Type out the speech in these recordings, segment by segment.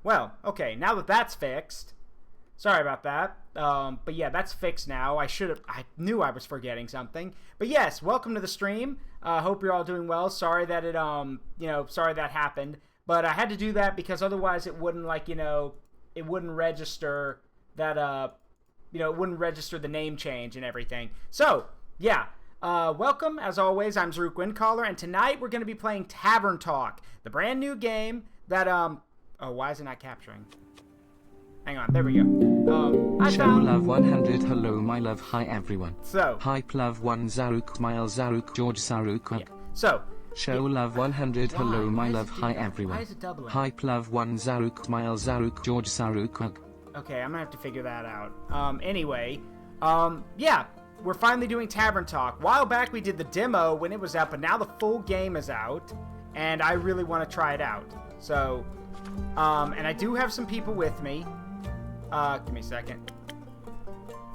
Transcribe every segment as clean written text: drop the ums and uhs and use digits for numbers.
Well, okay, now that that's fixed, sorry about that. But yeah, that's fixed now. I knew I was forgetting something. But yes, welcome to the stream. Hope you're all doing well. Sorry that sorry that happened. But I had to do that because otherwise it wouldn't it wouldn't register that, it wouldn't register the name change and everything. So, yeah. Welcome, as always, I'm Zaruk Windcaller, and tonight we're going to be playing Tavern Talk, the brand new game that, oh, why is it not capturing? Hang on, there we go. Show love 100, hello my love, hi everyone. So. Hype love 1 Zaruk, Mile Zaruk, George Zaruk. Yeah. So. Show love 100, hello my love, hi everyone. Why is it doubling? Hype love 1 Zaruk, Mile Zaruk, George Zaruk. Okay, I'm gonna have to figure that out. Anyway, yeah. We're finally doing Tavern Talk. A while back we did the demo when it was out, but now the full game is out, and I really want to try it out. So, and I do have some people with me. Give me a second.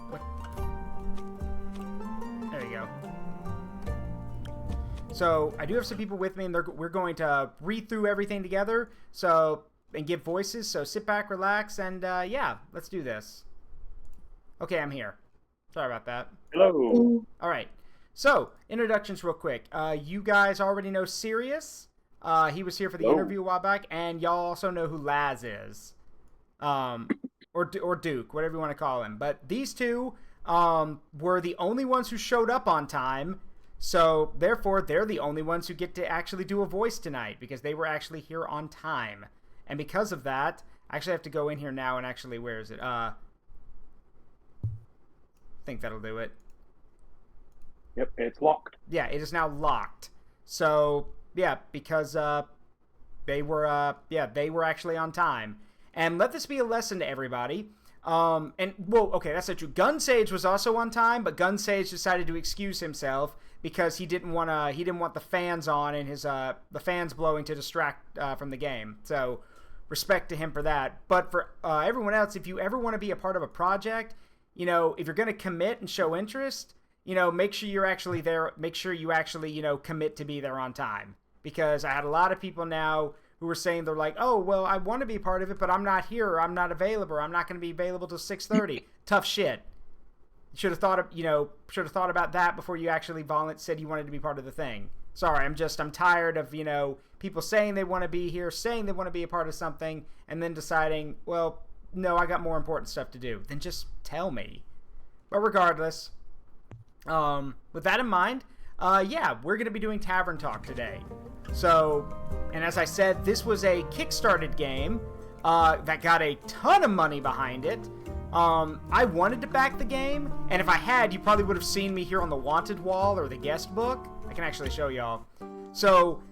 What? There you go. So, I do have some people with me, and we're going to read through everything together, and give voices, so sit back, relax, and yeah, let's do this. Okay, I'm here. Sorry about that. Hello. All right. So, introductions real quick. You guys already know Sirius. He was here for the interview a while back, and y'all also know who Laz is. Or Duke, whatever you want to call him. But these two were the only ones who showed up on time, so therefore they're the only ones who get to actually do a voice tonight, because they were actually here on time. And because of that, I actually have to go in here now and actually, where is it? I think that'll do it. Yep, it's locked. Yeah, it is now locked. So, yeah, because they were actually on time. And let this be a lesson to everybody. Okay, that's not true. Gunsage was also on time, but Gunsage decided to excuse himself because he didn't want the fans on and the fans blowing to distract from the game. So, respect to him for that. But for everyone else, if you ever want to be a part of a project, if you're going to commit and show interest, make sure you're actually there. Make sure you actually, commit to be there on time. Because I had a lot of people now who were saying, they're like, oh, well, I want to be a part of it, but I'm not here, or I'm not available, or I'm not going to be available till 6:30. Tough shit. You should have thought about that before you actually said you wanted to be part of the thing. Sorry, I'm tired of, people saying they want to be here, saying they want to be a part of something, and then deciding, well, no, I got more important stuff to do. Then just tell me. But regardless, with that in mind, yeah, we're going to be doing Tavern Talk today. So, and as I said, this was a Kickstarted game that got a ton of money behind it. I wanted to back the game, and if I had, you probably would have seen me here on the Wanted wall or the guest book. I can actually show y'all. So,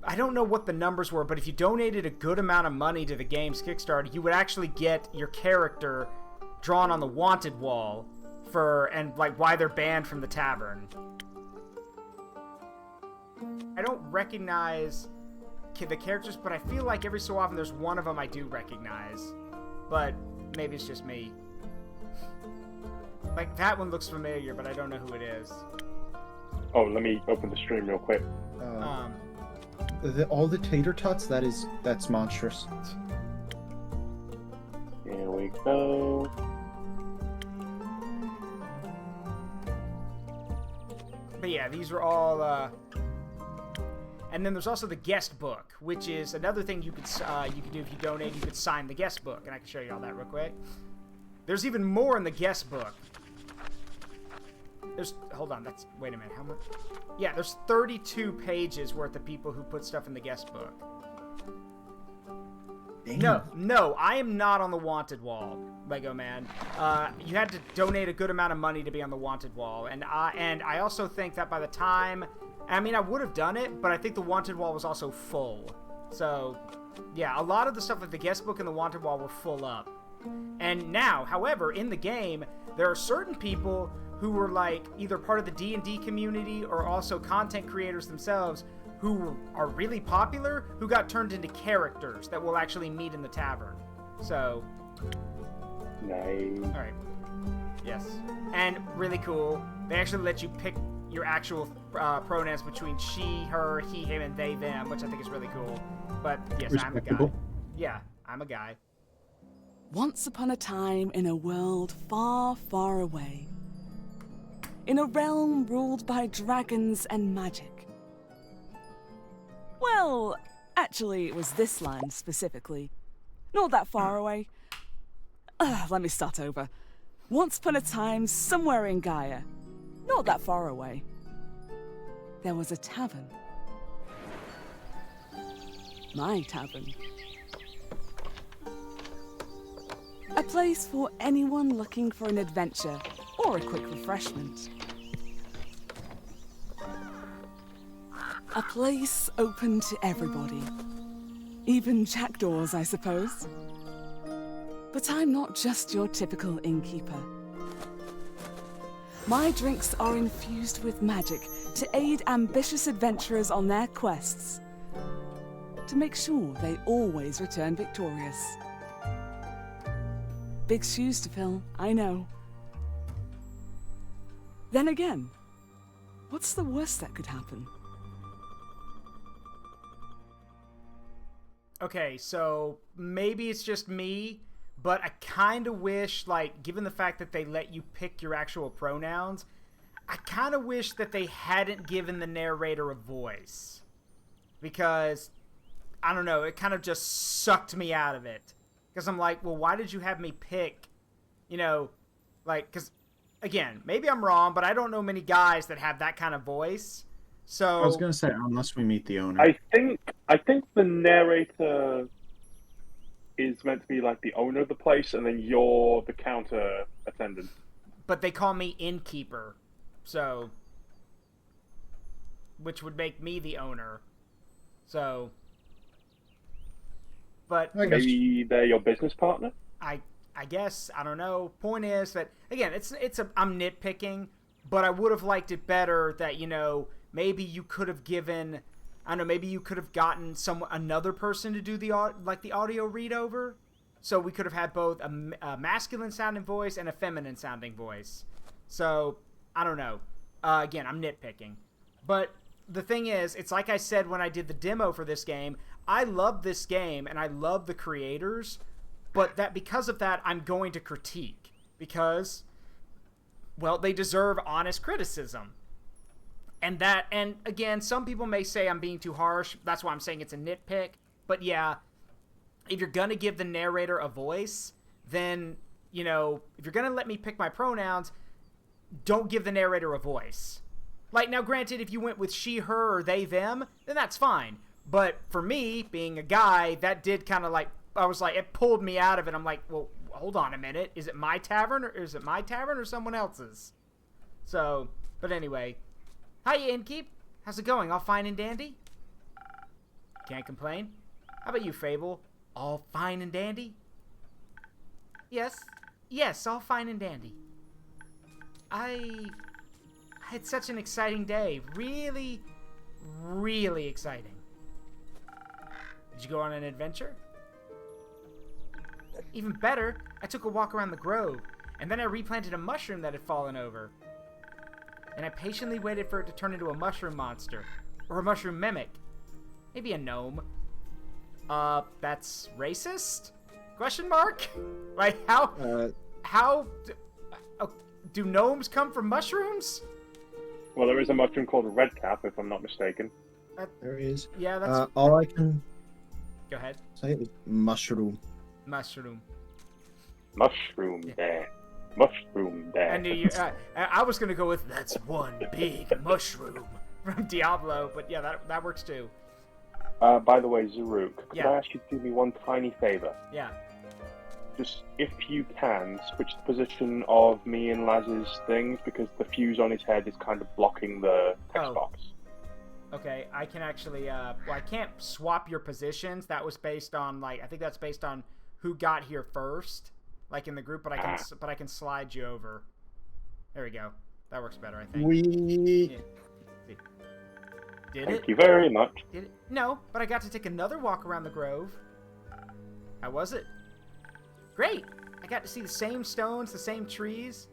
I don't know what the numbers were, but if you donated a good amount of money to the game's Kickstarter, you would actually get your character drawn on the Wanted wall why they're banned from the tavern. I don't recognize the characters, but I feel like every so often there's one of them I do recognize. But maybe it's just me. Like, that one looks familiar, but I don't know who it is. Oh, let me open the stream real quick. All the tater tots, that's monstrous. Here we go. But yeah, these are all, and then there's also the guest book, which is another thing you could do if you donate. You could sign the guest book, and I can show you all that real quick. There's even more in the guest book. Hold on, wait a minute, how much? Yeah, there's 32 pages worth of people who put stuff in the guest book. Damn. No, I am not on the Wanted wall, Lego Man. You had to donate a good amount of money to be on the Wanted wall, and I also think that by the time, I would have done it, but I think the Wanted wall was also full. So, yeah, a lot of the stuff like the guest book and the Wanted wall were full up. And now, however, in the game, there are certain people who were like either part of the D&D community or also content creators themselves who are really popular, who got turned into characters that will actually meet in the tavern. So, nice. All right. Yes. And really cool, they actually let you pick your actual pronouns between she, her, he, him, and they, them, which I think is really cool. But yes, I'm the guy. Yeah, I'm a guy. Once upon a time in a world far, far away. In a realm ruled by dragons and magic. Well, actually, it was this land specifically. Not that far away. Let me start over. Once upon a time, somewhere in Gaia. Not that far away. There was a tavern. My tavern. A place for anyone looking for an adventure or a quick refreshment. A place open to everybody. Even jackdaws, I suppose. But I'm not just your typical innkeeper. My drinks are infused with magic to aid ambitious adventurers on their quests. To make sure they always return victorious. Big shoes to fill, I know. Then again, what's the worst that could happen? Okay, so maybe it's just me, but I kind of wish, like, given the fact that they let you pick your actual pronouns, I kind of wish that they hadn't given the narrator a voice. Because, I don't know, it kind of just sucked me out of it. Because I'm like, well, why did you have me pick, like, because, again, maybe I'm wrong, but I don't know many guys that have that kind of voice. So I was gonna say, unless we meet the owner. I think the narrator is meant to be like the owner of the place, and then you're the counter attendant. But they call me innkeeper, so, which would make me the owner. So, but Maybe they're your business partner? I guess, I don't know. Point is that, again, I'm nitpicking, but I would have liked it better that, maybe you could have given, I don't know, maybe you could have gotten another person to do the audio read over. So we could have had both a masculine sounding voice and a feminine sounding voice. So, I don't know. Again, I'm nitpicking. But the thing is, it's like I said when I did the demo for this game, I love this game and I love the creators, but that because of that, I'm going to critique. Because, well, they deserve honest criticism. And again, some people may say I'm being too harsh. That's why I'm saying it's a nitpick. But yeah, if you're going to give the narrator a voice, then, if you're going to let me pick my pronouns, don't give the narrator a voice. Like, now granted, if you went with she, her, or they, them, then that's fine. But for me, being a guy, that did kind of it pulled me out of it. I'm like, well, hold on a minute. Is it my tavern or someone else's? So, but anyway. Hiya, Innkeep. How's it going? All fine and dandy? Can't complain. How about you, Fable? All fine and dandy? Yes, all fine and dandy. I had such an exciting day. Really, really exciting. Did you go on an adventure? Even better, I took a walk around the grove, and then I replanted a mushroom that had fallen over. And I patiently waited for it to turn into a mushroom monster. Or a mushroom mimic. Maybe a gnome. That's racist? Question mark? Like, how do gnomes come from mushrooms? Well, there is a mushroom called a redcap, if I'm not mistaken. There is. Yeah, that's... all I can Go ahead. say is mushroom. Mushroom. Mushroom there. Mushroom there. I knew you... I was gonna go with, that's one big mushroom from Diablo, but yeah, that works too. By the way, Zaruk, could Yeah. I ask you to do me one tiny favor? Yeah. Just, if you can, switch the position of me and Laz's things, because the fuse on his head is kind of blocking the text Oh. box. Okay, I can actually, well, I can't swap your positions. That was based on, I think that's based on who got here first, in the group, but I can slide you over. There we go. That works better, I think. Yeah. Did it? Thank you very much. Did it? No, but I got to take another walk around the grove. How was it? Great! I got to see the same stones, the same trees.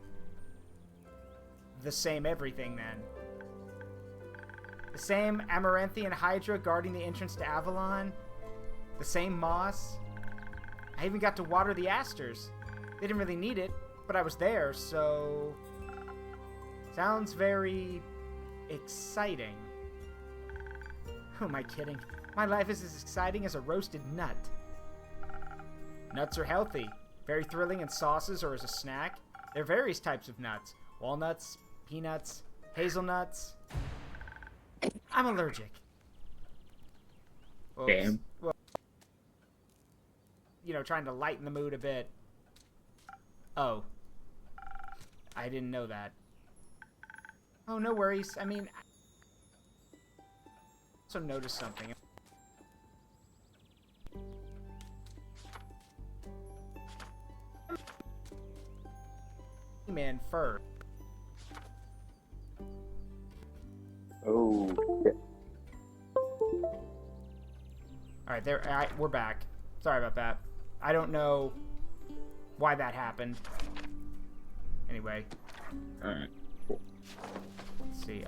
The same everything, then. The same Amaranthian Hydra guarding the entrance to Avalon. The same moss. I even got to water the asters. They didn't really need it, but I was there, so... Sounds very... exciting. Who am I kidding? My life is as exciting as a roasted nut. Nuts are healthy, very thrilling in sauces or as a snack. There are various types of nuts. Walnuts, peanuts, hazelnuts. I'm allergic. Oops. Damn. Well, you know, trying to lighten the mood a bit. Oh. I didn't know that. Oh, no worries. I mean, I also noticed something. Man fur. Oh. Alright, there. We're back. Sorry about that. I don't know why that happened. Anyway. Alright, cool. Let's see.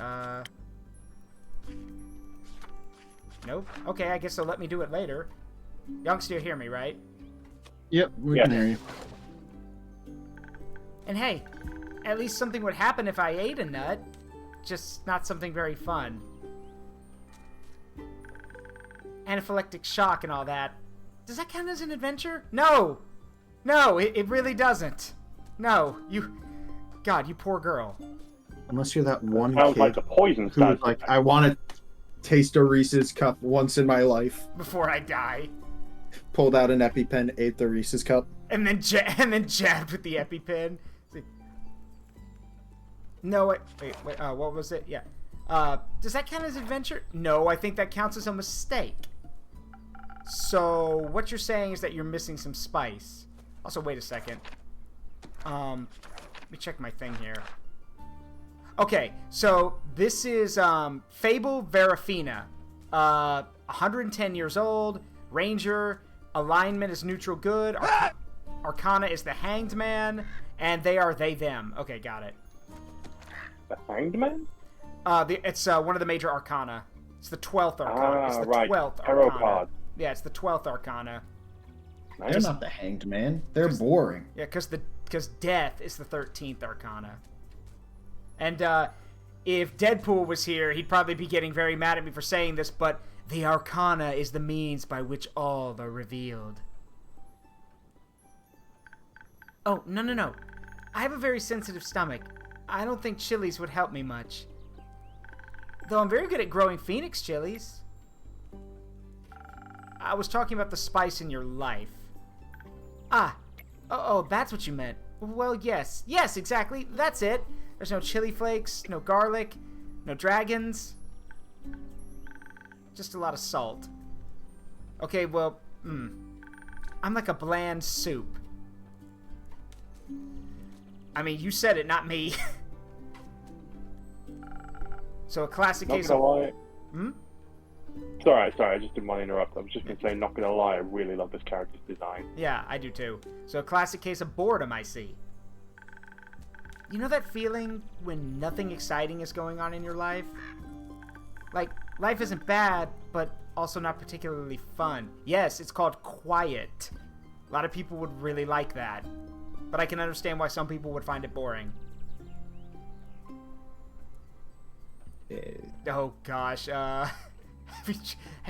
Nope. Okay, I guess they'll let me do it later. Y'all can still hear me, right? Yep, we can hear you. And hey, at least something would happen if I ate a nut. Just not something very fun. Anaphylactic shock and all that. Does that count as an adventure? No! No, it really doesn't. No, you... God, you poor girl. Unless you're that one Sounds kid like the poison who's stand. like, I want to taste a Reese's cup once in my life. Before I die. Pulled out an EpiPen, ate the Reese's cup. And then jabbed with the EpiPen. No, wait, what was it? Yeah. Does that count as adventure? No, I think that counts as a mistake. So, what you're saying is that you're missing some spice. Also, wait a second. Let me check my thing here. Okay, so this is Fable Verafina. 110 years old, Ranger, alignment is neutral good, Arcana is the Hanged Man, and they are they/them. Okay, got it. The Hanged Man? It's one of the major Arcana. It's the 12th Arcana. It's the right. 12th Tarot Arcana. card. Yeah, it's the 12th Arcana. They're not the Hanged Man. They're boring. Yeah, because death is the 13th Arcana. And if Deadpool was here, he'd probably be getting very mad at me for saying this, but the Arcana is the means by which all are revealed. Oh, no. I have a very sensitive stomach. I don't think chilies would help me much. Though I'm very good at growing phoenix chilies. I was talking about the spice in your life. Oh, that's what you meant. Well, yes. Yes, exactly. That's it. There's no chili flakes, no garlic, no dragons. Just a lot of salt. Okay, well, I'm like a bland soup. I mean, you said it, not me. So a classic case of... Lie. Sorry, I just didn't want to interrupt. I was just going to say, not going to lie, I really love this character's design. Yeah, I do too. So a classic case of boredom, I see. You know that feeling when nothing exciting is going on in your life? Like, life isn't bad, but also not particularly fun. Yes, it's called quiet. A lot of people would really like that. But I can understand why some people would find it boring. Oh gosh, have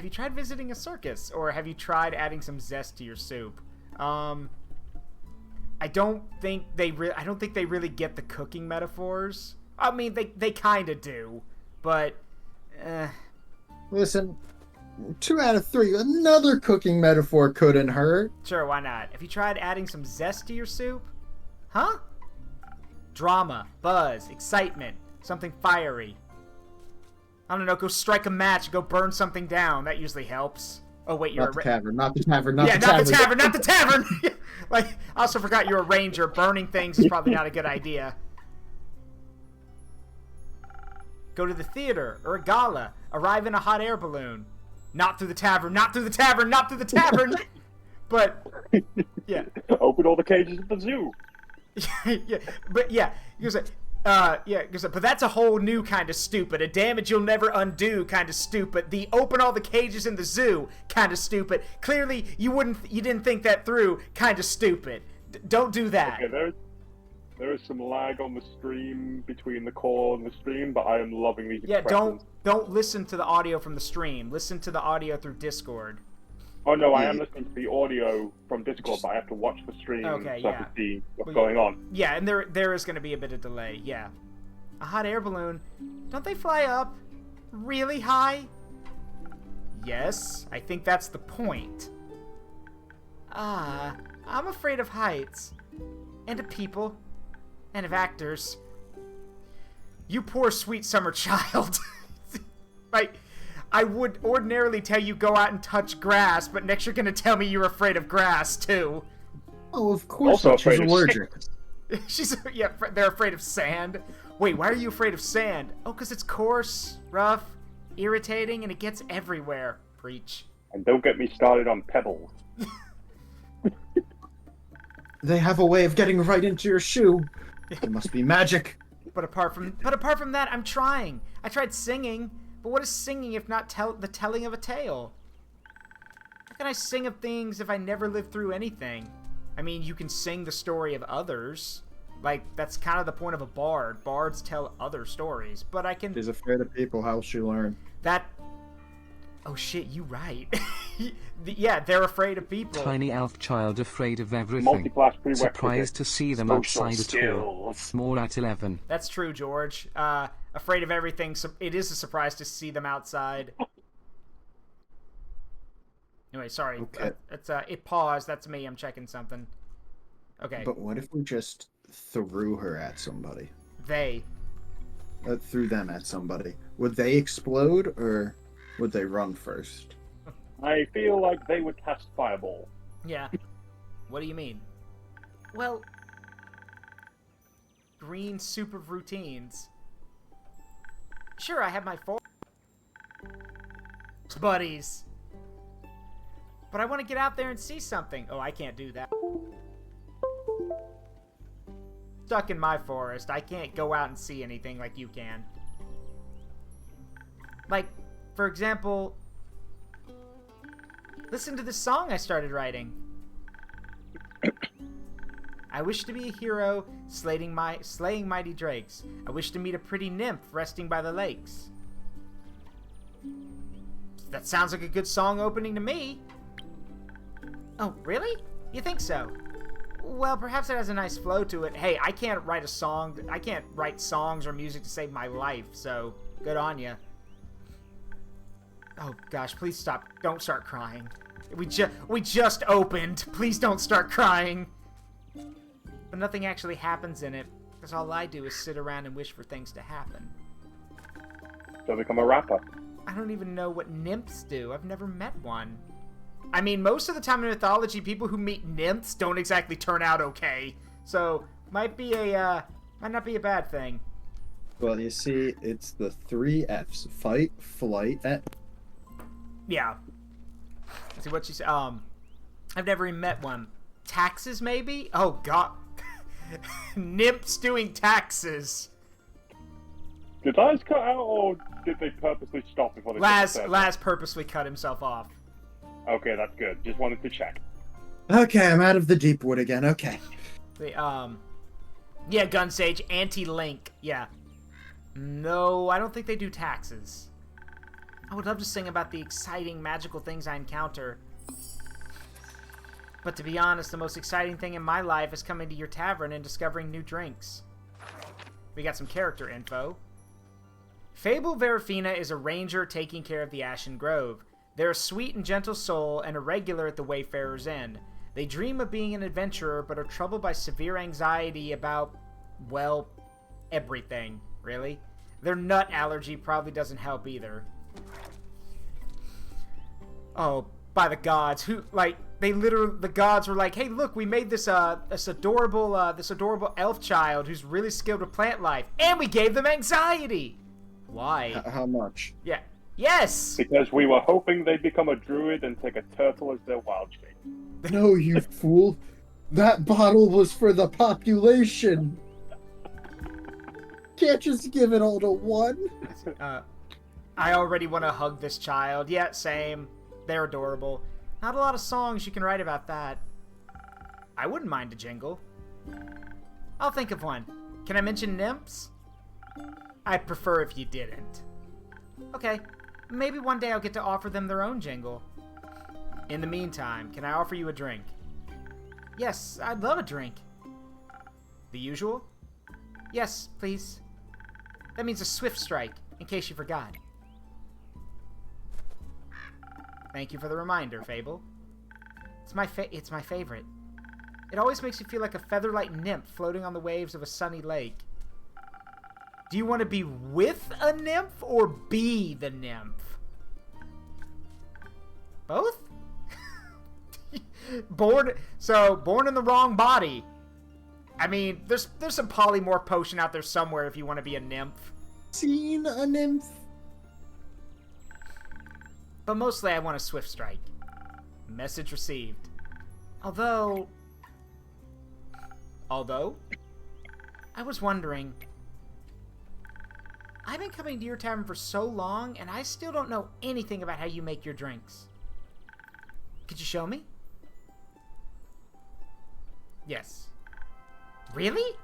you tried visiting a circus? Or have you tried adding some zest to your soup? I don't think they really get the cooking metaphors. I mean, they kind of do, but Listen, 2 out of 3. Another cooking metaphor couldn't hurt. Sure, why not? Have you tried adding some zest to your soup? Huh? Drama, buzz, excitement, something fiery. I don't know, go strike a match, go burn something down. That usually helps. Oh, wait, you're Not the tavern, not the tavern, not the not tavern. not the tavern! Like, I also forgot you're a ranger. Burning things is probably not a good idea. Go to the theater or a gala. Arrive in a hot air balloon. Not through the tavern, not through the tavern, not through the tavern! But, yeah. Open all the cages at the zoo. Yeah, but yeah, you say, Yeah, but that's a whole new kind of stupid. A damage you'll never undo kind of stupid. The open all the cages in the zoo kind of stupid. Clearly, you didn't think that through kind of stupid. Don't do that. Okay, there is some lag on the stream between the call and the stream, but I am loving these expressions. Don't listen to the audio from the stream. Listen to the audio through Discord. Oh no, I am listening to the audio from Discord, but I have to watch the stream so I can see what's going on. Yeah, and there is going to be a bit of delay, yeah. A hot air balloon. Don't they fly up really high? Yes, I think that's the point. I'm afraid of heights. And of people. And of actors. You poor sweet summer child. Right. I would ordinarily tell you go out and touch grass, but next you're gonna tell me you're afraid of grass too. Oh, of course. Also She's afraid allergic. They're afraid of sand. Wait, why are you afraid of sand? Oh, because it's coarse, rough, irritating, and it gets everywhere. Preach. And don't get me started on pebbles. They have a way of getting right into your shoe. It must be magic. But apart from that, I'm trying. I tried singing. But what is singing if not the telling of a tale? How can I sing of things if I never lived through anything? I mean, you can sing the story of others. Like, that's kind of the point of a bard. Bards tell other stories. But I can... She's afraid of people. How will she learn? That... Oh shit, you right. Yeah, they're afraid of people. Tiny elf child afraid of everything. Multi-class prerequisite. Surprised to see them Social outside at all. skills. Small at 11. That's true, George. Afraid of everything. So it is a surprise to see them outside. Anyway, sorry. Okay. It paused. That's me. I'm checking something. Okay. But what if we just threw her at somebody? They. Threw them at somebody. Would they explode, or would they run first? I feel like they would cast Fireball. Yeah. What do you mean? Well, green soup of routines. Sure, I have my buddies. But I want to get out there and see something. Oh, I can't do that. Stuck in my forest. I can't go out and see anything like you can. Like, for example, listen to this song I started writing. I wish to be a hero, slaying mighty drakes. I wish to meet a pretty nymph resting by the lakes. That sounds like a good song opening to me. Oh, really? You think so? Well, perhaps it has a nice flow to it. Hey, I can't write a song. I can't write songs or music to save my life, so good on ya. Oh gosh, please stop. Don't start crying. We just opened. Please don't start crying. But nothing actually happens in it, because all I do is sit around and wish for things to happen. So become a rapper. I don't even know what nymphs do. I've never met one. I mean, most of the time in mythology, people who meet nymphs don't exactly turn out okay. So, might not be a bad thing. Well, you see, it's the 3 F's. Fight, flight, Yeah. Let's see what you say. I've never even met one. Taxes, maybe? Oh, God. Nymphs doing taxes. Did eyes cut out, or did they purposely stop before they Laz purposely cut himself off. Okay, that's good. Just wanted to check. Okay, I'm out of the deep wood again. Okay. Yeah, Gun Sage, anti-Link. Yeah. No, I don't think they do taxes. I would love to sing about the exciting, magical things I encounter. But to be honest, the most exciting thing in my life is coming to your tavern and discovering new drinks. We got some character info. Fable Verafina is a ranger taking care of the Ashen Grove. They're a sweet and gentle soul and a regular at the Wayfarer's Inn. They dream of being an adventurer, but are troubled by severe anxiety about, well, everything, really. Their nut allergy probably doesn't help either. Oh, by the gods, the gods were like, hey, look, we made this adorable elf child who's really skilled with plant life, and we gave them anxiety. Why? How much? Yeah. Yes! Because we were hoping they'd become a druid and take a turtle as their wild shape. No, you fool. That bottle was for the population. Can't just give it all to one. I already want to hug this child. Yeah, same. They're adorable. Not a lot of songs you can write about that. I wouldn't mind a jingle. I'll think of one. Can I mention nymphs? I'd prefer if you didn't. Okay, maybe one day I'll get to offer them their own jingle. In the meantime, can I offer you a drink? Yes, I'd love a drink. The usual? Yes, please. That means a swift strike, in case you forgot. Thank you for the reminder, Fable. It's my favorite. It always makes me feel like a feather-light nymph floating on the waves of a sunny lake. Do you want to be with a nymph or be the nymph? Both? Born in the wrong body. I mean, there's some polymorph potion out there somewhere if you want to be a nymph. Seen a nymph? But mostly I want a swift strike. Message received. Although, I was wondering, I've been coming to your tavern for so long, and I still don't know anything about how you make your drinks. Could you show me? Yes. Really?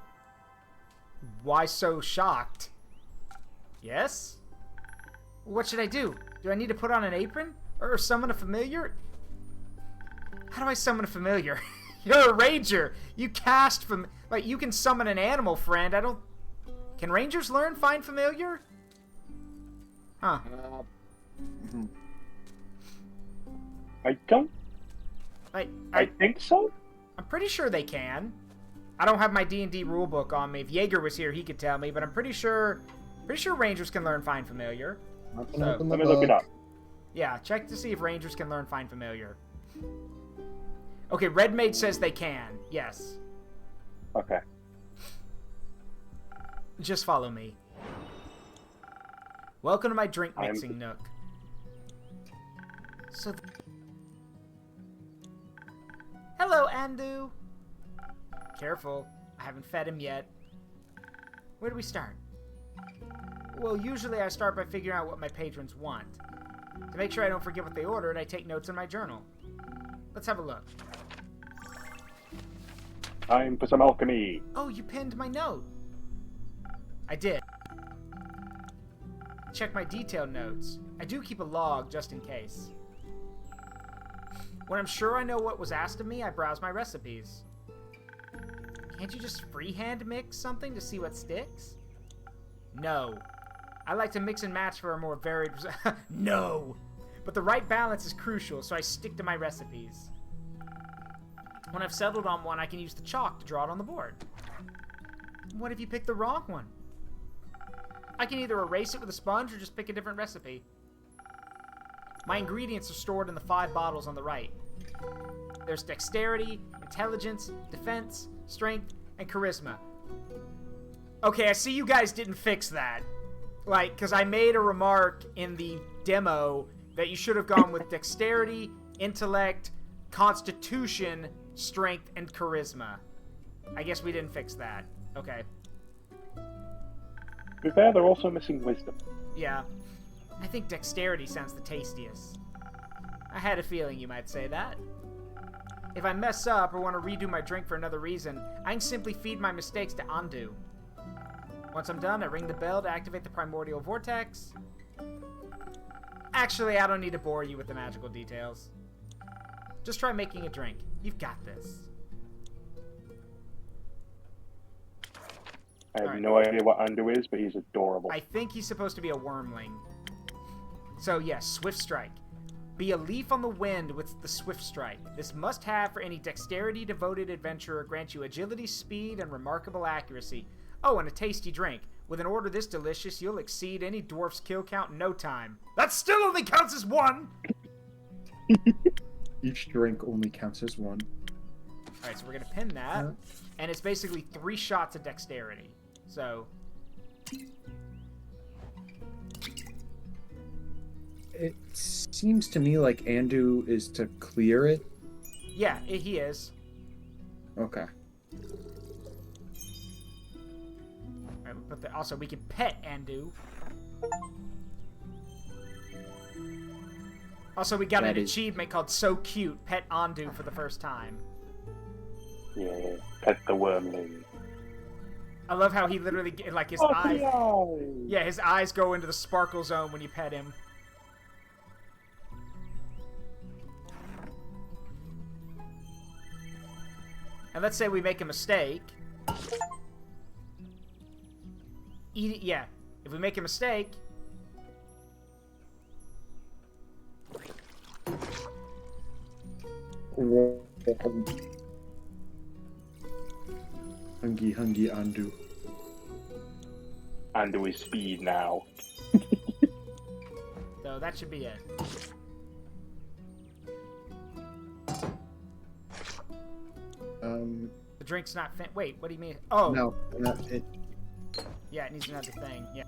Why so shocked? Yes? What should I do? Do I need to put on an apron? Or summon a familiar? How do I summon a familiar? You're a ranger! You cast from... Like, you can summon an animal friend. I don't... Can rangers learn find familiar? Huh. I don't... I think so? I'm pretty sure they can. I don't have my D&D rulebook on me. If Jaeger was here, he could tell me, but I'm pretty sure rangers can learn find familiar. Let me look it up. Yeah, check to see if rangers can learn find familiar. Okay, Red Maid says they can. Yes. Okay. Just follow me. Welcome to my drink mixing nook. So... Hello, Andu. Careful. I haven't fed him yet. Where do we start? Well, usually I start by figuring out what my patrons want. To make sure I don't forget what they ordered, I take notes in my journal. Let's have a look. Time for some alchemy. Oh, you pinned my note. I did. Check my detailed notes. I do keep a log just in case. When I'm sure I know what was asked of me, I browse my recipes. Can't you just freehand mix something to see what sticks? No. I like to mix and match for a more varied... No! But the right balance is crucial, so I stick to my recipes. When I've settled on one, I can use the chalk to draw it on the board. What if you pick the wrong one? I can either erase it with a sponge or just pick a different recipe. My ingredients are stored in the 5 bottles on the right. There's dexterity, intelligence, defense, strength, and charisma. Okay, I see you guys didn't fix that. Like, because I made a remark in the demo that you should have gone with dexterity, intellect, constitution, strength, and charisma. I guess we didn't fix that. Okay. To be fair, they're also missing wisdom. Yeah. I think dexterity sounds the tastiest. I had a feeling you might say that. If I mess up or want to redo my drink for another reason, I can simply feed my mistakes to Andu. Once I'm done, I ring the bell to activate the primordial vortex. Actually, I don't need to bore you with the magical details. Just try making a drink. You've got this. I have no idea what Andu is, but he's adorable. I think he's supposed to be a wormling. So yes, Swift Strike. Be a leaf on the wind with the Swift Strike. This must-have for any dexterity-devoted adventurer, grant you agility, speed, and remarkable accuracy. Oh, and a tasty drink. With an order this delicious, you'll exceed any dwarf's kill count in no time. That still only counts as 1! Each drink only counts as 1. Alright, so we're gonna pin that. And it's basically 3 shots of dexterity. So... It seems to me like Andu is to clear it. Yeah, he is. Okay. Alright, but also we can pet Andu. Also, we got an achievement called So Cute, pet Andu for the first time. Yeah, pet the wormling. I love how he literally, like, his eyes... Yeah, his eyes go into the sparkle zone when you pet him. And let's say we make a mistake. Eat it, yeah. If we make a mistake... Hungry Andu. Andu is speed now. So that should be it. The drink's not fin- Wait, what do you mean? Oh! No, not it. Yeah, it needs another thing. Yeah.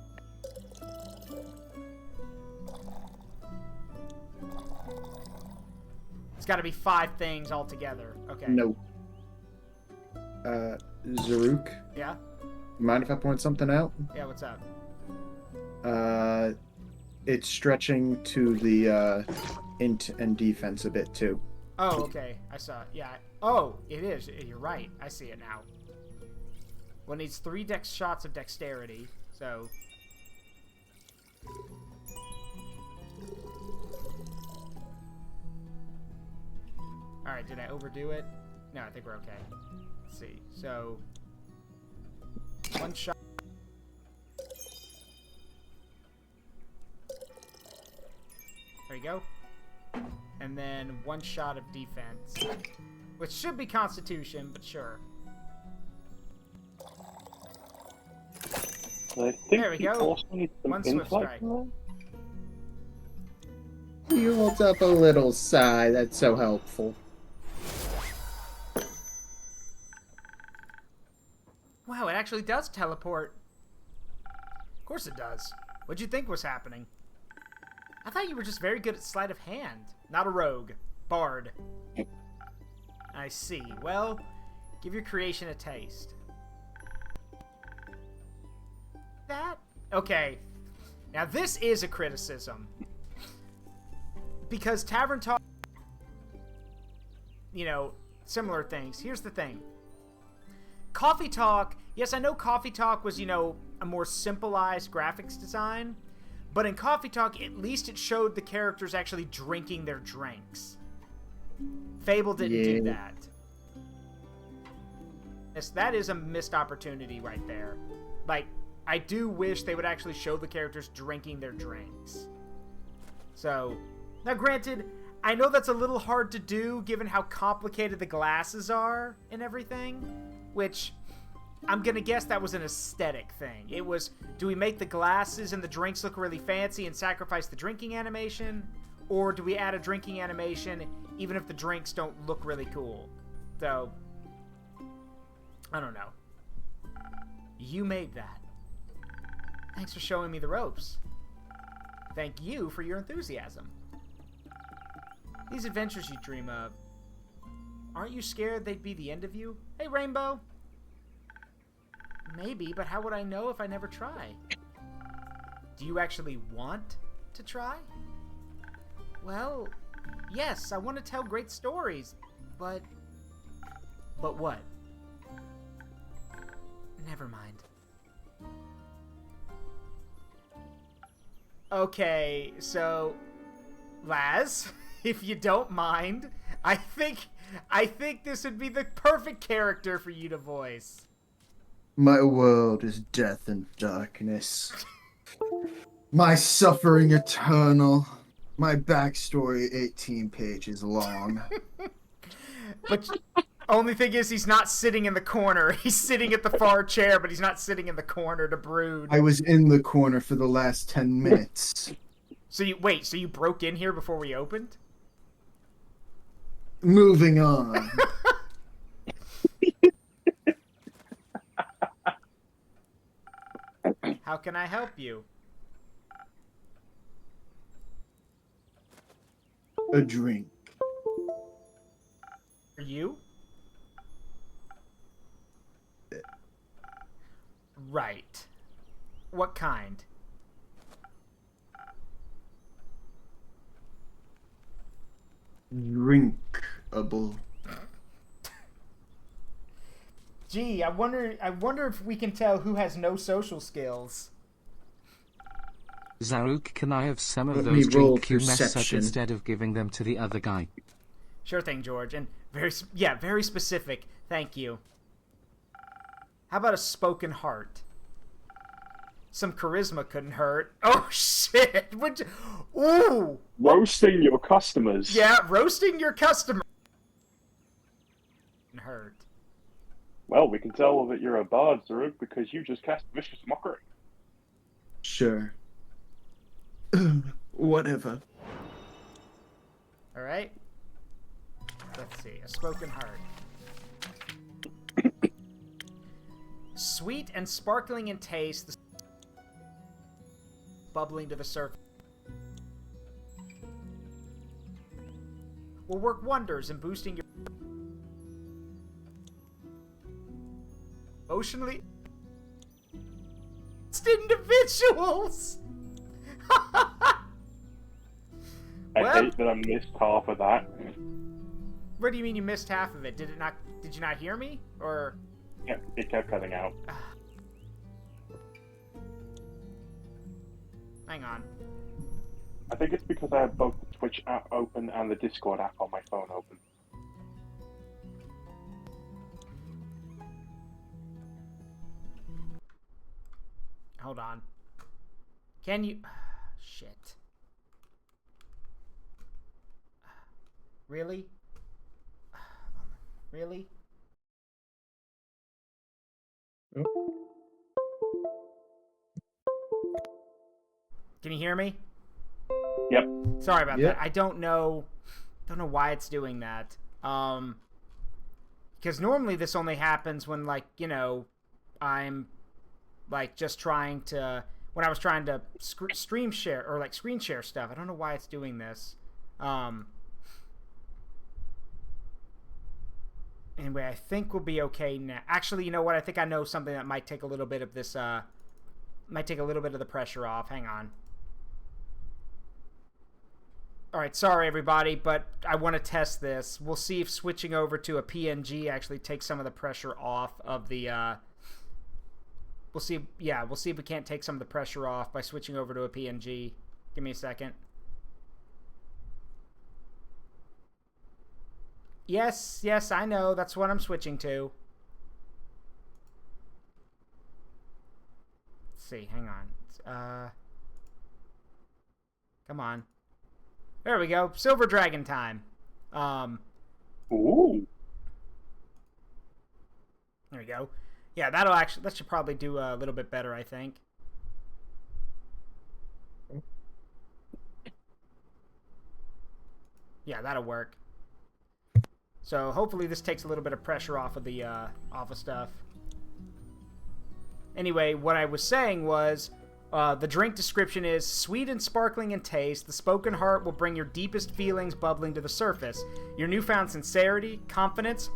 It's got to be 5 things altogether. Okay. No. Zaruk, Yeah? mind if I point something out? Yeah, what's up? It's stretching to the int and defense a bit too. Oh, okay. I saw it. Yeah. Oh, it is. You're right. I see it now. Well, it needs 3 dex shots of dexterity, so... Alright, did I overdo it? No, I think we're okay. Let's see. So... 1 shot... There you go. And then 1 shot of defense. Which should be Constitution, but sure. I think There we you go. also need some 1 swift intellect strike. in He holds up a little sigh. That's so helpful. Wow, it actually does teleport. Of course it does. What'd you think was happening? I thought you were just very good at sleight of hand. Not a rogue. Bard. I see. Well, give your creation a taste. That? Okay. Now this is a criticism. Because Tavern Talk... You know, similar things. Here's the thing. Coffee Talk... Yes, I know Coffee Talk was, you know, a more simplified graphics design. But in Coffee Talk, at least it showed the characters actually drinking their drinks. Fable didn't do that. Yes, that is a missed opportunity right there. Like, I do wish they would actually show the characters drinking their drinks. So, now granted, I know that's a little hard to do given how complicated the glasses are and everything, which... I'm gonna guess that was an aesthetic thing. It was, do we make the glasses and the drinks look really fancy and sacrifice the drinking animation? Or do we add a drinking animation even if the drinks don't look really cool? So, I don't know. You made that. Thanks for showing me the ropes. Thank you for your enthusiasm. These adventures you dream of, aren't you scared they'd be the end of you? Hey, Rainbow! Maybe, but how would I know if I never try? Do you actually want to try? Well, yes, I want to tell great stories, but... But what? Never mind. Okay, so... Laz, if you don't mind, I think this would be the perfect character for you to voice. My world is death and darkness. My suffering eternal. My backstory 18 pages long. But only thing is, he's not sitting in the corner. He's sitting at the far chair, but he's not sitting in the corner to brood. I was in the corner for the last 10 minutes. So you broke in here before we opened? Moving on. How can I help you? A drink. For you? Right. What kind? Drinkable. Gee, I wonder if we can tell who has no social skills. Zaruk, can I have some of Let me those roll drink you mess up perception. instead of giving them to the other guy? Sure thing, George. And very specific. Thank you. How about a spoken heart? Some charisma couldn't hurt. Oh shit! Ooh! Roasting your customers. Yeah, roasting your customer. Hurt. Well, we can tell that you're a bard, Zaruk, because you just cast Vicious Mockery. Sure. Whatever. All right. Let's see. A spoken heart. Sweet and sparkling in taste, bubbling to the surface. Will work wonders in boosting your emotionally individuals. I Well- hate that I missed half of that. What do you mean you missed half of it? Did you not hear me? Or Yeah, it kept cutting out. hang on. I think it's because I have both the Twitch app open and the Discord app on my phone open. Hold on. Can you shit. Really? Really? Can you hear me? Yep. Sorry about Yep. that. I don't know why it's doing that. Because normally this only happens when, like, you know, I'm like just trying to, when I was trying to stream share or like screen share stuff. I don't know why it's doing this. Anyway, I think we'll be okay now. Actually, you know what? I think I know something that might take a little bit of this, might take a little bit of the pressure off. Hang on. Alright, sorry everybody, but I want to test this. We'll see if switching over to a PNG actually takes some of the pressure off of the, we'll see if we can't take some of the pressure off by switching over to a PNG. Give me a second. Yes, I know. That's what I'm switching to. Let's see. Hang on. Come on. There we go. Silver Dragon time. Ooh. There we go. Yeah, that should probably do a little bit better, I think. Yeah, that'll work. So hopefully this takes a little bit of pressure off of the stuff. Anyway, what I was saying was, the drink description is sweet and sparkling in taste. The spoken heart will bring your deepest feelings bubbling to the surface. Your newfound sincerity, confidence,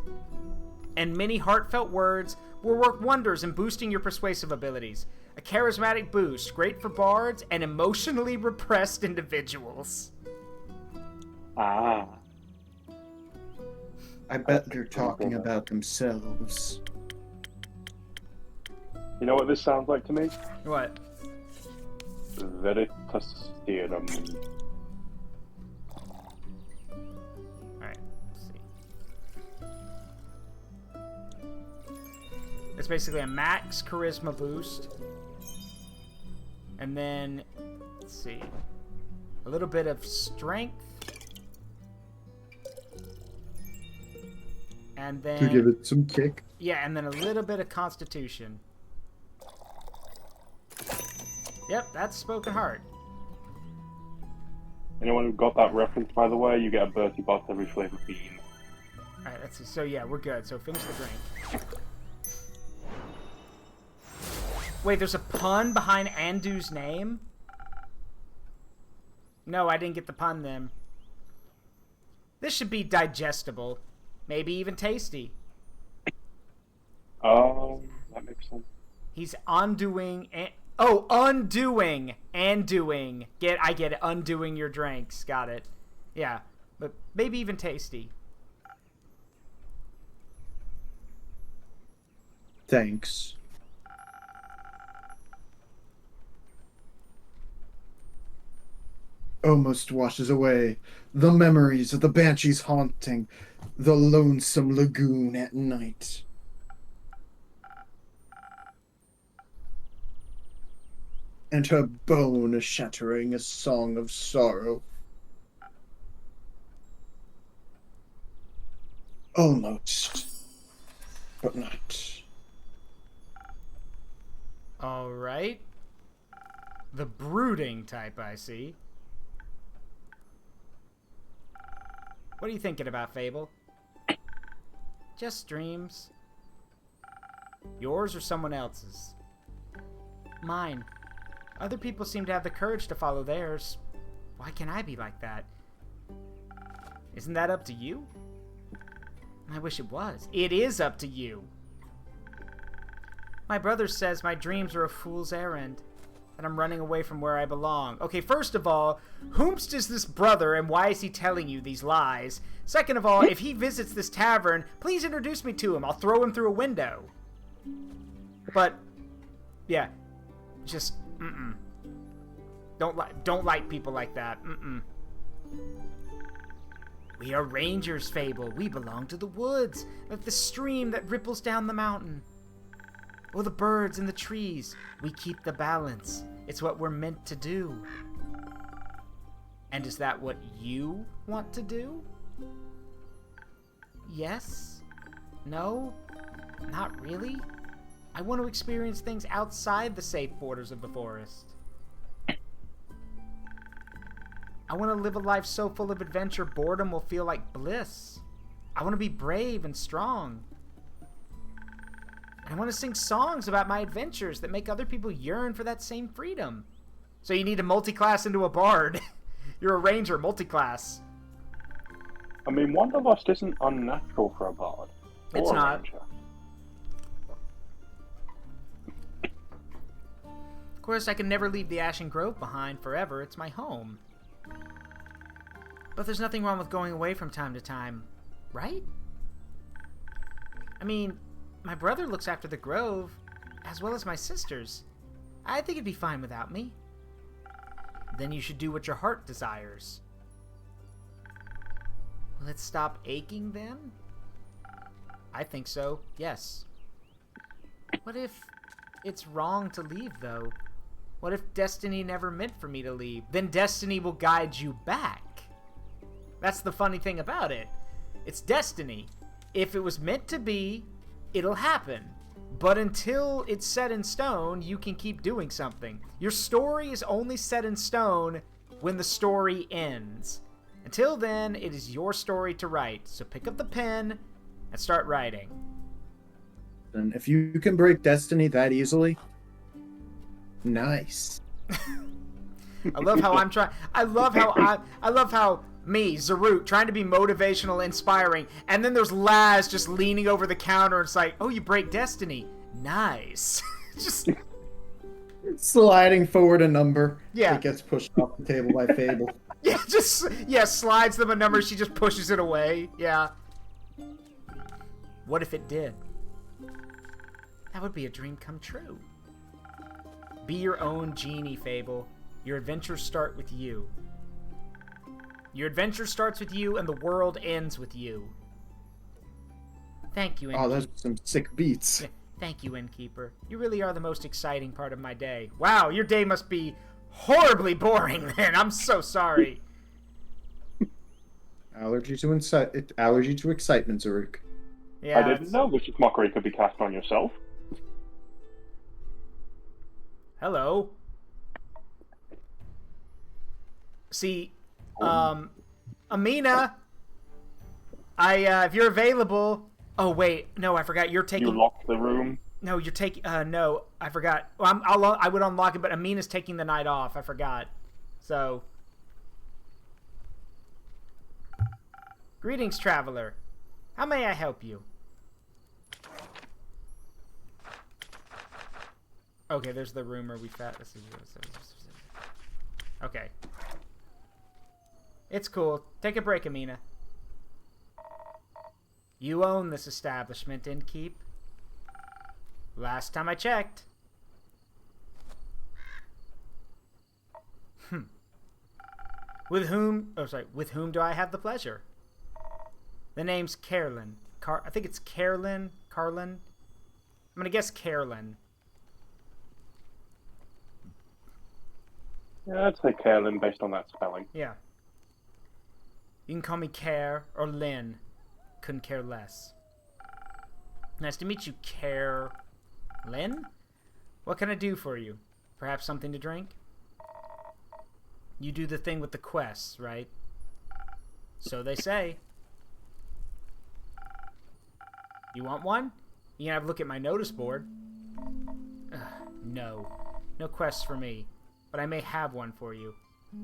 and many heartfelt words will work wonders in boosting your persuasive abilities. A charismatic boost, great for bards and emotionally repressed individuals. Ah. I bet they're talking about themselves. You know what this sounds like to me? What? Veritaserum. Alright, let's see. It's basically a max charisma boost. And then, let's see, a little bit of strength. And then... To give it some kick. Yeah, and then a little bit of constitution. Yep, that's Spoken Heart. Anyone who got that reference, by the way, you get a Bertie Bott's every flavor bean. Alright, let's see. So yeah, we're good. So finish the drink. Wait, there's a pun behind Andu's name? No, I didn't get the pun then. This should be digestible. Maybe even tasty. That makes sense. He's undoing... Oh, undoing and doing. I get it. Undoing your drinks. Got it. Yeah, but maybe even tasty. Thanks. Almost washes away the memories of the banshees haunting the lonesome lagoon at night. And her bone shattering a song of sorrow. Almost, but not. All right. The brooding type, I see. What are you thinking about, Fable? Just dreams. Yours or someone else's? Mine. Other people seem to have the courage to follow theirs. Why can't I be like that? Isn't that up to you? I wish it was. It is up to you. My brother says my dreams are a fool's errand, that I'm running away from where I belong. Okay, first of all, whomst is this brother and why is he telling you these lies? Second of all, if he visits this tavern, please introduce me to him. I'll throw him through a window. But, yeah, just, Don't like people like that. We are rangers, Fable. We belong to the woods, like the stream that ripples down the mountain. Or the birds in the trees. We keep the balance. It's what we're meant to do. And is that what you want to do? Yes? No? Not really? I want to experience things outside the safe borders of the forest. I want to live a life so full of adventure, boredom will feel like bliss. I want to be brave and strong. I want to sing songs about my adventures that make other people yearn for that same freedom. So you need to multi-class into a bard. You're a ranger, multi-class. I mean, Wanderlust isn't unnatural for a bard. It's Or a not. ranger. Of course, I can never leave the Ashen Grove behind forever. It's my home. But there's nothing wrong with going away from time to time, right? I mean, my brother looks after the Grove, as well as my sisters. I think it'd be fine without me. Then you should do what your heart desires. Will it stop aching then? I think so, yes. What if it's wrong to leave, though? What if destiny never meant for me to leave? Then destiny will guide you back. That's the funny thing about it. It's destiny. If it was meant to be, it'll happen. But until it's set in stone, you can keep doing something. Your story is only set in stone when the story ends. Until then, it is your story to write. So pick up the pen and start writing. And if you can break destiny that easily, nice. I love how I'm trying. I love how me, Zarut, trying to be motivational, inspiring, and then there's Laz just leaning over the counter and it's like, oh, you break destiny. Nice. Just Sliding forward a number. Yeah. It gets pushed off the table by Fable. slides them a number, she just pushes it away. Yeah. What if it did? That would be a dream come true. Be your own genie, Fable. Your adventures start with you. Your adventure starts with you, and the world ends with you. Thank you, Innkeeper. Oh, those are some sick beats. Thank you, Innkeeper. You really are the most exciting part of my day. Wow, your day must be horribly boring, then. I'm so sorry. Allergy to excitement, Zaruk. Yeah, I didn't know Vicious Mockery could be cast on yourself. Hello. See, Amina, if you're available. Oh wait, no, I forgot. You're taking. You locked the room. No, you're taking. No, I forgot. Well, I would unlock it, but Amina's taking the night off. I forgot. So. Greetings, traveler. How may I help you? Okay, there's the rumor we found. Okay. It's cool. Take a break, Amina. You own this establishment, Innkeep. Last time I checked. With whom do I have the pleasure? The name's Carolyn. I think it's Carolyn. I'm gonna guess Carolyn. Yeah, I'd say Carolyn based on that spelling. Yeah. You can call me Care or Lynn. Couldn't care less. Nice to meet you, Lynn? What can I do for you? Perhaps something to drink? You do the thing with the quests, right? So they say. You want one? You can have a look at my notice board. No. No quests for me. But I may have one for you.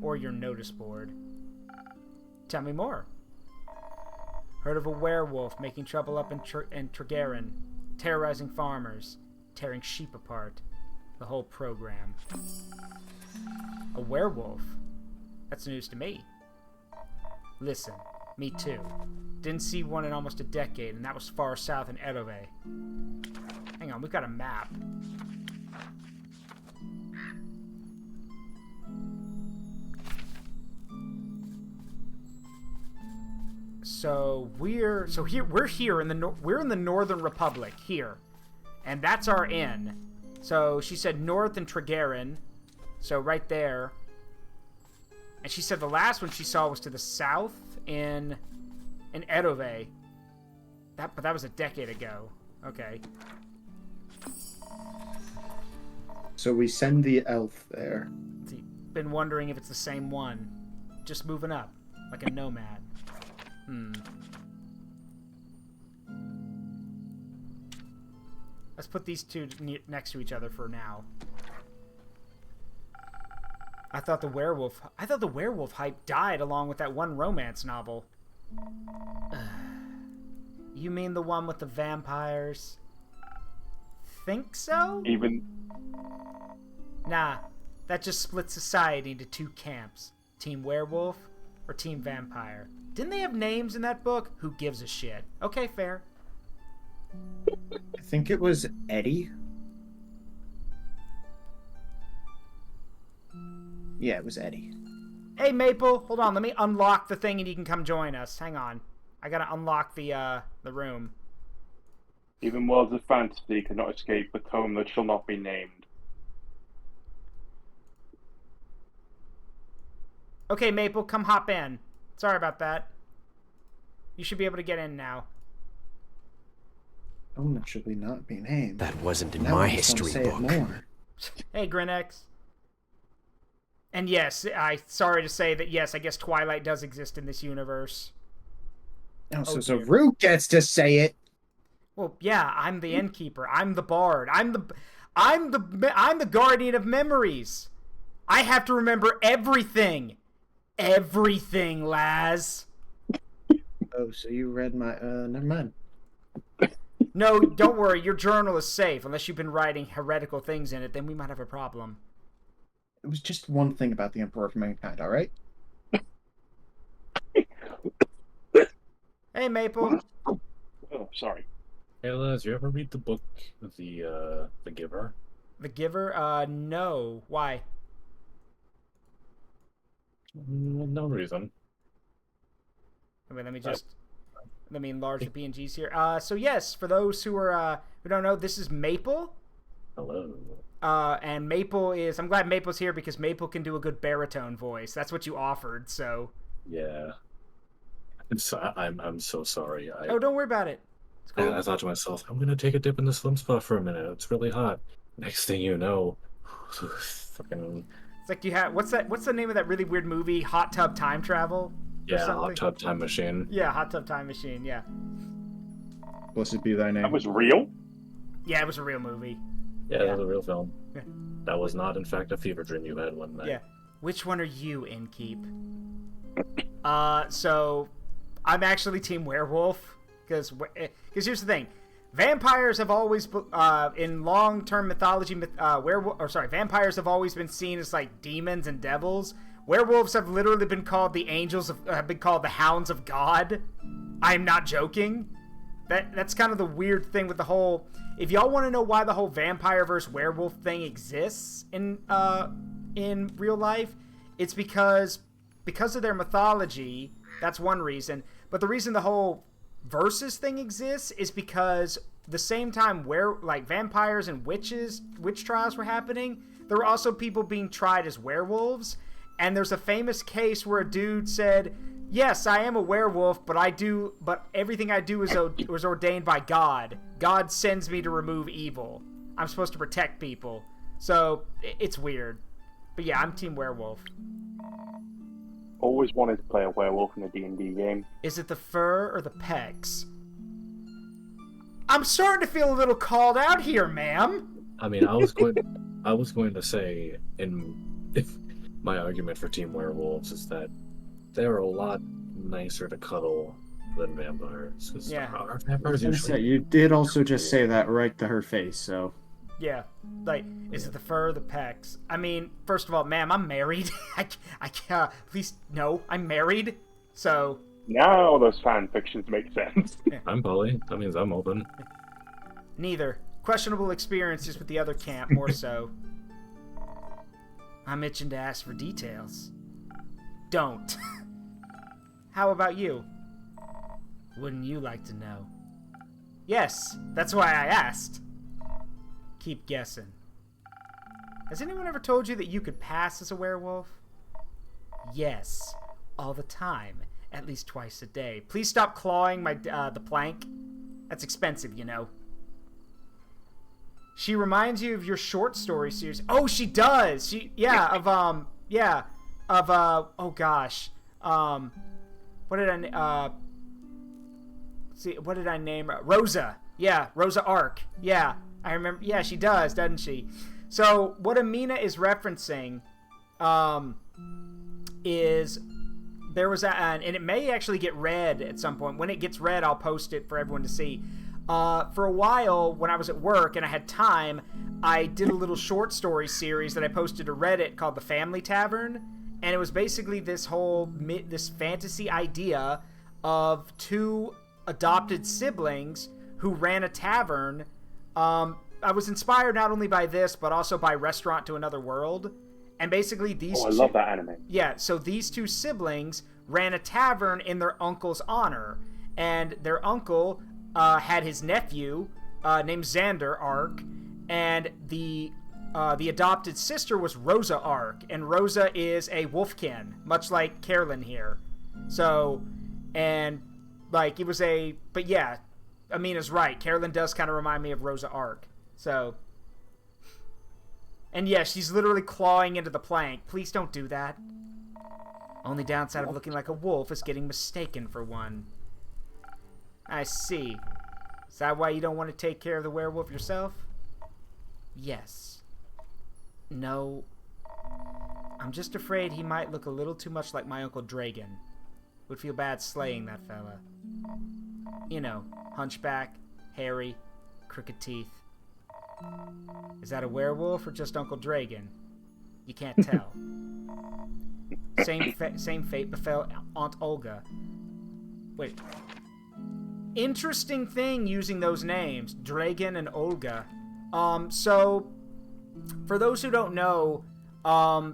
Or your notice board. Tell me more. Heard of a werewolf making trouble up in Tregarin, terrorizing farmers, tearing sheep apart. The whole program. A werewolf? That's news to me. Listen, me too. Didn't see one in almost a decade, and that was far south in Edove. Hang on, we've got a map. So we're here in the Northern Republic here, and that's our inn. So she said north in Tregarin, so right there. And she said the last one she saw was to the south in Edove. But that was a decade ago. Okay. So we send the elf there. See, been wondering if it's the same one. Just moving up, like a nomad. Let's put these two next to each other for now. I thought the werewolf hype died along with that one romance novel. You mean the one with the vampires? Think so? Nah, that just split society into two camps. Team werewolf or team vampire. Didn't they have names in that book? Who gives a shit? Okay, fair. I think it was Eddie. Yeah, it was Eddie. Hey, Maple, hold on. Let me unlock the thing and you can come join us. Hang on. I gotta unlock the room. Even worlds of fantasy cannot escape the tome that shall not be named. Okay, Maple, come hop in. Sorry about that. You should be able to get in now. Oh, that should not be named. That wasn't in Now my I just wanna history say it book. more. Hey, Grinex. And yes, sorry to say that, yes, I guess Twilight does exist in this universe. Oh, Oh, so dear. Root gets to say it. Well, yeah, I'm the innkeeper. I'm the bard. I'm the guardian of memories. I have to remember everything. Everything, Laz. Oh, so you read my, never mind. No, don't worry. Your journal is safe. Unless you've been writing heretical things in it, then we might have a problem. It was just one thing about the Emperor of Mankind, alright? Hey, Maple. Oh, sorry. Hey, Liz, you ever read the book, The Giver? The Giver? No. Why? No reason. Wait, let me enlarge the PNGs here. So yes, for those who don't know, this is Maple. Hello. And Maple is, I'm glad Maple's here because Maple can do a good baritone voice. That's what you offered, so. Yeah. I'm so sorry. Oh, don't worry about it. It's cool. I thought to myself, I'm gonna take a dip in the swim spa for a minute. It's really hot. Next thing you know, fucking. It's like you have, what's the name of that really weird movie, Hot Tub Time Travel? Yeah, Hot Tub Time Machine. Yeah, Hot Tub Time Machine, yeah. Blessed be thy name. That was real? Yeah, it was a real movie. Yeah, that was a real film. Yeah. That was not, in fact, a fever dream you had one night. Yeah. Which one are you, Innkeep? So I'm actually Team Werewolf because here's the thing, vampires have always, in long-term mythology, vampires have always been seen as like demons and devils. Werewolves have literally been called have been called the hounds of God. I'm not joking. That's kind of the weird thing with the whole. If y'all want to know why the whole vampire versus werewolf thing exists in real life, it's because of their mythology. That's one reason. But the reason the whole versus thing exists is because the same time where like vampires and witch trials were happening, there were also people being tried as werewolves. And there's a famous case where a dude said, "Yes, I am a werewolf, but everything I do was ordained by God. God sends me to remove evil. I'm supposed to protect people." So it's weird. But yeah, I'm team werewolf. Always wanted to play a werewolf in a D&D game. Is it the fur or the pecs? I'm starting to feel a little called out here, ma'am. I mean, I was going to say, my argument for Team Werewolves is that they're a lot nicer to cuddle than vampires. Yeah. Are vampires I was gonna say, you did also just say that right to her face, so. Yeah, like, is it the fur or the pecs? I mean, first of all, ma'am, I'm married. I can't, please, no, I'm married, so. Now all those fan fictions make sense. I'm poly. That means I'm open. Neither. Questionable experiences with the other camp, more so. I'm itching to ask for details. Don't. How about you? Wouldn't you like to know? Yes, that's why I asked. Keep guessing. Has anyone ever told you that you could pass as a werewolf? Yes, all the time, at least twice a day. Please stop clawing the plank. That's expensive, you know. She reminds you of your short story series. Oh, she does. Oh gosh. What did I name her? Rosa. Yeah, Rosa Ark. Yeah, I remember. Yeah, she does, doesn't she? So what Amina is referencing, is there was and it may actually get read at some point. When it gets read, I'll post it for everyone to see. For a while, when I was at work and I had time, I did a little short story series that I posted to Reddit called The Family Tavern, and it was basically this fantasy idea of two adopted siblings who ran a tavern. I was inspired not only by this, but also by Restaurant to Another World, and basically these. Oh, I love that anime. Yeah, so these two siblings ran a tavern in their uncle's honor, and their uncle had his nephew named Xander Ark, and the adopted sister was Rosa Ark, and Rosa is a wolfkin, much like Carolyn here. So, and like it was but yeah, Amina's right. Carolyn does kind of remind me of Rosa Ark. So, and yeah, she's literally clawing into the plank. Please don't do that. Only downside of looking like a wolf is getting mistaken for one. I see. Is that why you don't want to take care of the werewolf yourself? Yes. No. I'm just afraid he might look a little too much like my Uncle Dragon. Would feel bad slaying that fella. You know, hunchback, hairy, crooked teeth. Is that a werewolf or just Uncle Dragon? You can't tell. Same fate befell Aunt Olga. Wait. Interesting thing using those names, Dragon and Olga. So, for those who don't know, I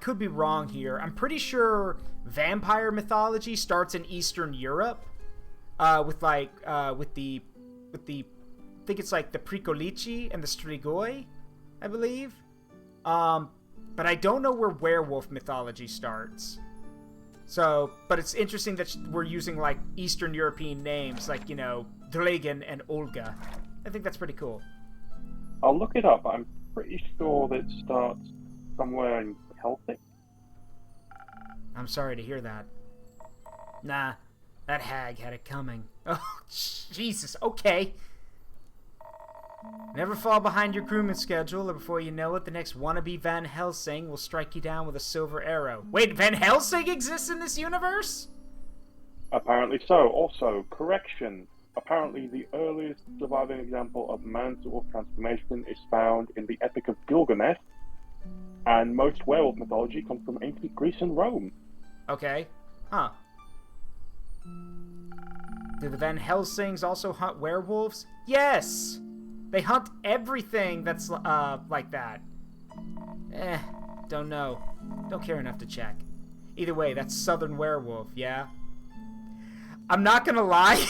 could be wrong here. I'm pretty sure vampire mythology starts in Eastern Europe, with the I think it's like the Pricolici and the Strigoi, I believe. But I don't know where werewolf mythology starts. So, but it's interesting that we're using, like, Eastern European names, like, you know, Dragan and Olga. I think that's pretty cool. I'll look it up. I'm pretty sure that it starts somewhere in Celtic. I'm sorry to hear that. Nah, that hag had it coming. Oh, Jesus, okay. Never fall behind your grooming schedule, or before you know it, the next wannabe Van Helsing will strike you down with a silver arrow. Wait, Van Helsing exists in this universe? Apparently so. Also, correction. apparently the earliest surviving example of man-to-wolf transformation is found in the Epic of Gilgamesh, and most werewolf mythology comes from ancient Greece and Rome. Okay. Huh. Do the Van Helsings also hunt werewolves? Yes! They hunt everything that's, like that. Don't know. Don't care enough to check. Either way, that's Southern Werewolf, yeah? I'm not gonna lie.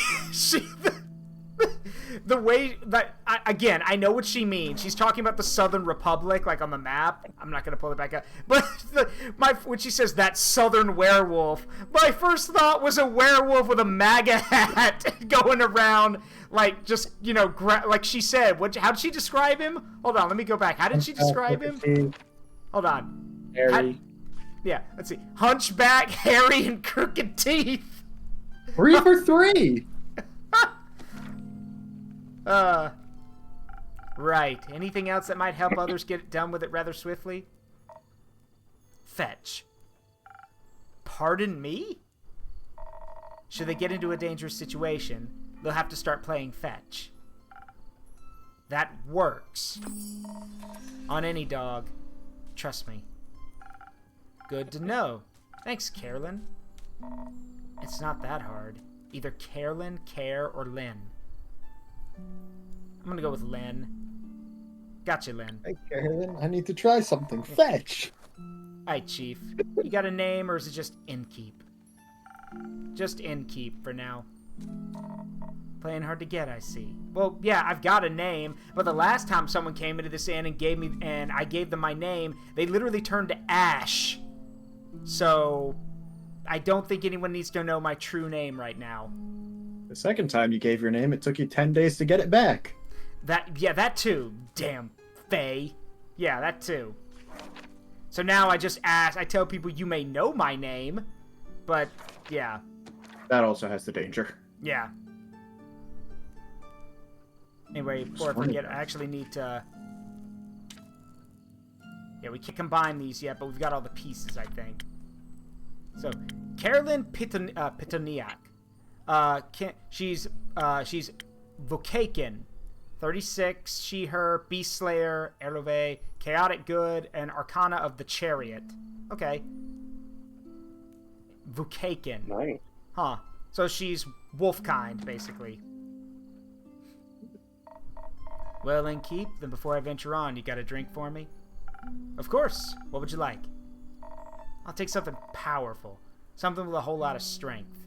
The way that again, I know what she means. She's talking about the Southern Republic, like on the map. I'm not gonna pull it back up, but when she says that Southern Werewolf, my first thought was a werewolf with a MAGA hat going around, like just like she said. How did she describe him? Hold on, let me go back. How did she describe him? Hold on. Harry. Yeah, let's see. Hunchback, hairy, and crooked teeth. 3 for 3. Right. Anything else that might help others get done with it rather swiftly? Fetch. Pardon me? Should they get into a dangerous situation, they'll have to start playing fetch. That works. On any dog. Trust me. Good to know. Thanks, Carolyn. It's not that hard. Either Carolyn, Care, or Lynn. I'm gonna go with Lynn. Gotcha, Lynn. Hey, Carolyn, I need to try something. Fetch. Alright, Chief. You got a name, or is it just Innkeep? Just Innkeep for now. Playing hard to get, I see. Well, yeah, I've got a name, but the last time someone came into this inn and I gave them my name, they literally turned to ash. So, I don't think anyone needs to know my true name right now. The second time you gave your name, it took you 10 days to get it back. That too. Damn, Faye. Yeah, that too. So now I just I tell people you may know my name, but, yeah. That also has the danger. Yeah. Anyway, before I forget, I actually need to... Yeah, we can't combine these yet, but we've got all the pieces, I think. So, Carolyn Pitoniak. She's Vokakin. 36, she, her, Beast Slayer, Erlove, Chaotic Good, and Arcana of the Chariot. Okay. Vokakin. Nice. Huh. So she's wolf-kind, basically. Well, then keep. Then before I venture on, you got a drink for me? Of course. What would you like? I'll take something powerful. Something with a whole lot of strength.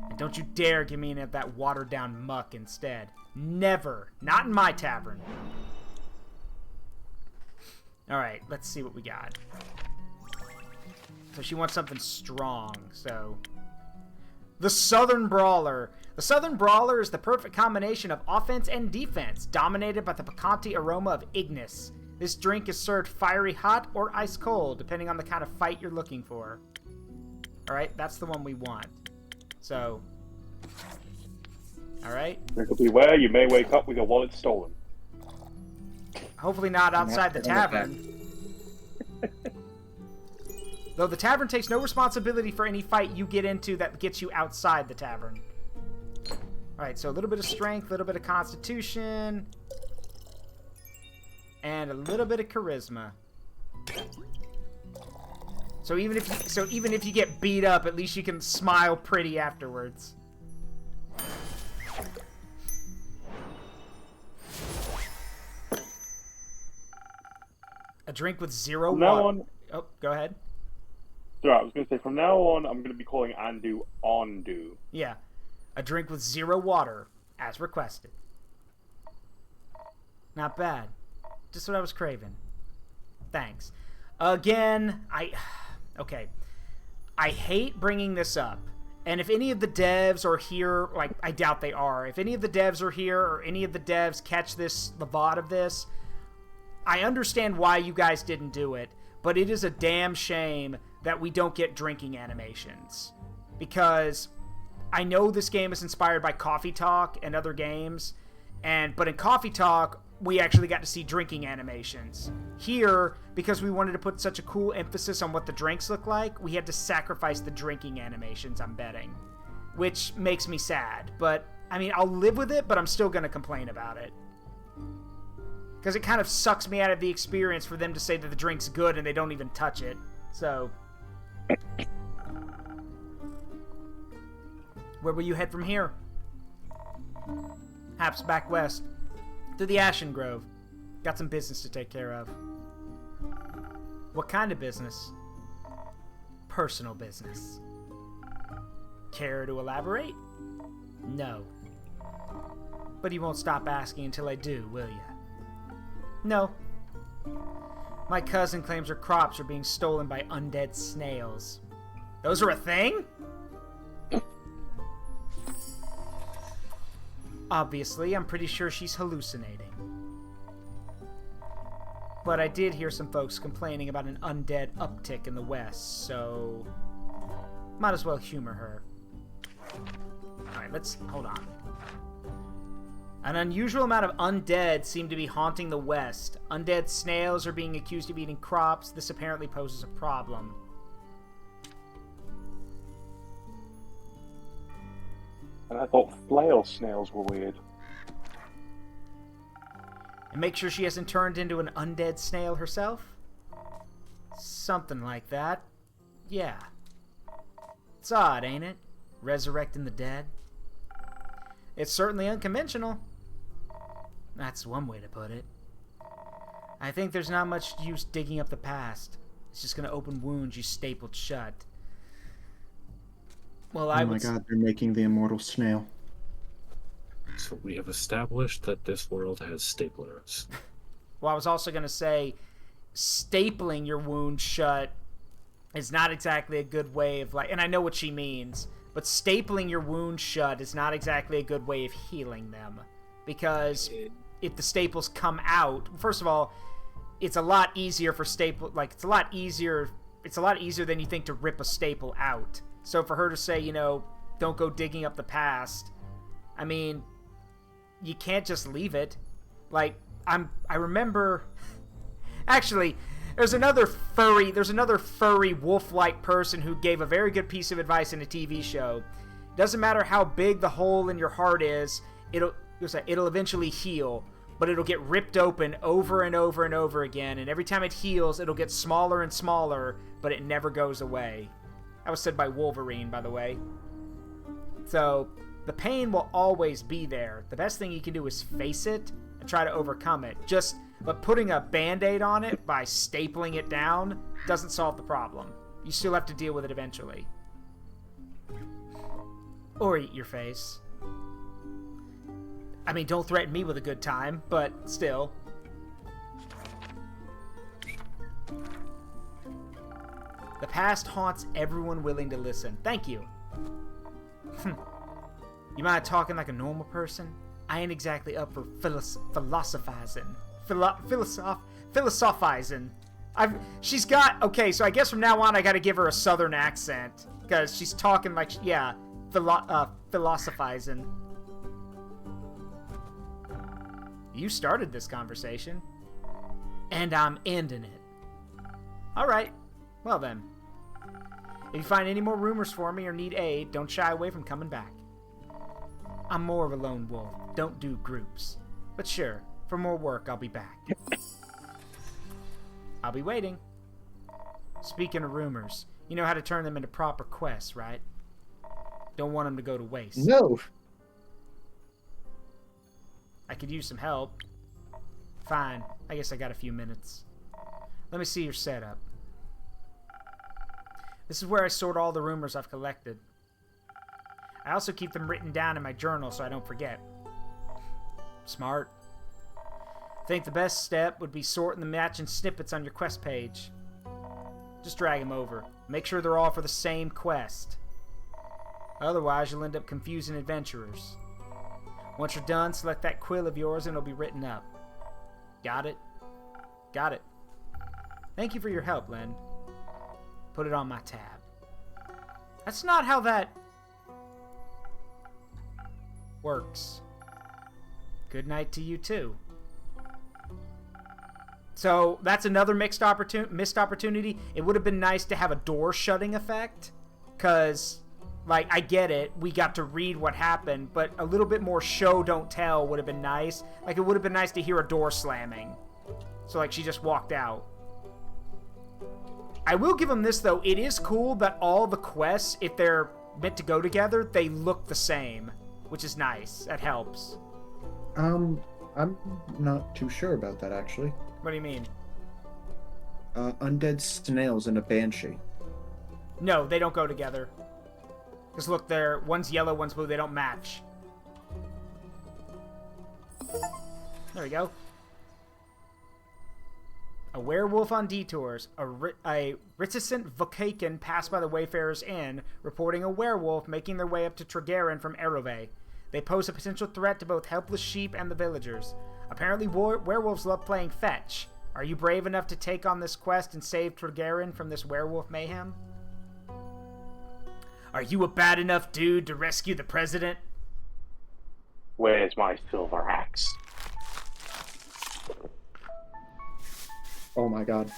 And don't you dare give me any of that watered-down muck instead. Never. Not in my tavern. Alright, let's see what we got. So she wants something strong, so... The Southern Brawler. The Southern Brawler is the perfect combination of offense and defense, dominated by the piquante aroma of Ignis. This drink is served fiery hot or ice cold, depending on the kind of fight you're looking for. Alright, that's the one we want. So... Alright. Beware, you may wake up with your wallet stolen. Hopefully not outside the tavern. Though the tavern takes no responsibility for any fight you get into that gets you outside the tavern. Alright, so a little bit of strength, a little bit of constitution, and a little bit of charisma. So even if you get beat up, at least you can smile pretty afterwards. A drink with zero water. Oh, go ahead. Sorry, I was going to say, from now on, I'm going to be calling Andu Ondu. Yeah. A drink with zero water, as requested. Not bad. Just what I was craving. Thanks. Again, okay. I hate bringing this up. And if any of the devs are here, like, I doubt they are. If any of the devs are here, or any of the devs catch the VOD of this, I understand why you guys didn't do it, but it is a damn shame that we don't get drinking animations. Because I know this game is inspired by Coffee Talk and other games, but in Coffee Talk, we actually got to see drinking animations. Here, because we wanted to put such a cool emphasis on what the drinks look like, we had to sacrifice the drinking animations, I'm betting. Which makes me sad, but I mean, I'll live with it, but I'm still going to complain about it. Because it kind of sucks me out of the experience for them to say that the drink's good and they don't even touch it. So... Where will you head from here? Perhaps back west. Through the Ashen Grove. Got some business to take care of. What kind of business? Personal business. Care to elaborate? No. But you won't stop asking until I do, will you? No. My cousin claims her crops are being stolen by undead snails. Those are a thing? Obviously, I'm pretty sure she's hallucinating. But I did hear some folks complaining about an undead uptick in the west, so... might as well humor her. Alright, let's... hold on. An unusual amount of undead seem to be haunting the west. Undead snails are being accused of eating crops. This apparently poses a problem. And I thought flail snails were weird. And make sure she hasn't turned into an undead snail herself? Something like that. Yeah. It's odd, ain't it? Resurrecting the dead. It's certainly unconventional. That's one way to put it. I think there's not much use digging up the past. It's just gonna open wounds you stapled shut. Well, Oh my god, they're making the immortal snail. So we have established that this world has staplers. Well, I was also going to say, stapling your wound shut is not exactly a good way of, like... And I know what she means, but stapling your wound shut is not exactly a good way of healing them. Because if the staples come out... First of all, it's a lot easier for staple... Like, it's a lot easier than you think to rip a staple out. So for her to say, you know, don't go digging up the past... I mean... You can't just leave it. Like, I remember... Actually, there's another furry wolf-like person who gave a very good piece of advice in a TV show. Doesn't matter how big the hole in your heart is, it'll eventually heal, but it'll get ripped open over and over and over again, and every time it heals, it'll get smaller and smaller, but it never goes away. That was said by Wolverine, by the way. So... The pain will always be there. The best thing you can do is face it and try to overcome it. But putting a band-aid on it by stapling it down doesn't solve the problem. You still have to deal with it eventually. Or eat your face. I mean, don't threaten me with a good time, but still. The past haunts everyone willing to listen. Thank you. You mind talking like a normal person? I ain't exactly up for philosophizing. Philosophizing. She's got... Okay, so I guess from now on I gotta give her a southern accent. Because she's talking like... Yeah, philosophizing. You started this conversation. And I'm ending it. Alright. Well then. If you find any more rumors for me or need aid, don't shy away from coming back. I'm more of a lone wolf. Don't do groups. But sure, for more work, I'll be back. I'll be waiting. Speaking of rumors, you know how to turn them into proper quests, right? Don't want them to go to waste. No. I could use some help. Fine. I guess I got a few minutes. Let me see your setup. This is where I sort all the rumors I've collected. I also keep them written down in my journal so I don't forget. Smart. I think the best step would be sorting the matching snippets on your quest page. Just drag them over. Make sure they're all for the same quest. Otherwise, you'll end up confusing adventurers. Once you're done, select that quill of yours and it'll be written up. Got it? Got it. Thank you for your help, Len. Put it on my tab. That's not how that... works. Good night to you too. So that's another missed opportunity. It would have been nice to have a door shutting effect, because Like, I get it. We got to read what happened, but a little bit more show don't tell would have been nice. Like, it would have been nice to hear a door slamming. So, like, she just walked out. I will give them this, though. It is cool that all the quests, if they're meant to go together, they look the same, which is nice. That helps. I'm not too sure about that, actually. What do you mean? Undead snails and a banshee. No, they don't go together. Because look, one's yellow, one's blue. They don't match. There we go. A werewolf on detours. A reticent Vokaken passed by the Wayfarer's Inn, reporting a werewolf making their way up to Tregarin from Erove. They pose a potential threat to both helpless sheep and the villagers. Apparently, werewolves love playing fetch. Are you brave enough to take on this quest and save Tregarin from this werewolf mayhem? Are you a bad enough dude to rescue the president? Where's my silver axe? Oh my god.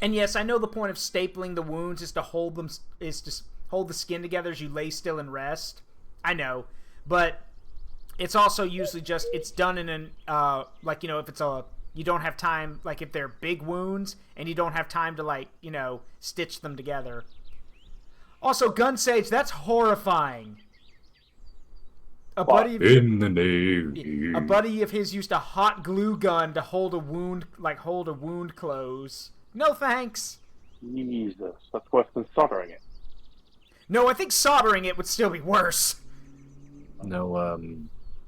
And yes, I know the point of stapling the wounds is to hold the skin together as you lay still and rest. I know, but it's also usually just it's done in an like, you know, if it's a you don't have time, like if they're big wounds and you don't have time to, like, you know, stitch them together. Also, gun sage, that's horrifying. A buddy of his used a hot glue gun to hold a wound close. No thanks. Jesus, that's worse than soldering it. No, I think soldering it would still be worse. No,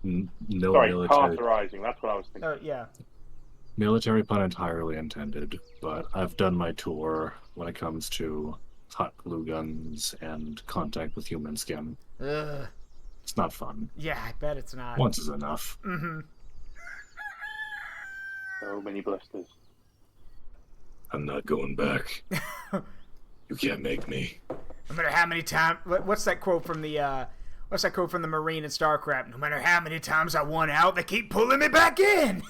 no Sorry, military. cauterizing, that's what I was thinking. Yeah. Military pun entirely intended, but I've done my tour when it comes to hot glue guns and contact with human skin. Ugh. It's not fun. Yeah, I bet it's not. Once is enough. Mm-hmm. So many blisters. I'm not going back. You can't make me. No matter how many times... What's that quote from the Marine in StarCraft? No matter how many times I want out, they keep pulling me back in!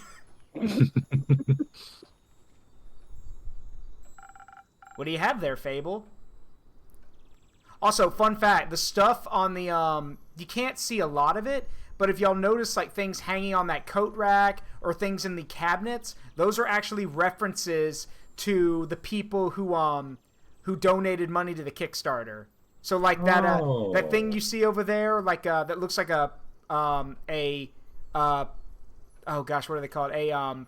What do you have there, Fable? Also, fun fact, the stuff on the, you can't see a lot of it, but if y'all notice, like, things hanging on that coat rack or things in the cabinets, those are actually references to the people who donated money to the Kickstarter. So, like, that thing you see over there, like, that looks like oh gosh, what do they call it? An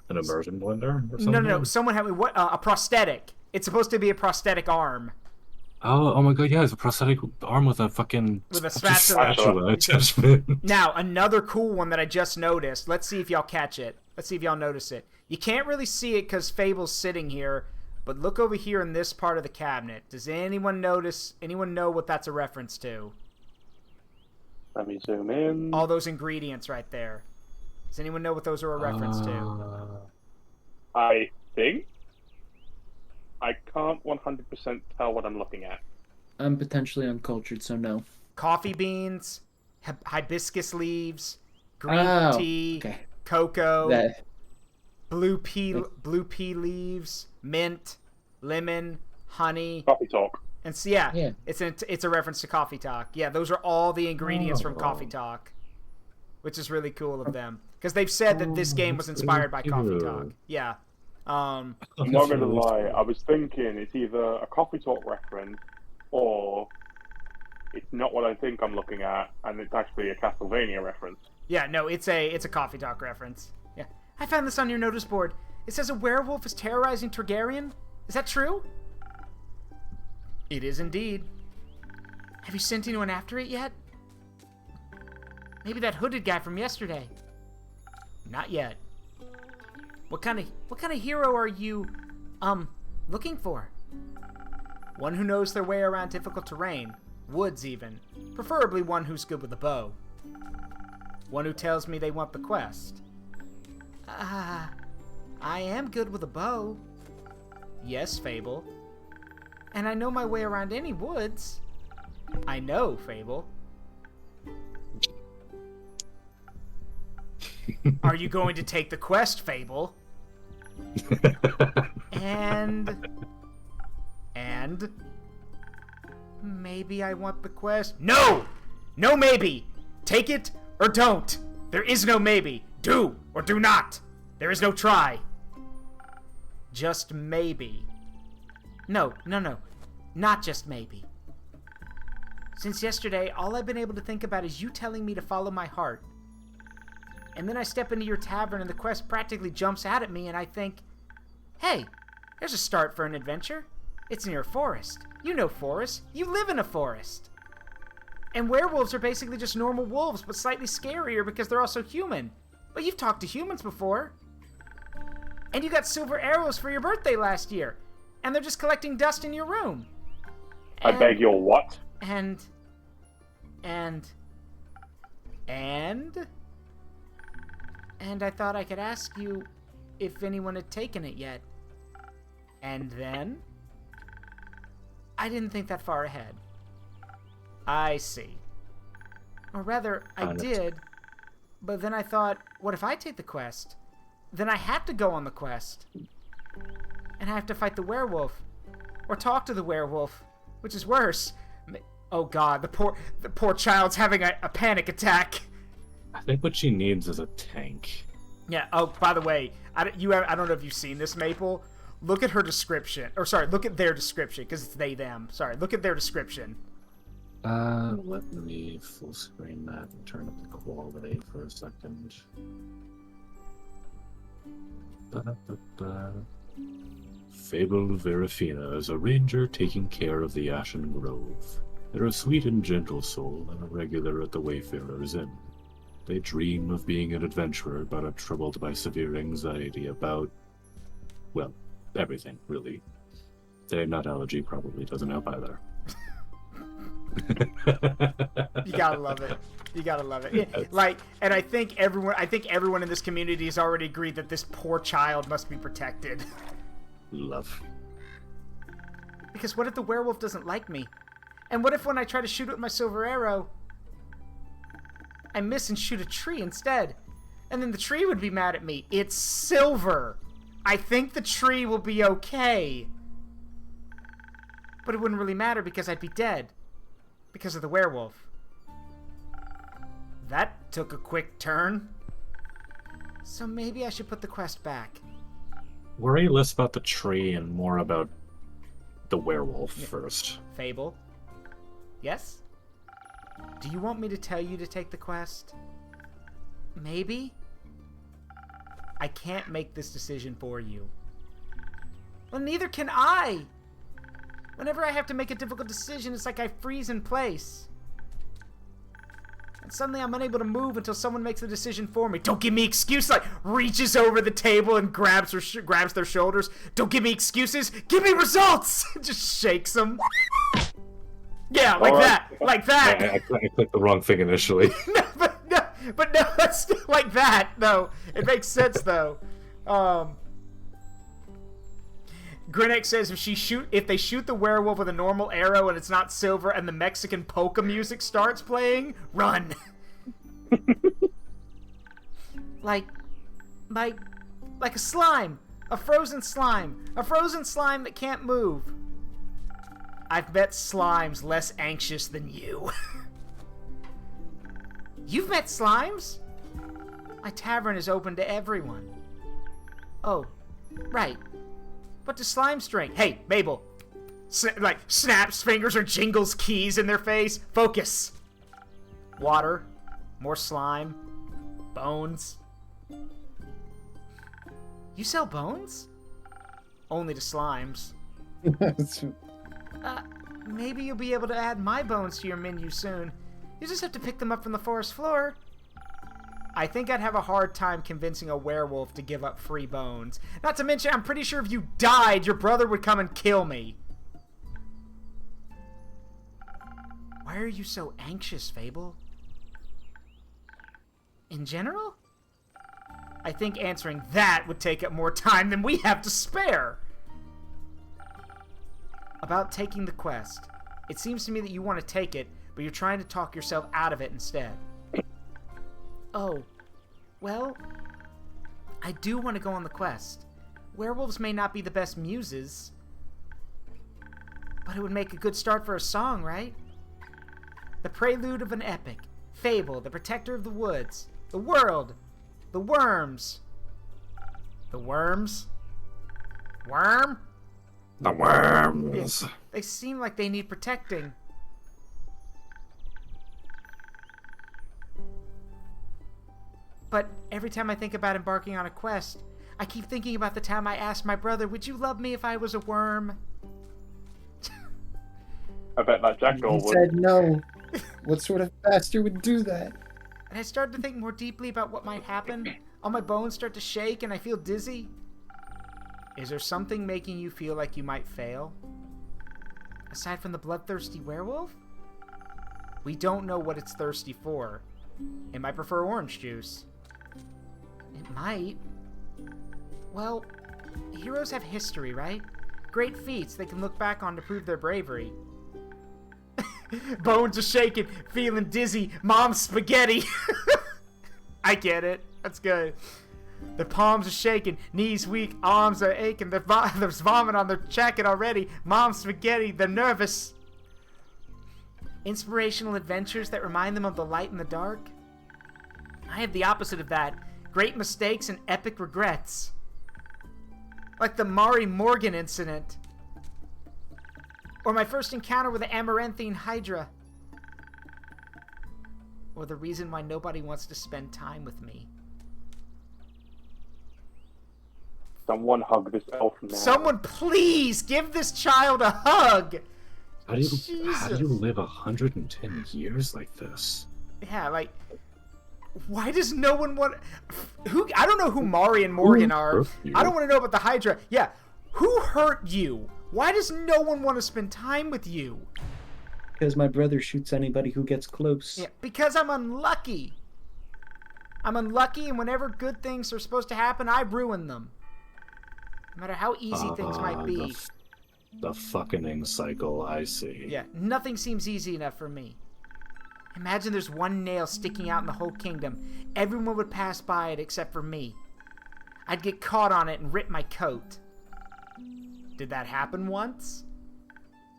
immersion blender or something? No. Someone had me, a prosthetic. It's supposed to be a prosthetic arm. Oh my god, yeah, it's a prosthetic arm with a fucking... With a spatula. Now, another cool one that I just noticed. Let's see if y'all catch it. Let's see if y'all notice it. You can't really see it because Fable's sitting here, but look over here in this part of the cabinet. Does anyone know what that's a reference to? Let me zoom in. All those ingredients right there. Does anyone know what those are a reference to? I think. I can't 100% tell what I'm looking at. I'm potentially uncultured, so no. Coffee beans, hibiscus leaves, green tea, cocoa, blue pea leaves, mint, lemon, honey. Coffee Talk. And so, yeah. It's a reference to Coffee Talk. Yeah, those are all the ingredients from Coffee Talk, which is really cool of them because they've said that this game was inspired by Coffee Talk. Yeah. I'm not gonna lie, I was thinking it's either a Coffee Talk reference or it's not what I think I'm looking at, and it's actually a Castlevania reference. Yeah, no, it's a Coffee Talk reference. Yeah, I found this on your notice board. It says a werewolf is terrorizing Targaryen. Is that true? It is indeed. Have you sent anyone after it yet? Maybe that hooded guy from yesterday. Not yet. What kind of hero are you, looking for? One who knows their way around difficult terrain, woods even. Preferably one who's good with a bow. One who tells me they want the quest. I am good with a bow. Yes, Fable. And I know my way around any woods. I know, Fable. Are you going to take the quest, Fable? And maybe I want the quest. No! No maybe! Take it or don't. There is no maybe. Do or do not. There is no try. Just maybe. No. Not just maybe. Since yesterday, all I've been able to think about is you telling me to follow my heart. And then I step into your tavern and the quest practically jumps out at me and I think, hey, there's a start for an adventure. It's near a forest. You know forests. You live in a forest. And werewolves are basically just normal wolves, but slightly scarier because they're also human. But you've talked to humans before. And you got silver arrows for your birthday last year. And they're just collecting dust in your room. I beg your what? And I thought I could ask you if anyone had taken it yet. And then I didn't think that far ahead. I see. Or rather, I did, but then I thought, what if I take the quest? Then I have to go on the quest. And I have to fight the werewolf. Or talk to the werewolf, which is worse. Oh god, the poor child's having a panic attack. I think what she needs is a tank. Yeah, oh, by the way, I don't know if you've seen this, Maple. Look at her description. Or, sorry, look at their description, because it's they, them. Sorry, look at their description. Let me full screen that and turn up the quality for a second. Ba-da-ba-ba. Fable Verafina is a ranger taking care of the Ashen Grove. They're a sweet and gentle soul and a regular at the Wayfarer's Inn. They dream of being an adventurer, but are troubled by severe anxiety about, well, everything, really. Their nut allergy probably doesn't help either. You gotta love it. You gotta love it. And I think everyone in this community has already agreed that this poor child must be protected. Love. Because what if the werewolf doesn't like me? And what if when I try to shoot it with my silver arrow, I miss and shoot a tree instead? And then the tree would be mad at me. It's silver. I think the tree will be okay. But it wouldn't really matter because I'd be dead. Because of the werewolf. That took a quick turn. So maybe I should put the quest back. Worry less about the tree and more about the werewolf first. Fable? Yes? Do you want me to tell you to take the quest? Maybe? I can't make this decision for you. Well, neither can I! Whenever I have to make a difficult decision, it's like I freeze in place. And suddenly I'm unable to move until someone makes the decision for me. Don't give me excuses, like reaches over the table and grabs their shoulders. Don't give me excuses, give me results! Just shakes them. Yeah, like that, like that. I clicked the wrong thing initially. but no, it's still like that. No, it makes sense though. Grinnick says if they shoot the werewolf with a normal arrow and it's not silver and the Mexican polka music starts playing, run. like a slime, a frozen slime that can't move. I've met slimes less anxious than you. You've met slimes? My tavern is open to everyone. Oh, right. What do slimes drink? Hey, Mabel. Snaps fingers or jingles keys in their face. Focus. Water. More slime. Bones. You sell bones? Only to slimes. Maybe you'll be able to add my bones to your menu soon. You just have to pick them up from the forest floor. I think I'd have a hard time convincing a werewolf to give up free bones. Not to mention, I'm pretty sure if you died, your brother would come and kill me. Why are you so anxious, Fable? In general? I think answering that would take up more time than we have to spare. About taking the quest. It seems to me that you want to take it, but you're trying to talk yourself out of it instead. Oh, Well, I do want to go on the quest. Werewolves may not be the best muses, but it would make a good start for a song, right? The prelude of an epic. Fable, the protector of the woods. The world. The worms. The worms? Worm? The worms. Yeah, they seem like they need protecting. But every time I think about embarking on a quest, I keep thinking about the time I asked my brother, would you love me if I was a worm? I bet that jackdaw He would. said no. What sort of bastard would do that? And I started to think more deeply about what might happen. All my bones start to shake and I feel dizzy. Is there something making you feel like you might fail? Aside from the bloodthirsty werewolf? We don't know what it's thirsty for. It might prefer orange juice. It might. Well, heroes have history, right? Great feats they can look back on to prove their bravery. Bones are shaking, feeling dizzy, mom's spaghetti. I get it. That's good. Their palms are shaking, knees weak, arms are aching. There's vomit on their jacket already. Mom's spaghetti, they're nervous. Inspirational adventures that remind them of the light and the dark? I have the opposite of that. Great mistakes and epic regrets. Like the Mari Morgan incident. Or my first encounter with the Amaranthine Hydra. Or the reason why nobody wants to spend time with me. Someone hug this elf now. Someone please give this child a hug! How do you Jesus. live 110 years like this? Yeah, like, why does no one want... I don't know who Mari and Morgan are. hurt you? I don't want to know about the Hydra. Yeah, who hurt you? Why does no one want to spend time with you? Because my brother shoots anybody who gets close. Yeah, because I'm unlucky. I'm unlucky, and whenever good things are supposed to happen, I ruin them. No matter how easy things might be. The fucking cycle, I see. Yeah, nothing seems easy enough for me. Imagine there's one nail sticking out in the whole kingdom. Everyone would pass by it except for me. I'd get caught on it and rip my coat. Did that happen once?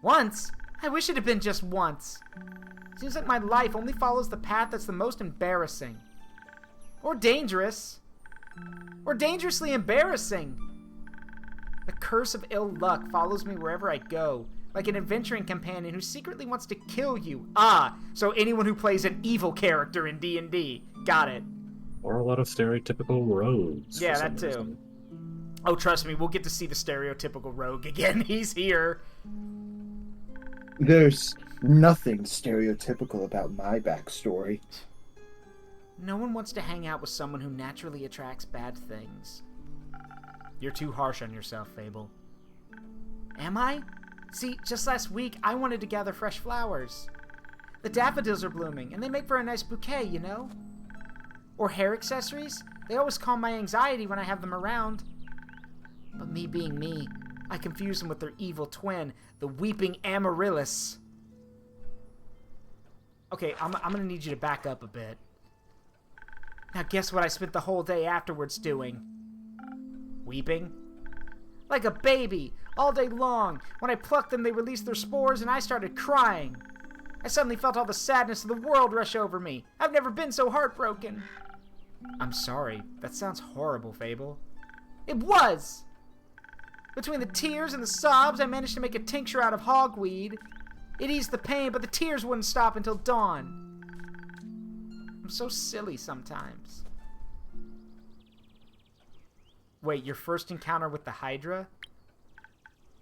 Once? I wish it had been just once. Seems like my life only follows the path that's the most embarrassing. Or dangerous. Or dangerously embarrassing. The curse of ill luck follows me wherever I go, like an adventuring companion who secretly wants to kill you. Ah, so anyone who plays an evil character in D&D. Got it. Or a lot of stereotypical rogues. Yeah, for that some too. reason. Oh, trust me, we'll get to see the stereotypical rogue again. He's here. There's nothing stereotypical about my backstory. No one wants to hang out with someone who naturally attracts bad things. You're too harsh on yourself, Fable. Am I? See, just last week, I wanted to gather fresh flowers. The daffodils are blooming, and they make for a nice bouquet, you know? Or hair accessories. They always calm my anxiety when I have them around. But me being me, I confuse them with their evil twin, the weeping Amaryllis. Okay, I'm gonna need you to back up a bit. Now guess what I spent the whole day afterwards doing? Weeping? Like a baby, all day long. When I plucked them, they released their spores, and I started crying. I suddenly felt all the sadness of the world rush over me. I've never been so heartbroken. I'm sorry. That sounds horrible, Fable. It was! Between the tears and the sobs, I managed to make a tincture out of hogweed. It eased the pain, but the tears wouldn't stop until dawn. I'm so silly sometimes. Wait, your first encounter with the Hydra?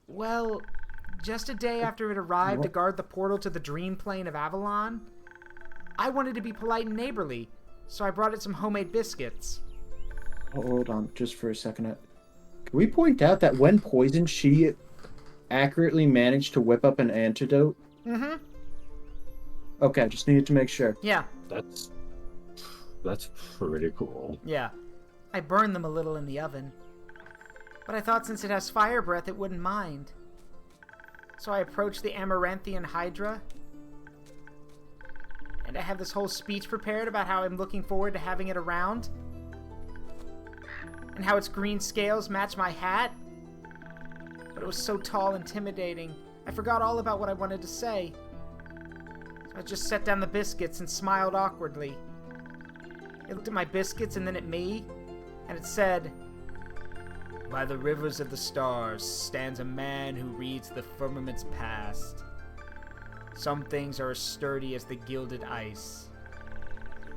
Well, just a day after it arrived to guard the portal to the dream plane of Avalon, I wanted to be polite and neighborly, so I brought it some homemade biscuits. Hold on, just for a second. Can we point out that when poisoned, she accurately managed to whip up an antidote? Mm-hmm. Okay, just needed to make sure. Yeah. That's pretty cool. Yeah. I burned them a little in the oven. But I thought since it has fire breath, it wouldn't mind. So I approached the Amaranthian Hydra. And I have this whole speech prepared about how I'm looking forward to having it around. and how its green scales match my hat. But it was so tall and intimidating, I forgot all about what I wanted to say. So I just set down the biscuits and smiled awkwardly. It looked at my biscuits and then at me, and it said, "By the rivers of the stars stands a man who reads the firmament's past. Some things are as sturdy as the gilded ice.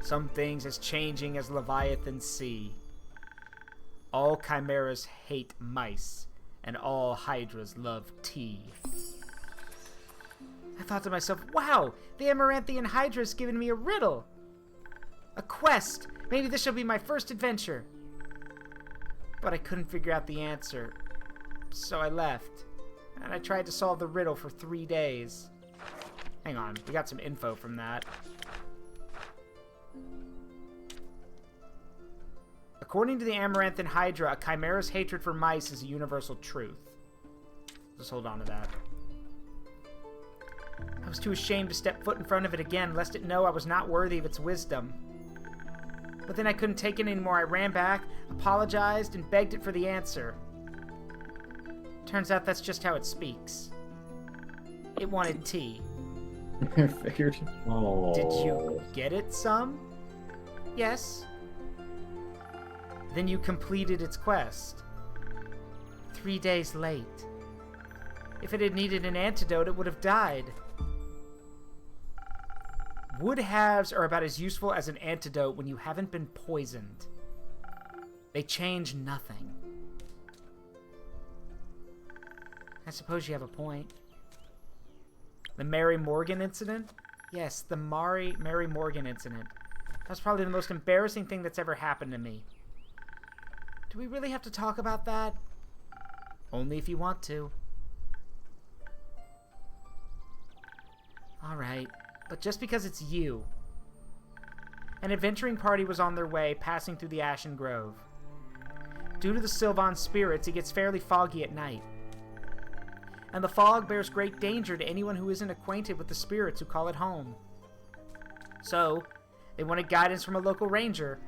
Some things as changing as Leviathan's sea. All chimeras hate mice, and all hydras love tea." I thought to myself, wow, the Amaranthian Hydra has given me a riddle. A quest. Maybe this shall be my first adventure. But I couldn't figure out the answer. So I left. And I tried to solve the riddle for 3 days. Hang on, we got some info from that. According to the Amaranthan Hydra, a chimera's hatred for mice is a universal truth. Just hold on to that. I was too ashamed to step foot in front of it again, lest it know I was not worthy of its wisdom. But then I couldn't take it anymore. I ran back, apologized, and begged it for the answer. Turns out that's just how it speaks. It wanted tea. I figured. Oh. Did you get it some? Yes. Then you completed its quest. 3 days late. If it had needed an antidote, it would have died. Would-haves are about as useful as an antidote when you haven't been poisoned. They change nothing. I suppose you have a point. The Mary Morgan incident? Yes, the Mary Morgan incident. That was probably the most embarrassing thing that's ever happened to me. Do we really have to talk about that? Only if you want to. Alright, but just because it's you. An adventuring party was on their way, passing through the Ashen Grove. Due to the Sylvan spirits, it gets fairly foggy at night. And the fog bears great danger to anyone who isn't acquainted with the spirits who call it home. So, they wanted guidance from a local ranger.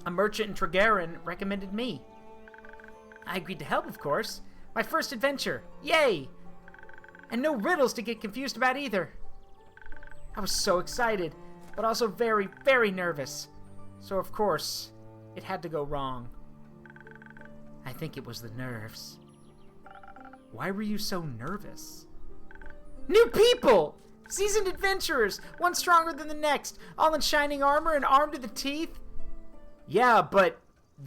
A merchant in Tregarin recommended me. I agreed to help, of course. My first adventure. Yay! And no riddles to get confused about either. I was so excited, but also very, very nervous. So, of course, it had to go wrong. I think it was the nerves. Why were you so nervous? New people! Seasoned adventurers! One stronger than the next, all in shining armor and armed to the teeth. Yeah, but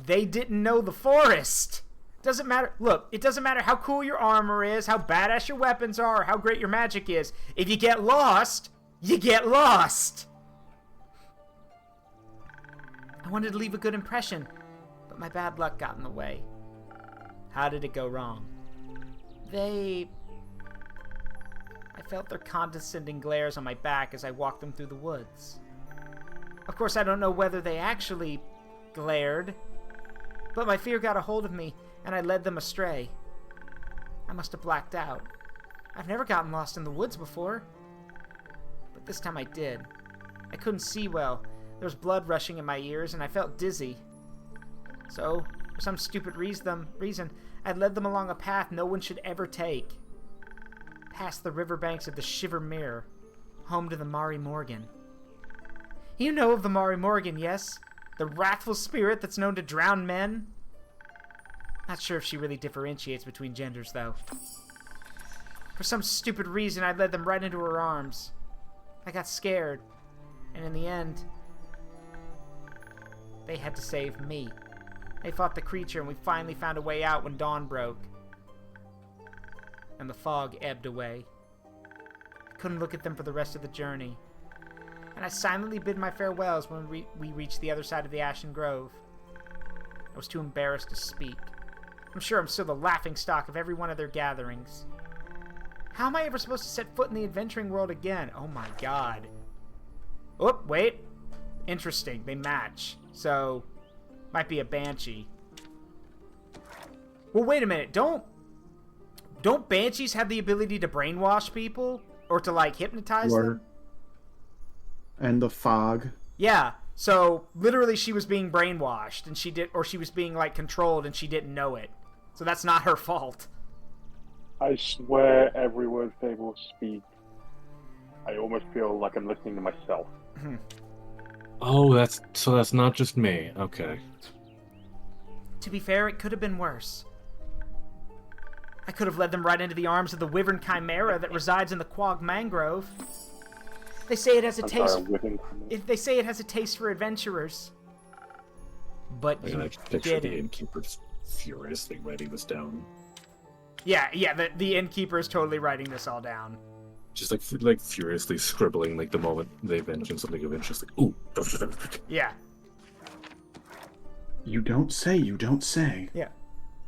they didn't know the forest. Doesn't matter. Look, it doesn't matter how cool your armor is, how badass your weapons are, or how great your magic is. If you get lost, you get lost. I wanted to leave a good impression, but my bad luck got in the way. How did it go wrong? I felt their condescending glares on my back as I walked them through the woods. Of course, I don't know whether they actually glared, but my fear got a hold of me, and I led them astray. I must have blacked out. I've never gotten lost in the woods before. But this time I did. I couldn't see well. There was blood rushing in my ears, and I felt dizzy. So, for some stupid reason, I led them along a path no one should ever take. Past the riverbanks of the Shivermere, home to the Mari Morgan. You know of the Mari Morgan, yes? The wrathful spirit that's known to drown men? Not sure if she really differentiates between genders, though. For some stupid reason, I led them right into her arms. I got scared, and in the end, they had to save me. They fought the creature, and we finally found a way out when dawn broke. And the fog ebbed away. I couldn't look at them for the rest of the journey. And I silently bid my farewells when we reached the other side of the Ashen Grove. I was too embarrassed to speak. I'm sure I'm still the laughingstock of every one of their gatherings. How am I ever supposed to set foot in the adventuring world again? Oh my god. Oh, wait. Interesting. They match. So, might be a banshee. Well, wait a minute. Don't banshees have the ability to brainwash people? Or to, like, hypnotize them? And the fog. Yeah. So literally, she was being brainwashed, and she was being like controlled, and she didn't know it. So that's not her fault. I swear every word Fable speaks. I almost feel like I'm listening to myself. Oh, that's not just me. Okay. To be fair, it could have been worse. I could have led them right into the arms of the wyvern chimera that resides in the Quag Mangrove. They say it has a taste. They say it has a taste for adventurers. But I you can picture the didn't. innkeeper just furiously writing this down. Yeah. The innkeeper is totally writing this all down. Just like furiously scribbling like the moment they mention something of interest. Like, ooh. Yeah. You don't say, you don't say. Yeah.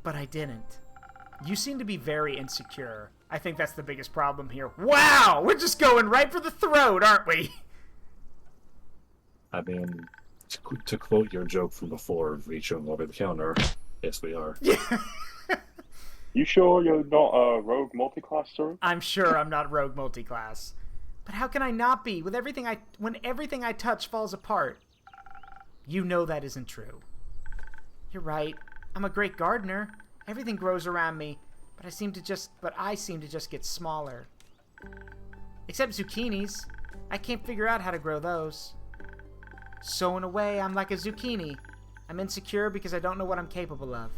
But I didn't. You seem to be very insecure. I think that's the biggest problem here. Wow! We're just going right for the throat, aren't we? I mean, to quote your joke from before, reaching over the counter, yes, we are. Yeah. You sure you're not a rogue multiclass, sir? I'm sure I'm not rogue multiclass. But how can I not be when everything I touch falls apart? You know that isn't true. You're right. I'm a great gardener. Everything grows around me, but I seem to just get smaller. Except zucchinis. I can't figure out how to grow those. So in a way, I'm like a zucchini. I'm insecure because I don't know what I'm capable of.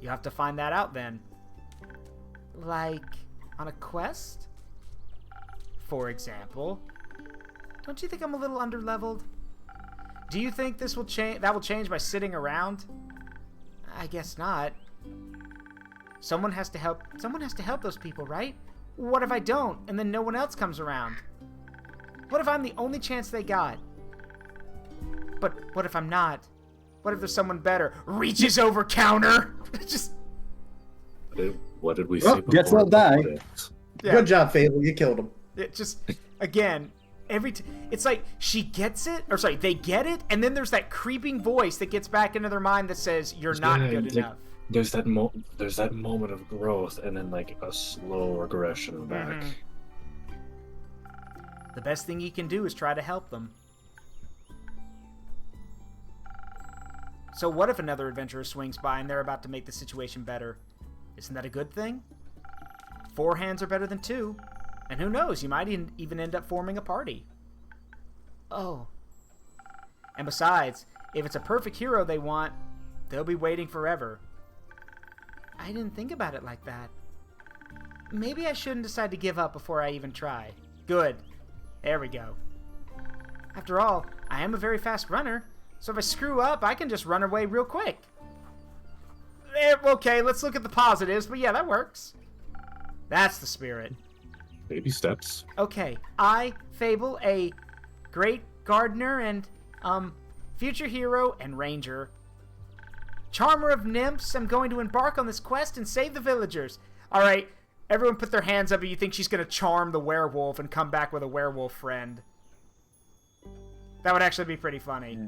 You have to find that out then. Like, on a quest? For example. Don't you think I'm a little underleveled? Do you think that will change by sitting around? I guess not. Someone has to help those people, right? What if I don't, and then no one else comes around? What if I'm the only chance they got? But what if I'm not? What if there's someone better? Reaches over counter! Just... What did we say before? Guess they'll die. Yeah. Good job, Fable. You killed him. It just, again, it's like she gets it, or sorry, they get it, and then there's that creeping voice that gets back into their mind that says, you're not good enough. There's that moment of growth, and then like a slow regression back. Mm-hmm. The best thing you can do is try to help them. So what if another adventurer swings by and they're about to make the situation better? Isn't that a good thing? 4 hands are better than 2. And who knows, you might even end up forming a party. Oh. And besides, if it's a perfect hero they want, they'll be waiting forever. I didn't think about it like that. Maybe I shouldn't decide to give up before I even try. Good. There we go. After all, I am a very fast runner, so if I screw up, I can just run away real quick. Okay, let's look at the positives, but yeah, that works. That's the spirit. Baby steps. Okay, I, Fable, a great gardener and, future hero and ranger. Charmer of nymphs, I'm going to embark on this quest and save the villagers. Alright, everyone put their hands up if you think she's going to charm the werewolf and come back with a werewolf friend. That would actually be pretty funny.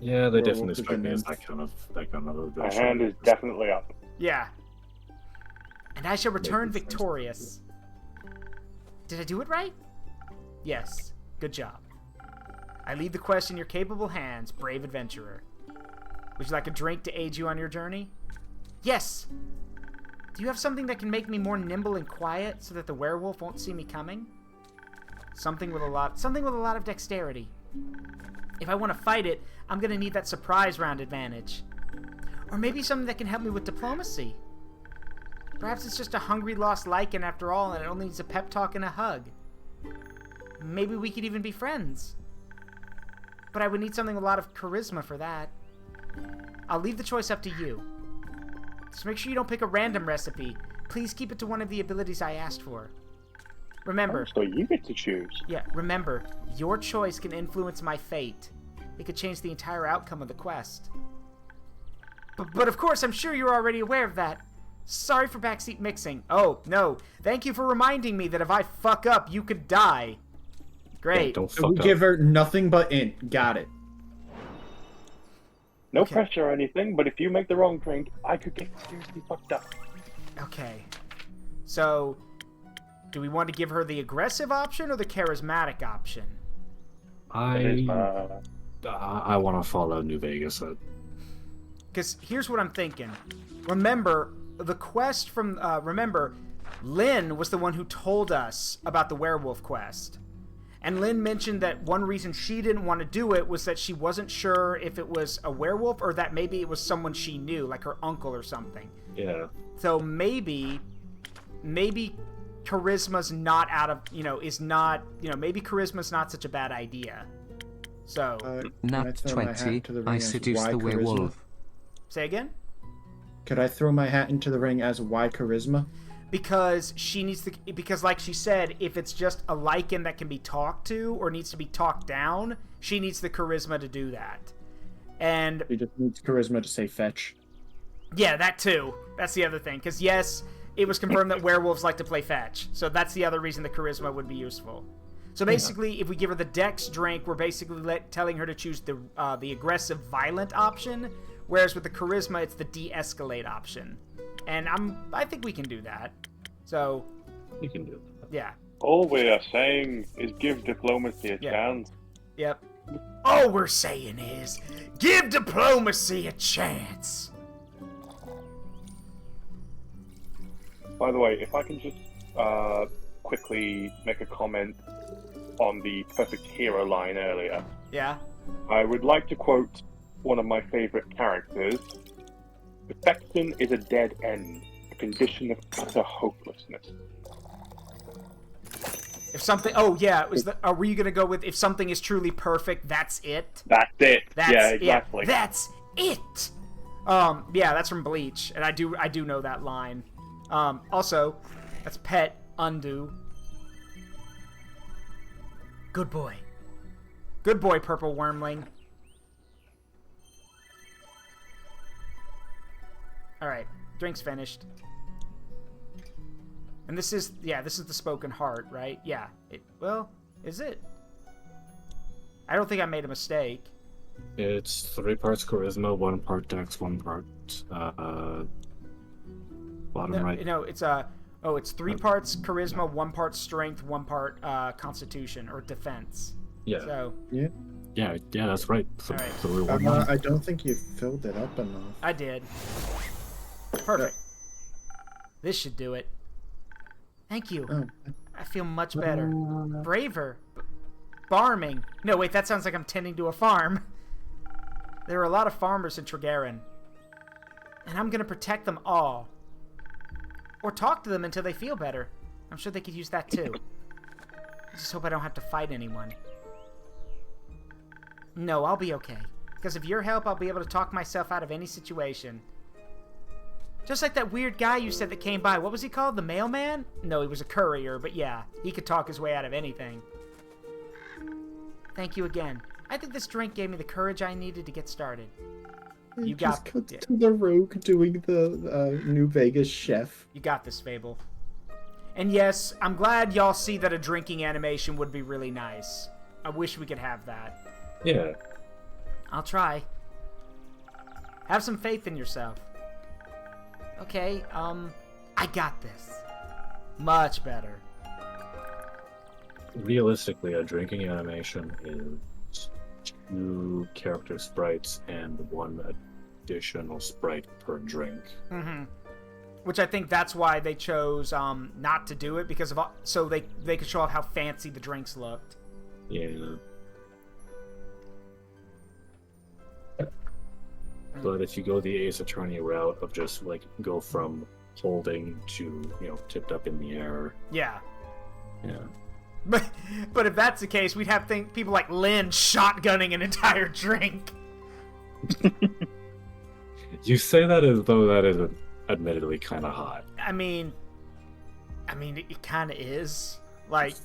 Yeah, they definitely strike me as that kind of adventure. My hand is definitely up. Yeah. And I shall return victorious. Did I do it right? Yes. Good job. I leave the quest in your capable hands, brave adventurer. Would you like a drink to aid you on your journey? Yes! Do you have something that can make me more nimble and quiet so that the werewolf won't see me coming? Something with a lot of dexterity. If I want to fight it, I'm going to need that surprise round advantage. Or maybe something that can help me with diplomacy. Perhaps it's just a hungry lost lichen after all, and it only needs a pep talk and a hug. Maybe we could even be friends. But I would need something with a lot of charisma for that. I'll leave the choice up to you. Just make sure you don't pick a random recipe. Please keep it to one of the abilities I asked for. Remember... So you get to choose. Yeah, remember, your choice can influence my fate. It could change the entire outcome of the quest. But of course, I'm sure you're already aware of that. Sorry for backseat mixing. Oh, no. Thank you for reminding me that if I fuck up, you could die. Great. Yeah, don't So fuck we up. give her nothing but int. Got it. No Okay. pressure or anything, but if you make the wrong drink, I could get seriously fucked up. Okay. So, do we want to give her the aggressive option or the charismatic option? Charisma. I want to follow New Vegas. Because here's what I'm thinking. Remember, the quest from... remember, Lynn was the one who told us about the werewolf quest. And Lynn mentioned that one reason she didn't want to do it was that she wasn't sure if it was a werewolf or that maybe it was someone she knew, like her uncle or something. Yeah. So maybe charisma's not out of, maybe charisma's not such a bad idea. So, Nat 20, I seduce the werewolf. Say again? Could I throw my hat into the ring as why charisma? Because because like she said, if it's just a lichen that can be talked to or needs to be talked down, she needs the charisma to do that. And She just needs charisma to say fetch. yeah, that too. That's the other thing. Because yes, it was confirmed that werewolves like to play fetch. So that's the other reason the charisma would be useful. So basically, if we give her the dex drink, we're basically telling her to choose the aggressive, violent option. Whereas with the charisma, it's the de-escalate option. And I think we can do that. So, You can do it. yeah. All we are saying is give diplomacy a chance. Yep. All we're saying is, give diplomacy a chance. By the way, if I can just quickly make a comment on the perfect hero line earlier, Yeah. I would like to quote one of my favorite characters. Perfection is a dead end, a condition of utter hopelessness. If something, oh yeah, were you gonna go with if something is truly perfect, that's it? That's it. That's yeah, exactly. That's it. Yeah, that's from Bleach, and I do know that line. Also, that's Pet Undo. Good boy. Good boy, Purple Wormling. Alright, drink's finished. And this is the spoken heart, right? Yeah. Well, is it? I don't think I made a mistake. It's 3 parts charisma, 1 part dex, 1 part bottom right. No, it's it's 3 parts charisma, 1 part strength, 1 part constitution or defense. Yeah. So Yeah, that's right. So, All right. so we're 1-1. I don't think you filled it up enough. I did. Perfect. This should do it. Thank you. Oh. I feel much better. Braver. Farming. No, wait, that sounds like I'm tending to a farm. There are a lot of farmers in Tregarin. And I'm gonna protect them all. Or talk to them until they feel better. I'm sure they could use that too. I just hope I don't have to fight anyone. No, I'll be okay. Because of your help, I'll be able to talk myself out of any situation. Just like that weird guy you said that came by. What was he called? The mailman? No, he was a courier, but yeah, he could talk his way out of anything. Thank you again. I think this drink gave me the courage I needed to get started. You just got cuts it. to the rogue doing the New Vegas chef. You got this, Fable. And yes, I'm glad y'all see that a drinking animation would be really nice. I wish we could have that. Yeah. I'll try. Have some faith in yourself. Okay, I got this. Much better. Realistically, a drinking animation is 2 character sprites and 1 additional sprite per drink. Mm-hmm. Which I think that's why they chose not to do it, because of so they could show off how fancy the drinks looked. Yeah. But if you go the Ace Attorney route of just like go from holding to tipped up in the air. Yeah. Yeah. But if that's the case, we'd have people like Lynn shotgunning an entire drink. You say that as though that is admittedly kind of hot. I mean, it kind of is. Like,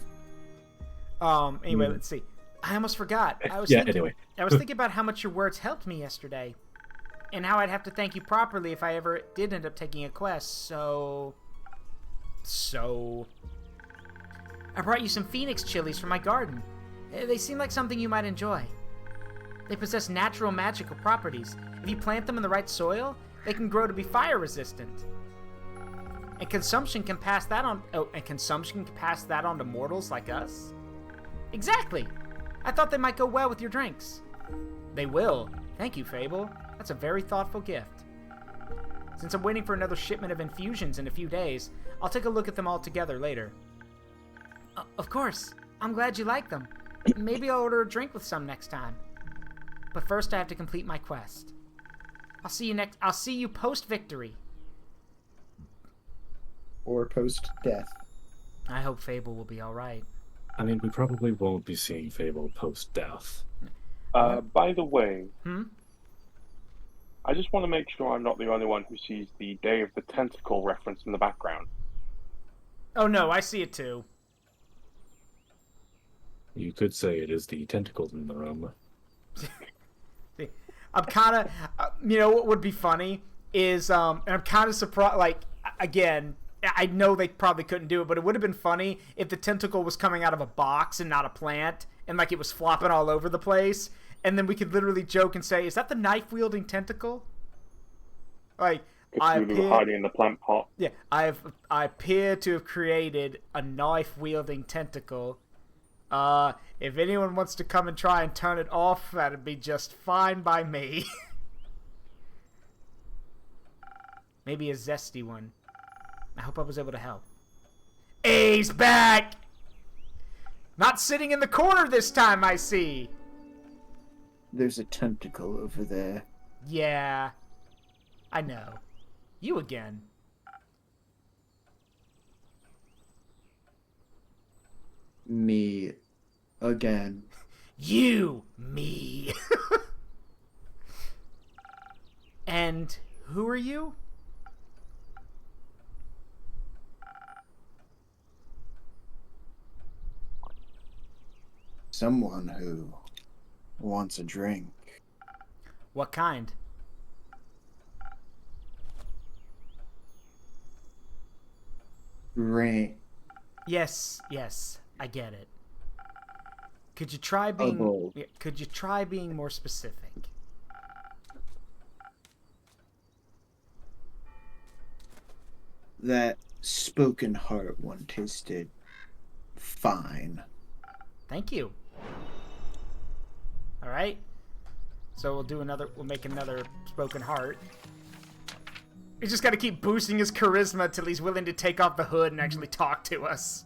anyway, let's see. I almost forgot. I was thinking about how much your words helped me yesterday, and how I'd have to thank you properly if I ever did end up taking a quest. So, I brought you some phoenix chilies from my garden. They seem like something you might enjoy. They possess natural magical properties. If you plant them in the right soil, they can grow to be fire resistant. And consumption can pass that on. Oh, and consumption can pass that on to mortals like us. Exactly. I thought they might go well with your drinks. They will. Thank you, Fable. That's a very thoughtful gift. Since I'm waiting for another shipment of infusions in a few days, I'll take a look at them all together later. Of course. I'm glad you like them. Maybe I'll order a drink with some next time. But first I have to complete my quest. I'll see you post-victory. Or post-death. I hope Fable will be alright. I mean, we probably won't be seeing Fable post-death. By the way, Hmm? I just want to make sure I'm not the only one who sees the Day of the Tentacle reference in the background. Oh no, I see it too. You could say it is the tentacles in the room. I'm kind of, you know what would be funny is, and I'm kind of surprised, like, again, I know they probably couldn't do it, but it would have been funny if the tentacle was coming out of a box and not a plant, and like it was flopping all over the place, and then we could literally joke and say, is that the knife-wielding tentacle? Like, Cthulhu hiding in the plant pot. Yeah, I appear to have created a knife-wielding tentacle. If anyone wants to come and try and turn it off, that'd be just fine by me. Maybe a zesty one. I hope I was able to help. A's back! Not sitting in the corner this time, I see. There's a tentacle over there. Yeah. I know. You again. Me again. You, me. And who are you? Someone who wants a drink. What kind? Drink. Yes, I get it. Could you try being more specific? That spoken heart one tasted fine. Thank you. All right. So we'll make another spoken heart. He's just got to keep boosting his charisma till he's willing to take off the hood and actually talk to us.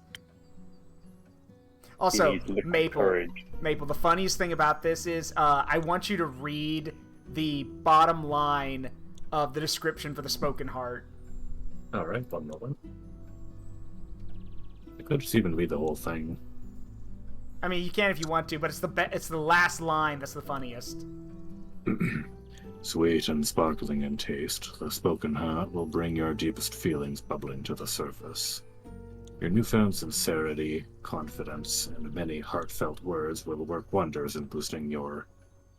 Also, Maple, the funniest thing about this is I want you to read the bottom line of the description for the spoken heart. All right, one moment. I could just even read the whole thing. I mean, you can if you want to, but it's the last line that's the funniest. Sweet and sparkling in taste, the spoken heart will bring your deepest feelings bubbling to the surface. Your newfound sincerity, confidence, and many heartfelt words will work wonders in boosting your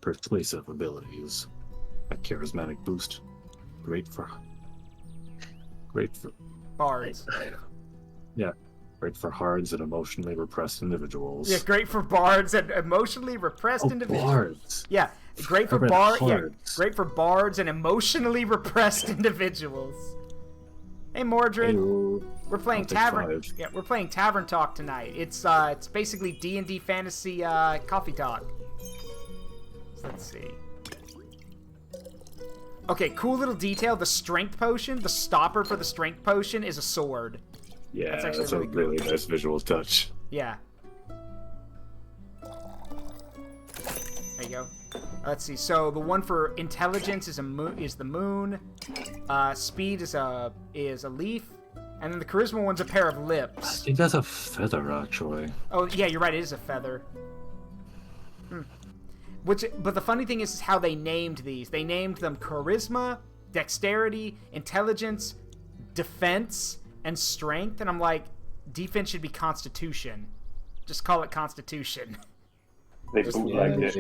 persuasive abilities. A charismatic boost, great for Bards. Yeah, great for hards and emotionally repressed individuals. Yeah, great for bards and emotionally repressed individuals. Bards. Yeah, great for great for bards and emotionally repressed individuals. Hey Mordred, we're playing Tavern. Yeah, we're playing Tavern Talk tonight. It's basically D&D fantasy coffee talk. So let's see. Okay, cool little detail. The strength potion, the stopper for the strength potion is a sword. Yeah, that's a really nice visual touch. Yeah. There you go. Let's see. So the one for intelligence is the moon. Speed is a leaf, and then the charisma one's a pair of lips. I think that's a feather, actually. Oh yeah, you're right. It is a feather. But the funny thing is how they named these. They named them charisma, dexterity, intelligence, defense, and strength. And I'm like, defense should be constitution. Just call it constitution. They bootlegged it.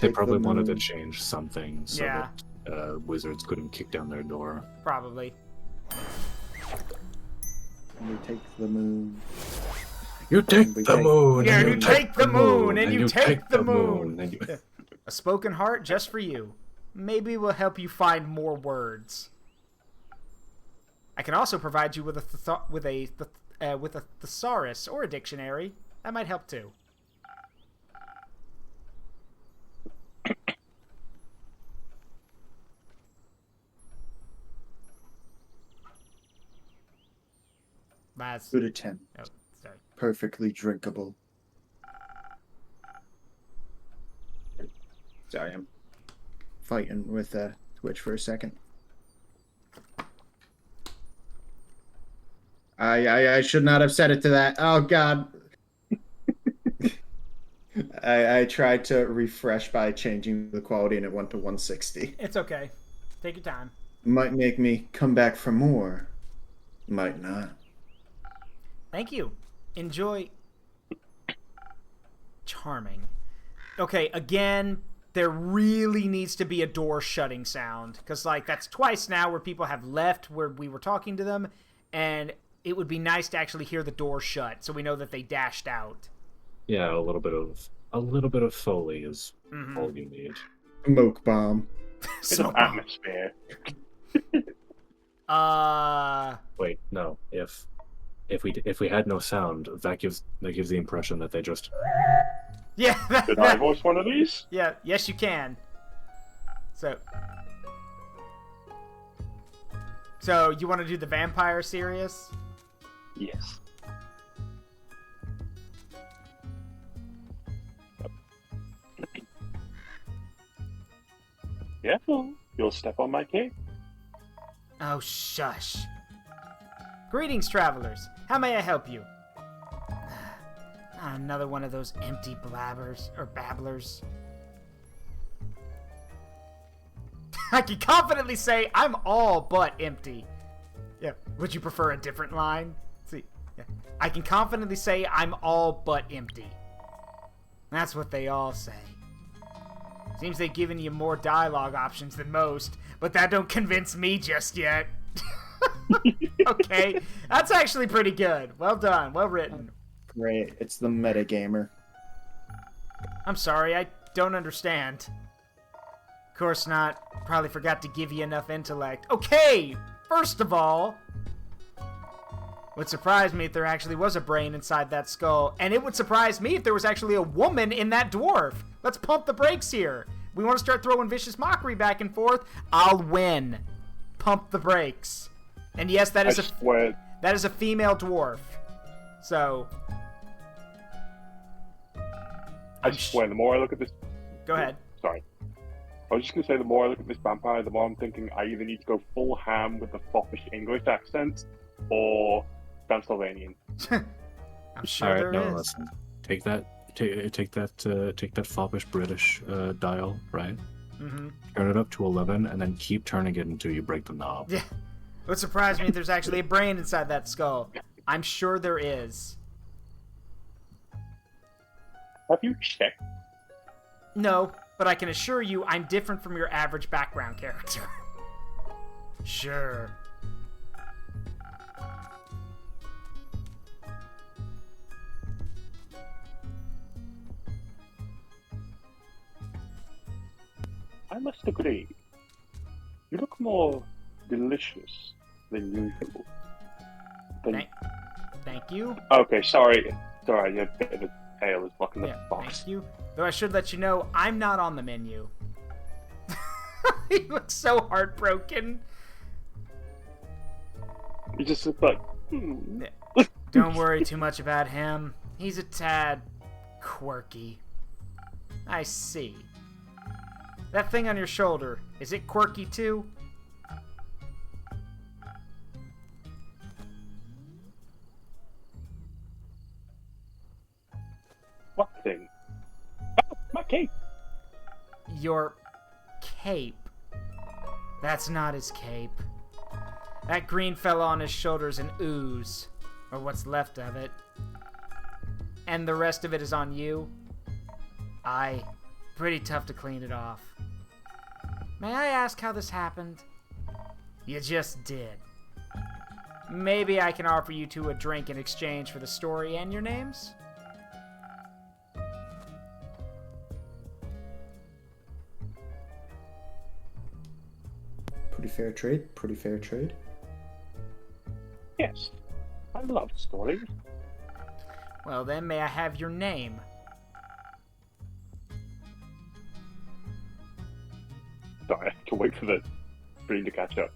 They probably wanted to change something so that wizards couldn't kick down their door. Probably. And we take the moon. You take the moon! Yeah, you take the moon! And you take the moon! And you... A spoken heart just for you. Maybe we'll help you find more words. I can also provide you with a thesaurus or a dictionary. That might help too. has. Good attempt. Oh, sorry. Perfectly drinkable. Sorry, I'm fighting with Twitch for a second. I should not have said it to that. Oh God. I tried to refresh by changing the quality and it went to 160. It's okay. Take your time. Might make me come back for more. Might not. Thank you. Enjoy. Charming. Okay, again, there really needs to be a door shutting sound. Because, like, that's twice now where people have left where we were talking to them. And it would be nice to actually hear the door shut so we know that they dashed out. Yeah, a little bit of Foley is all you need. Smoke bomb. Smoke bomb. Atmosphere. Wait, no. If we had no sound, that gives the impression that they just. Yeah. Did I voice one of these? Yeah. Yes, you can. So you want to do the vampire series? Yes. Careful, you'll step on my cake. Oh, shush. Greetings, travelers. How may I help you? Not another one of those empty blabbers or babblers. I can confidently say I'm all but empty. Yeah. Would you prefer a different line? See. Yeah. I can confidently say I'm all but empty. That's what they all say. Seems they've given you more dialogue options than most, but that don't convince me just yet. Okay, that's actually pretty good. Well done, well written. Great, it's the metagamer. I'm sorry, I don't understand. Of course not. Probably forgot to give you enough intellect. Okay, first of all, would surprise me if there actually was a brain inside that skull, and it would surprise me if there was actually a woman in that dwarf. Let's pump the brakes here. We want to start throwing vicious mockery back and forth. I'll win. Pump the brakes. And yes, that is a female dwarf. So I swear, the more I look at this... Go ahead. Sorry. I was just going to say, the more I look at this vampire, the more I'm thinking I either need to go full ham with the foppish English accent or Transylvanian. I'm sure All right, there no, is. listen. Take that foppish British dial, right? Mm-hmm. Turn it up to 11, and then keep turning it until you break the knob. Yeah. It would surprise me if there's actually a brain inside that skull. I'm sure there is. Have you checked? No, but I can assure you I'm different from your average background character. Sure. I must agree. You look more delicious than usual. Thank you. Okay, sorry. Sorry, your bit of a tail is blocking the box. Thank you. Though I should let you know, I'm not on the menu. He looks so heartbroken. You just look like... Don't worry too much about him. He's a tad quirky. I see. That thing on your shoulder, is it quirky too? What thing? Oh, my cape! Your cape. That's not his cape. That green fella on his shoulder's an ooze. Or what's left of it. And the rest of it is on you? Aye. Pretty tough to clean it off. May I ask how this happened? You just did. Maybe I can offer you two a drink in exchange for the story and your names? Pretty fair trade, pretty fair trade. Yes. I love stories. Well then, may I have your name? Sorry, I have to wait for the screen to catch up.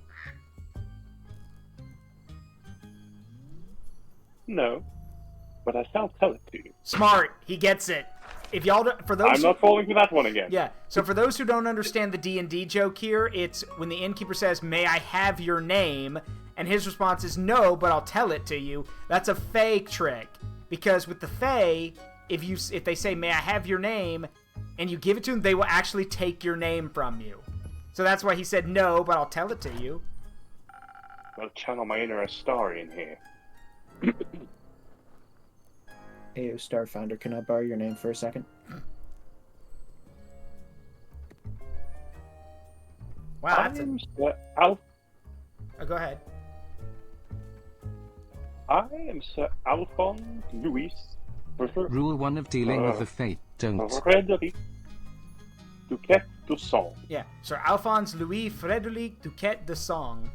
No, but I shall tell it to you. Smart. He gets it. If y'all don't, for those I'm not falling for that one again. Yeah. So for those who don't understand the D&D joke here, it's when the innkeeper says, "May I have your name?" and his response is, "No, but I'll tell it to you." That's a Fae trick, because with the Fae, if they say, "May I have your name?" and you give it to them, they will actually take your name from you. So that's why he said, "No, but I'll tell it to you." I'll channel my inner Astarian here. Hey, Starfinder, can I borrow your name for a second? Wow, that's Oh, go ahead. I am Sir Alphonse Louis. Rule 1 of dealing with the fate, don't. Frederic Duquet du Sang. Yeah, Sir Alphonse Louis Frederic Duquet de Song.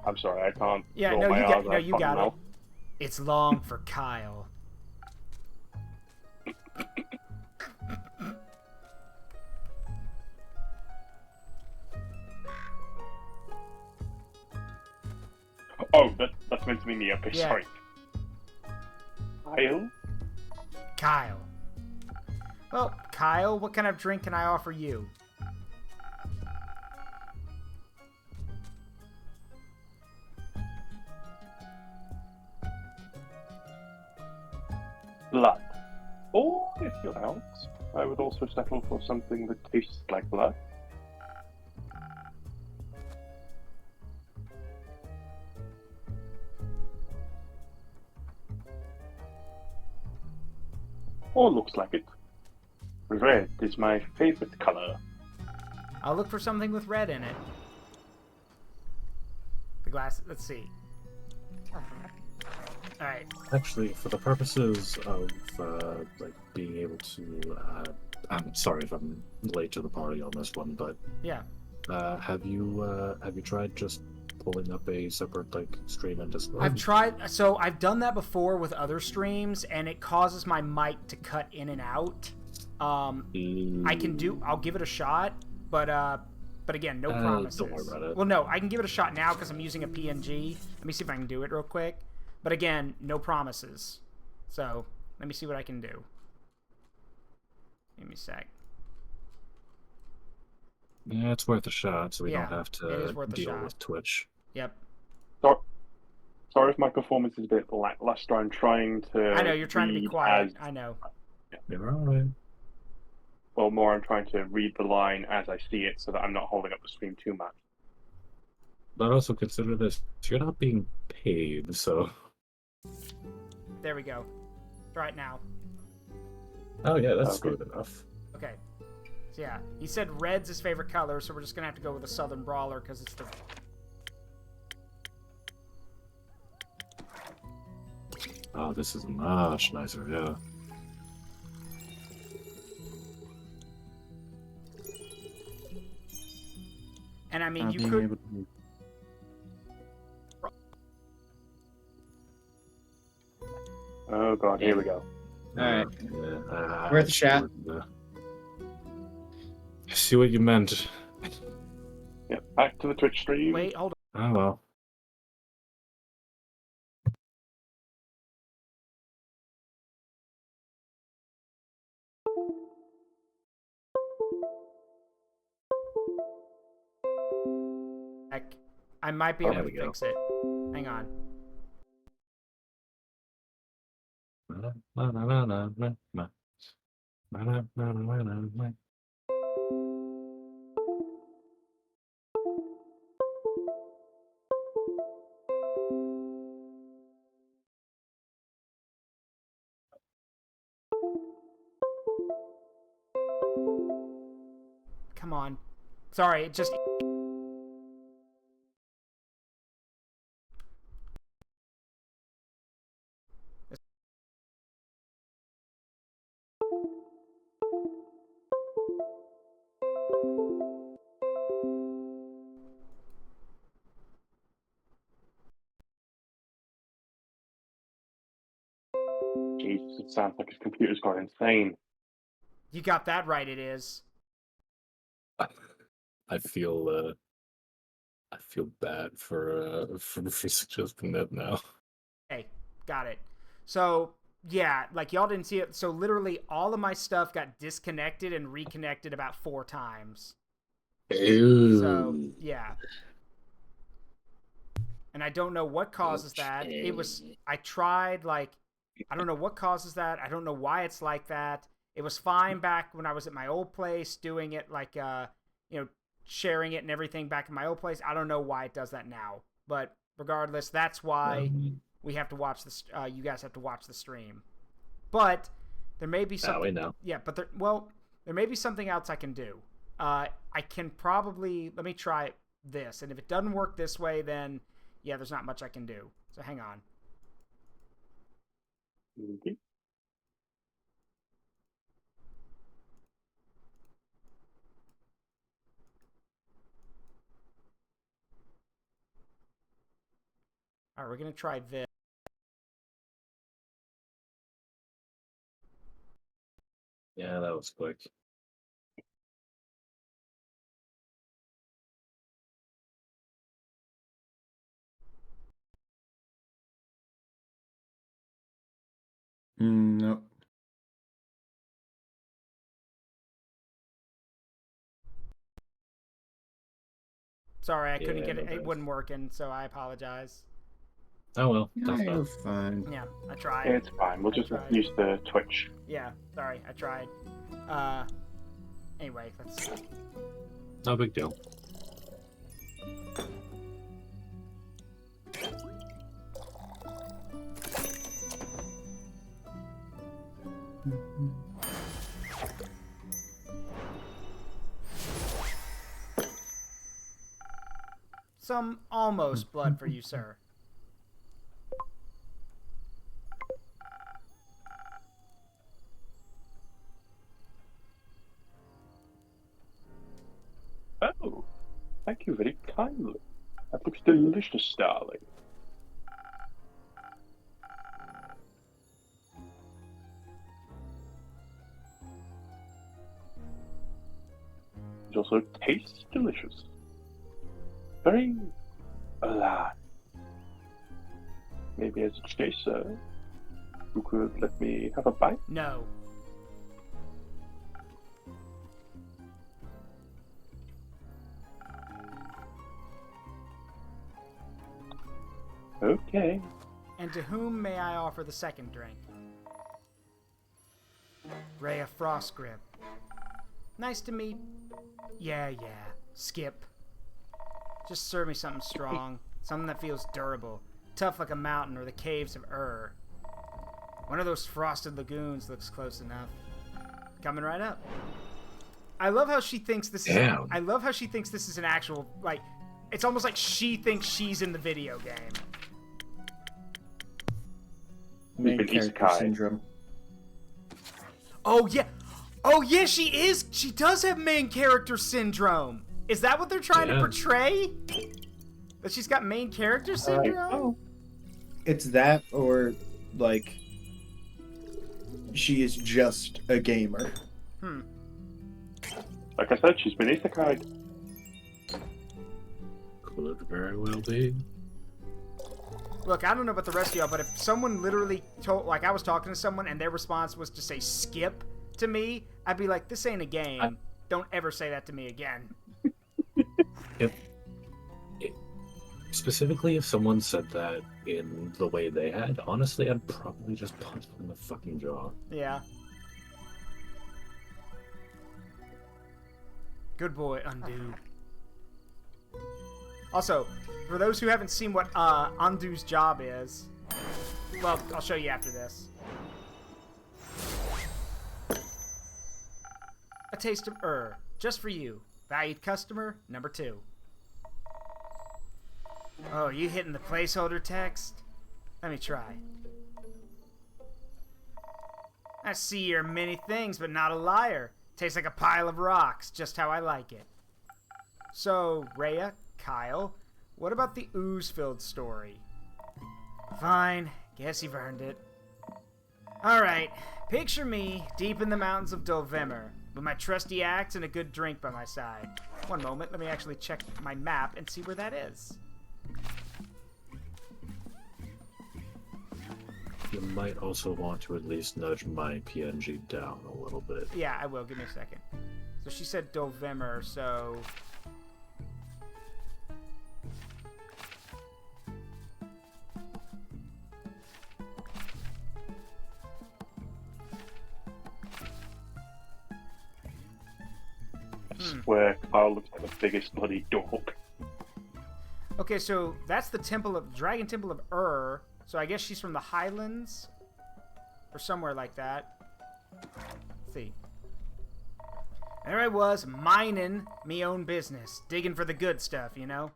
I'm sorry, I can't. Yeah, roll no, my you R's got, out no, of you my got it. mouth. It's long for Kyle. Oh, that's meant to be me. Okay, Yeah. sorry. Kyle? Kyle. Well, Kyle, what kind of drink can I offer you? Blood. Or, if you're out, I would also settle for something that tastes like blood. Or looks like it. Red is my favorite color. I'll look for something with red in it. The glass, let's see. Alright. Actually, for the purposes of like being able to, I'm sorry if I'm late to the party on this one, but Yeah. have you tried just pulling up a separate like stream and Discord? I've tried, so I've done that before with other streams, and it causes my mic to cut in and out. I'll give it a shot, but again, no promises. Don't worry about it. Well, no, I can give it a shot now because I'm using a PNG. Let me see if I can do it real quick. But again, no promises. So, let me see what I can do. Give me a sec. Yeah, it's worth a shot, so we Yeah, don't have it is to worth a deal shot. with Twitch. Yep. Sorry if my performance is a bit lackluster. I'm trying to. I know, you're trying to be quiet. I know. You're alright. Well, more I'm trying to read the line as I see it so that I'm not holding up the stream too much. But also consider this: you're not being paid, so. There we go. Try it now. Oh yeah, that's Okay. good enough. Okay. So yeah, he said red's his favorite color, so we're just gonna have to go with a Southern Brawler because it's the. Oh, this is much nicer, yeah. And I mean, you being could. able to... Oh god, here we go. Alright. Yeah, Worth a shot. I see what you meant. Yep, back to the Twitch stream. Wait, hold on. Oh well. I might be Oh, able there to we go. fix it. Hang on. Come on. Sorry, it just. Jesus, it sounds like his computer's gone insane. You got that right, it is. I feel bad for suggesting that now. Hey, got it. So, yeah, like, y'all didn't see it. So, literally, all of my stuff got disconnected and reconnected about 4 times. Ooh. So, yeah. And I don't know what causes that. I tried, like, I don't know what causes that. I don't know why it's like that. It was fine back when I was at my old place doing it, like, sharing it and everything back in my old place. I don't know why it does that now. But regardless, that's why we have to watch this. You guys have to watch the stream. But there may be something. Now we know. Yeah, but there may be something else I can do. I can probably let me try this, and if it doesn't work this way, then yeah, there's not much I can do. So hang on. Okay. All right, we're gonna try this. Yeah, that was quick. Nope. Sorry, I couldn't Yeah, get it. no It dice. wasn't working, so I apologize. Oh well, Yeah, tough you're luck. fine. Yeah, I tried. It's fine. We'll just tried. use the Twitch. Yeah, sorry, I tried. Anyway, let's. No big deal. Some almost blood for you, sir. Oh, thank you very kindly. That looks delicious, darling. It also tastes delicious. Very alive. Maybe as a chaser, you could let me have a bite? No. Okay. And to whom may I offer the second drink? Rhea Frostgrip. Nice to meet. Yeah. Skip. Just serve me something strong. Something that feels durable. Tough like a mountain or the caves of Ur. One of those frosted lagoons looks close enough. Coming right up. I love how she thinks this is. Damn. I love how she thinks this is an actual, like, it's almost like she thinks she's in the video game. Main Been character isekai. syndrome. Oh yeah, she is. She does have main character syndrome. Is that what they're trying to Yeah. portray? That she's got main character syndrome? Oh. It's that, or like she is just a gamer. Like I said, she's been isekai. Could very well be. Look, I don't know about the rest of y'all, but if someone literally told, like, I was talking to someone and their response was to say skip to me, I'd be like, this ain't a game. Don't ever say that to me again. Specifically, if someone said that in the way they had, honestly, I'd probably just punch them in the fucking jaw. Yeah. Good boy, Undo. Also, for those who haven't seen what Undo's job is, well, I'll show you after this. A taste of Ur, just for you. Valued customer, number 2. Oh, you hitting the placeholder text? Let me try. I see you're many things, but not a liar. Tastes like a pile of rocks, just how I like it. So, Rhea, Kyle, what about the ooze-filled story? Fine, guess you've earned it. Alright, picture me deep in the mountains of Dulvimer, with my trusty axe and a good drink by my side. One moment, let me actually check my map and see where that is. You might also want to at least nudge my PNG down a little bit. Yeah, I will. Give me a second. So she said Dovemmer, so... I swear, Kyle looks like the biggest bloody dog. Okay, so that's the Dragon Temple of Ur. So I guess she's from the Highlands? Or somewhere like that. Let's see. There I was, mining me own business. Digging for the good stuff, you know?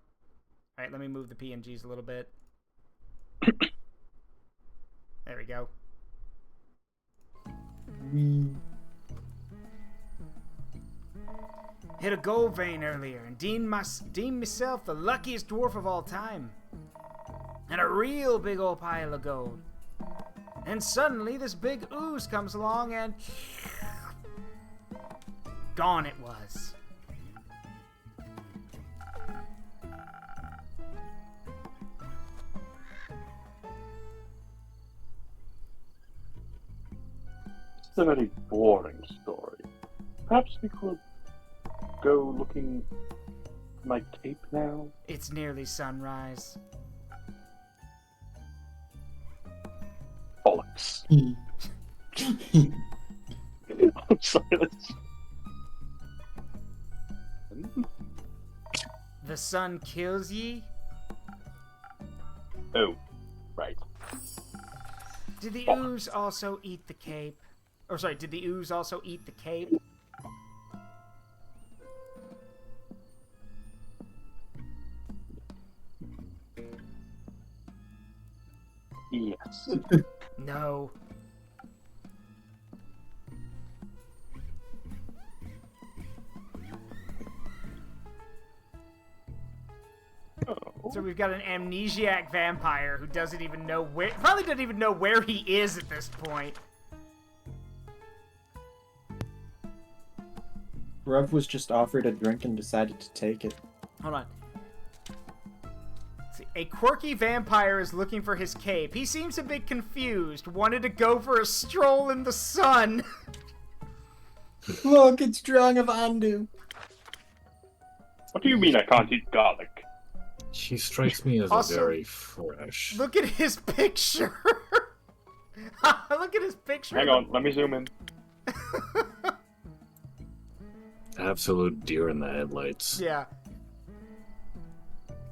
Alright, let me move the PNGs a little bit. There we go. Hit a gold vein earlier and deemed myself the luckiest dwarf of all time. And a real big old pile of gold. And suddenly this big ooze comes along and... gone it was. It's a very boring story. Perhaps we could go looking for my cape now? It's nearly sunrise. Bollocks. I'm sorry, The sun kills ye? Oh, right. Did the Bollocks. ooze also eat the cape? Or sorry, did the ooze also eat the cape? Yes. No. Oh. So we've got an amnesiac vampire who doesn't even know where, probably doesn't even know where he is at this point. Rev was just offered a drink and decided to take it. Hold on. Let's see. A quirky vampire is looking for his cape. He seems a bit confused. Wanted to go for a stroll in the sun. Look, it's Drang of Andu. What do you mean I can't eat garlic? She strikes me as Also, a very fresh. Look at his picture. Look at his picture. Hang on, let me zoom in. Absolute deer in the headlights. Yeah.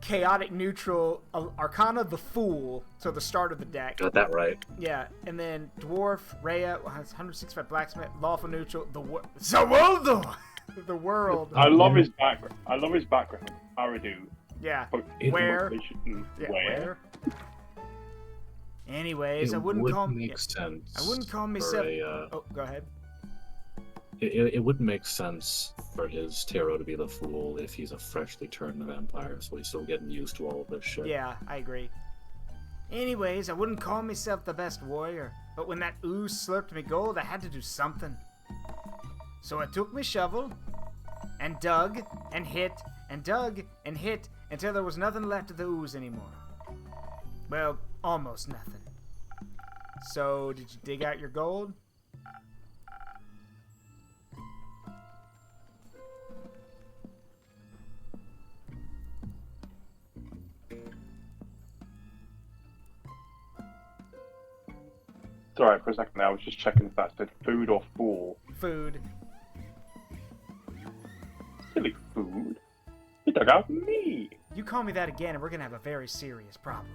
Chaotic neutral, Arcana the Fool, so the start of the deck. Got that right. Yeah, and then Dwarf, Rhea, 165 Blacksmith, Lawful Neutral, Zawoldo! The world. I love his background. Aridu. Yeah. But Where? Where? Where? Anyways, It I wouldn't would call make sense. I wouldn't call for myself. a, Oh, go ahead. It wouldn't make sense for his tarot to be the fool if he's a freshly turned vampire, so he's still getting used to all of this shit. Yeah, I agree. Anyways, I wouldn't call myself the best warrior, but when that ooze slurped me gold, I had to do something. So I took my shovel and dug and hit and dug and hit until there was nothing left of the ooze anymore. Well, almost nothing. So, did you dig out your gold? It's alright for a second now, I was just checking if that said food or fool. Food. Silly food. He dug out me! You call me that again and we're gonna have a very serious problem.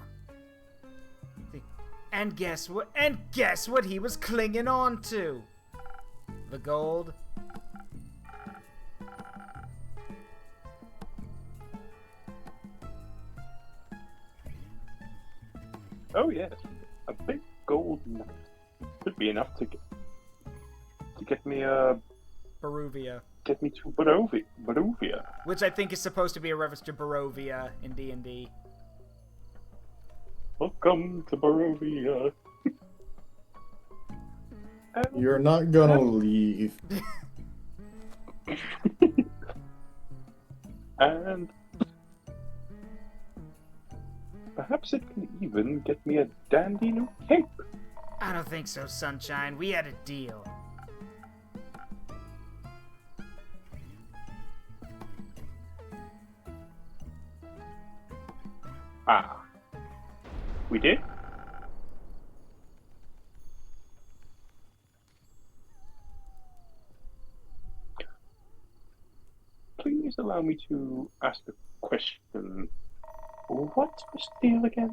See? And guess what? And guess what he was clinging on to? The gold. Oh yes, a big gold nut. Could be enough to get me Barovia. get me to Barovia. Which I think is supposed to be a reference to Barovia in D&D. Welcome to Barovia. You're not gonna leave. And perhaps it can even get me a dandy new cape. I don't think so, Sunshine. We had a deal. Ah. We did? Please allow me to ask a question. What's this deal again?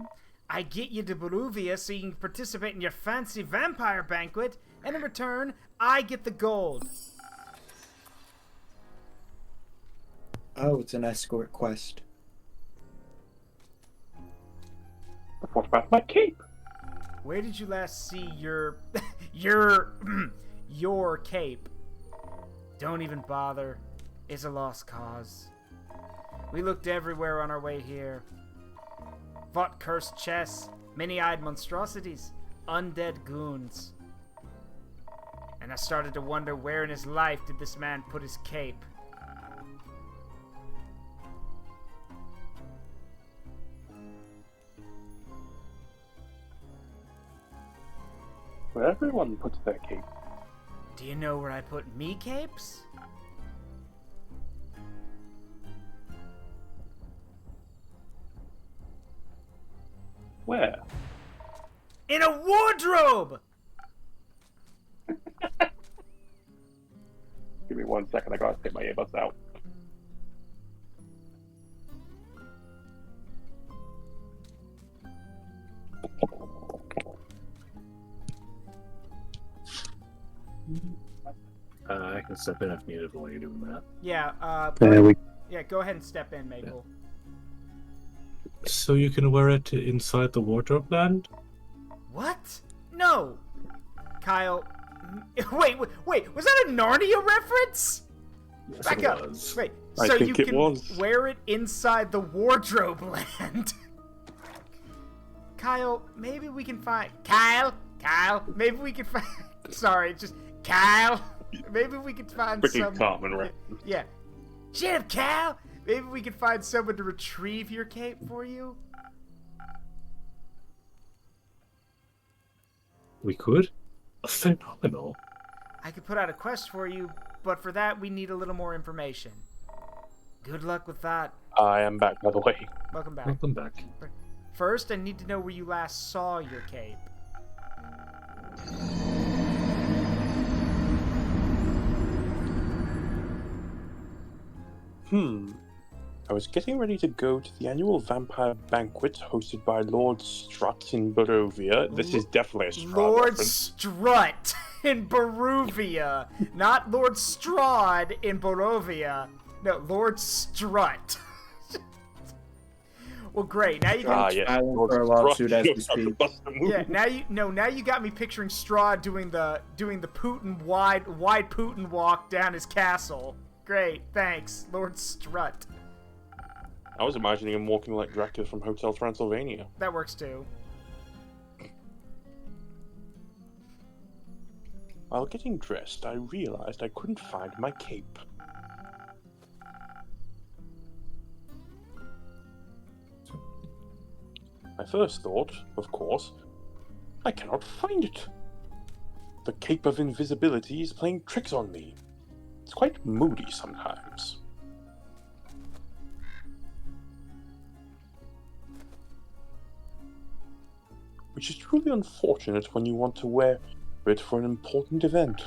I get you to Barovia so you can participate in your fancy vampire banquet, and in return, I get the gold. Oh, it's an escort quest. What about my cape? Where did you last see your... your cape? Don't even bother. It's a lost cause. We looked everywhere on our way here. Fought cursed chests, many-eyed monstrosities, undead goons. And I started to wonder where in his life did this man put his cape. Where everyone puts their cape. Do you know where I put me capes? Where? In a wardrobe! Give me 1 second, I gotta take my earbuds out. I can step in if needed while you're doing that. Yeah, yeah, go ahead and step in, Maple. So you can wear it inside the wardrobe land? What? No! Kyle... Wait, was that a Narnia reference? Yes, Back it up. was. Wait, I so think you it can was. wear it inside the wardrobe land? Kyle, maybe we can find... Kyle, maybe we can find... Sorry, just... Kyle, maybe we can find Freaking some... common, right? Yeah. Shut up, Kyle! Maybe we can find someone to retrieve your cape for you? We could? Phenomenal. I could put out a quest for you, but for that we need a little more information. Good luck with that. I am back, by the way. Welcome back. Welcome back. First, I need to know where you last saw your cape. I was getting ready to go to the annual vampire banquet hosted by Lord Strut in Barovia. This is definitely a Strahd Lord reference. Strut in Barovia, not Lord Strahd in Barovia. No, Lord Strut. Well, great. Now you got yeah. Silent Lord for a Strut. lawsuit as we Knows how to speak. bust a move. yeah. Now you got me picturing Strahd doing the Putin wide Putin walk down his castle. Great, thanks, Lord Strut. I was imagining him walking like Dracula from Hotel Transylvania. That works too. While getting dressed, I realized I couldn't find my cape. My first thought, of course, I cannot find it. The Cape of Invisibility is playing tricks on me. It's quite moody sometimes. Which is truly unfortunate when you want to wear it for an important event.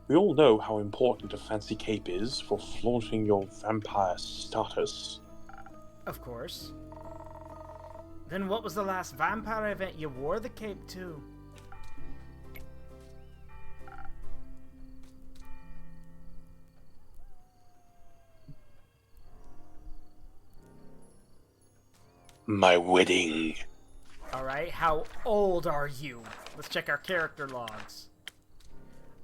We all know how important a fancy cape is for flaunting your vampire status. Of course. Then what was the last vampire event you wore the cape to? My wedding. Alright, how old are you? Let's check our character logs.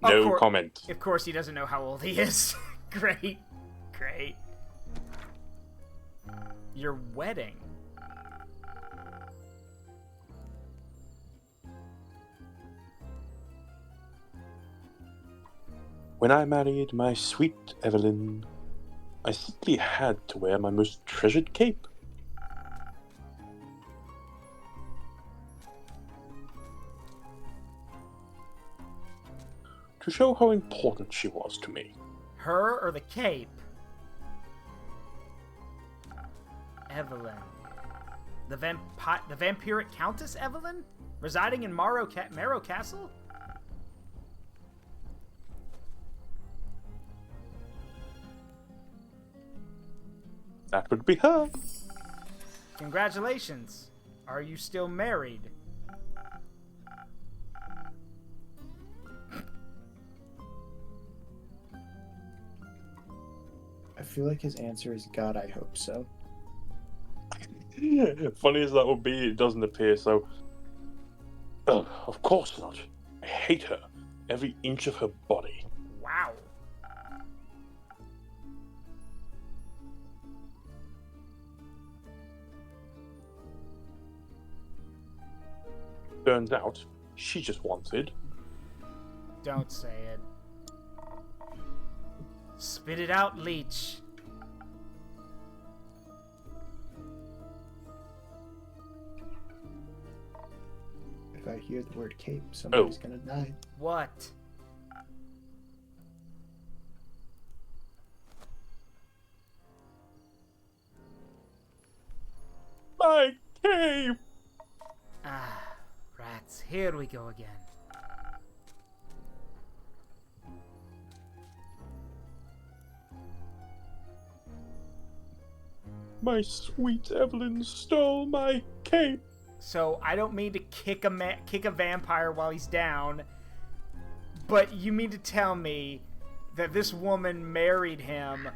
No comment. Of course he doesn't know how old he is. Great. Great. Your wedding. When I married my sweet Evelyn, I simply had to wear my most treasured cape. To show how important she was to me. Her or the cape? Evelyn. The vampiric Countess Evelyn? Residing in Marrow Castle? That would be her. Congratulations. Are you still married? I feel like his answer is God, I hope so. Funny as that would be, it doesn't appear so. Of course not. I hate her. Every inch of her body. Wow. Turns out, she just wanted. Don't say it. Spit it out, leech. If I hear the word cape, somebody's gonna die. What? My cape! Ah, rats. Here we go again. My sweet Evelyn stole my cape. So I don't mean to kick a vampire while he's down, but you mean to tell me that this woman married him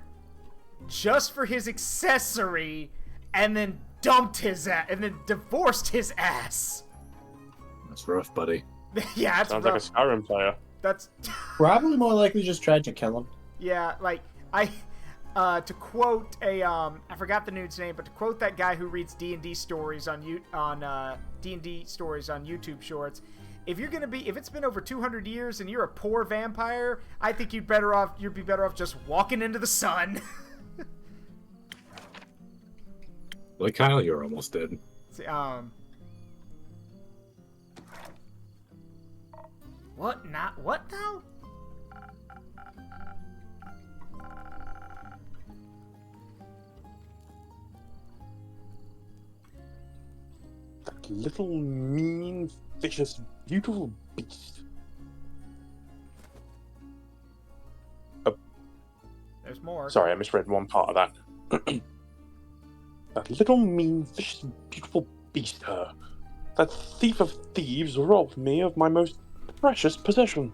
just for his accessory and then dumped his ass and then divorced his ass? That's rough, buddy. Yeah, that's Sounds rough. like a Skyrim player. That's Probably more likely just tried to kill him. yeah, like to quote I forgot the dude's name, but to quote that guy who reads D&D stories on D&D stories on YouTube Shorts, if it's been over 200 years and you're a poor vampire, I think you'd be better off just walking into the sun. Like Kyle, you're almost dead. See, what now? That little mean, vicious, beautiful beast. There's more. Sorry, I misread one part of that. That little mean, vicious, beautiful beast, her. That thief of thieves robbed me of my most precious possession.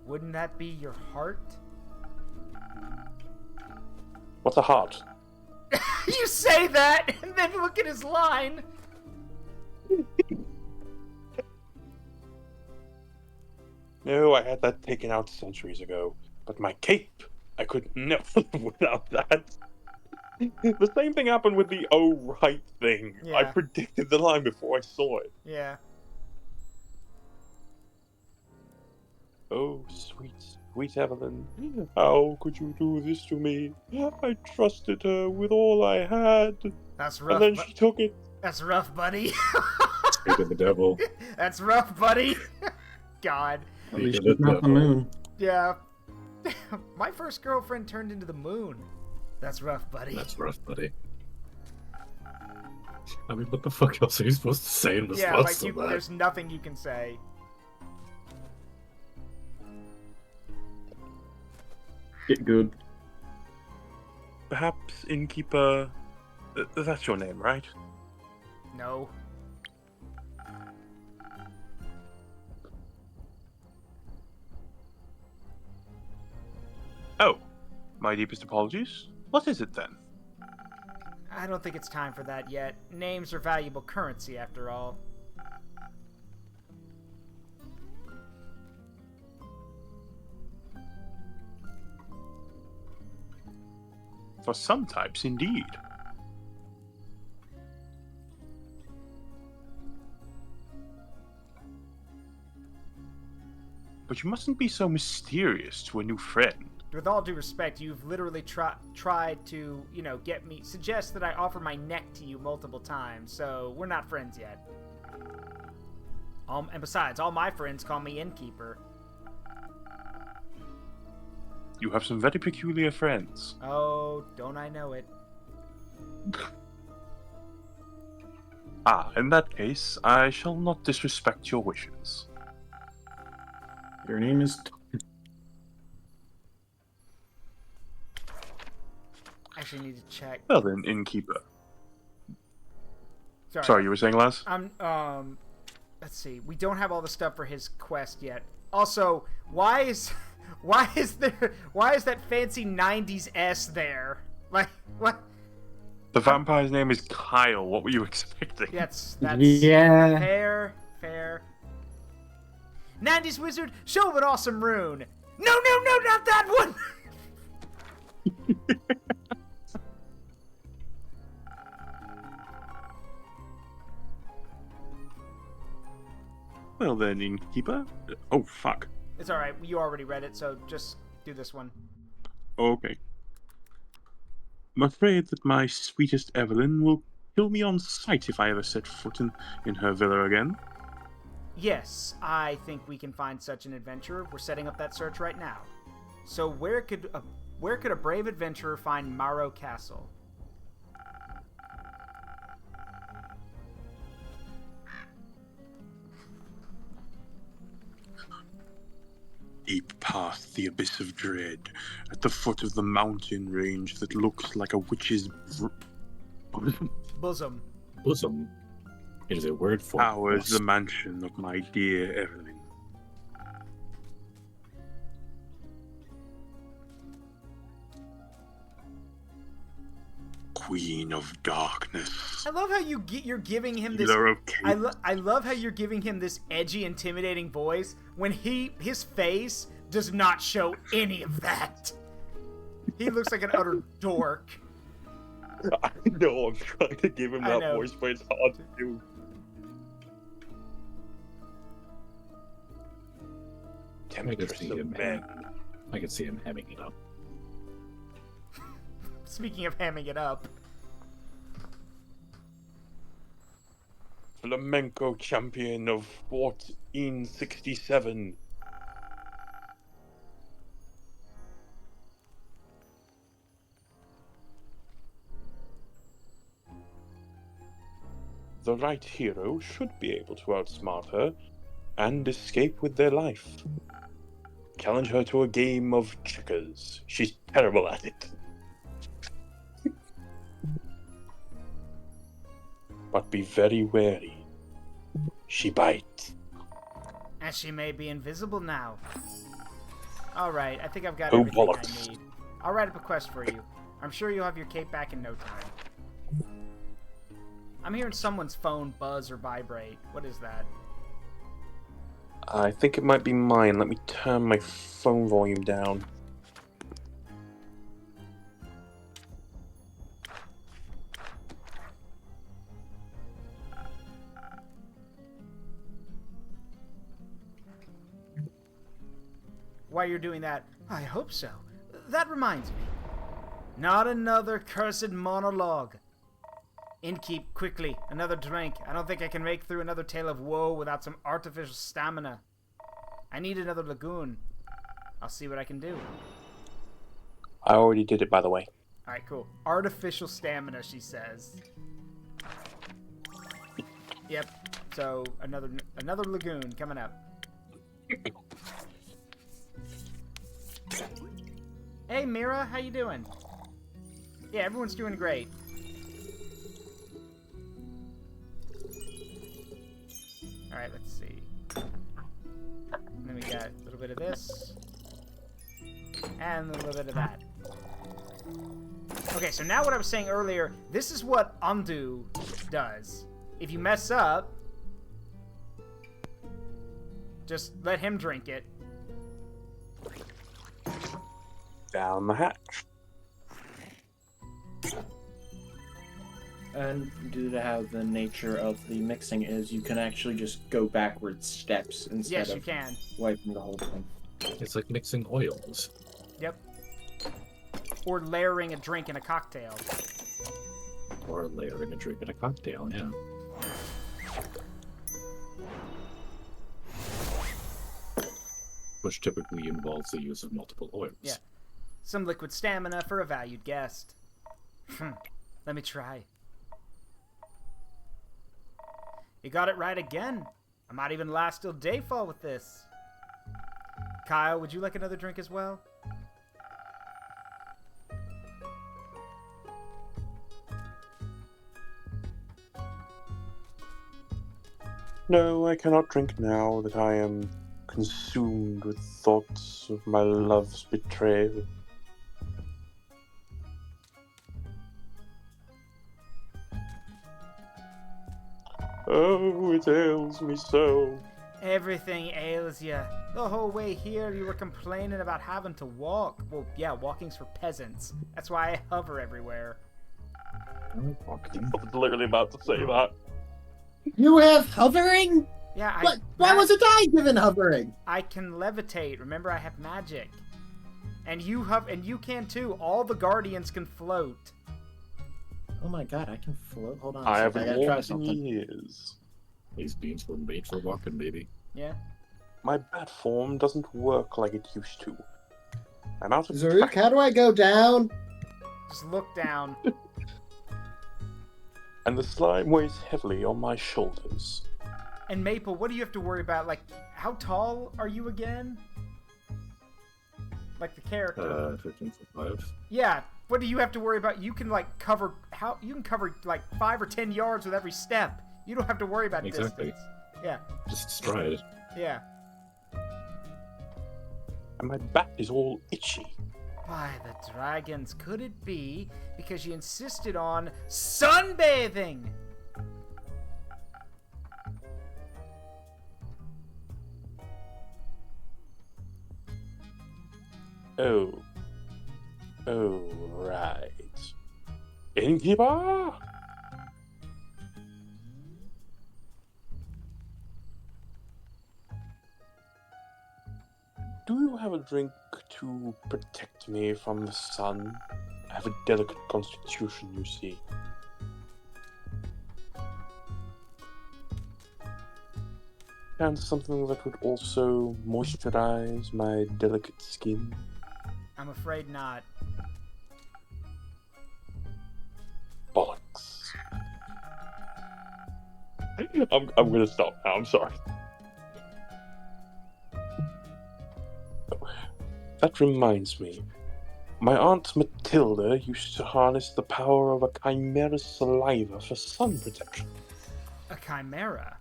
Wouldn't that be your heart? What's a heart? You say that, and then look at his line. No, I had that taken out centuries ago. But my cape, I could never live without that. The same thing happened with the "oh right" thing. Yeah. I predicted the line before I saw it. Yeah. Oh, sweet, sweet Evelyn. How could you do this to me? I trusted her with all I had. That's rough. And then she took it. That's rough, buddy. Speak of the devil. That's rough, buddy. God. At least she's not the moon. Yeah. My first girlfriend turned into the moon. That's rough, buddy. That's rough, buddy. I mean, what the fuck else are you supposed to say in response Yeah, like to that? there's nothing you can say. Get good. Perhaps innkeeper. That's your name, right? No. Oh, my deepest apologies. What is it then? I don't think it's time for that yet. Names are valuable currency, after all. For some types, indeed. But you mustn't be so mysterious to a new friend. with all due respect, you've literally tried to, get me, suggest that I offer my neck to you multiple times, so we're not friends yet. And besides, all my friends call me Innkeeper. You have some very peculiar friends. Oh, don't I know it. In that case, I shall not disrespect your wishes. Your name is... Actually need to check. Well then, Innkeeper. Sorry, you were saying, Les? Let's see. We don't have all the stuff for his quest yet. Also, why is that fancy 90s S there? Like, what? The vampire's name is Kyle. What were you expecting? That's yeah. Fair. 90s wizard, show an awesome rune. No, not that one. Well then, Innkeeper. Oh, fuck. It's alright, you already read it, so just do this one. Okay. I'm afraid that my sweetest Evelyn will kill me on sight if I ever set foot in her villa again. Yes, I think we can find such an adventurer. We're setting up that search right now. So where could a brave adventurer find Morrow Castle? Deep past the abyss of dread, at the foot of the mountain range that looks like a witch's Bosom. Bosom. It is a word for towers the mansion of my dear Evelyn. Queen of Darkness. I love how you're giving him this. I love how you're giving him this edgy, intimidating voice when his face does not show any of that. He looks like an utter dork. I know, I'm trying to give him that voice, but it's hard to do. Temptress of men. I could see him hemming it up. Speaking of hamming it up. Flamenco champion of 1467. The right hero should be able to outsmart her and escape with their life. Challenge her to a game of checkers. She's terrible at it. But be very wary. She bites. And she may be invisible now. Alright, I think I've got Oh, everything bollocks. I need. I'll write up a quest for you. I'm sure you'll have your cape back in no time. I'm hearing someone's phone buzz or vibrate. What is that? I think it might be mine. Let me turn my phone volume down. While you're doing that, I hope so. That reminds me. Not another cursed monologue. Innkeep, quickly, another drink. I don't think I can make through another tale of woe without some artificial stamina. I need another lagoon. I'll see what I can do. I already did it, by the way. Alright, cool. Artificial stamina, she says. Yep. So, another lagoon coming up. Hey, Mira, how you doing? Yeah, everyone's doing great. Alright, let's see. And then we got a little bit of this. And a little bit of that. Okay, so now what I was saying earlier, this is what undo does. If you mess up, just let him drink it. Down the hatch. And due to how the nature of the mixing is, you can actually just go backwards steps instead Yes, you of can. wiping the whole thing. It's like mixing oils. Yep. or layering a drink in a cocktail. Or layering a drink in a cocktail, yeah. Which typically involves the use of multiple oils. Yeah. Some liquid stamina for a valued guest. Let me try. You got it right again. I might even last till dayfall with this. Kyle, would you like another drink as well? No, I cannot drink now that I am consumed with thoughts of my love's betrayal. Oh, it ails me so. Everything ails you. The whole way here you were complaining about having to walk. Well, yeah, walking's for peasants. That's why I hover everywhere. I was literally about to say that. You have hovering? Yeah, What? Why wasn't I given hovering? I can levitate. Remember, I have magic. And you can too. All the guardians can float. Oh my god, I can float. Hold on. I I haven't gotta try walked in something. years. These beans were made for walking, baby. Yeah. My bat form doesn't work like it used to. I'm out of Zaruk, how do I go down? Just look down. And the slime weighs heavily on my shoulders. And Maple, what do you have to worry about? Like, how tall are you again? Like the character. 15 foot 5. Yeah. What do you have to worry about? You can like cover like 5 or 10 yards with every step. You don't have to worry about Exactly. distance. Yeah. Just stride. Yeah. And my back is all itchy. By the dragons, could it be because you insisted on sunbathing? Oh, right. Innkeeper? Do you have a drink to protect me from the sun? I have a delicate constitution, you see. And something that would also moisturize my delicate skin. I'm afraid not. Bollocks. I'm gonna stop now, I'm sorry. That reminds me. My Aunt Matilda used to harness the power of a chimera's saliva for sun protection. A chimera?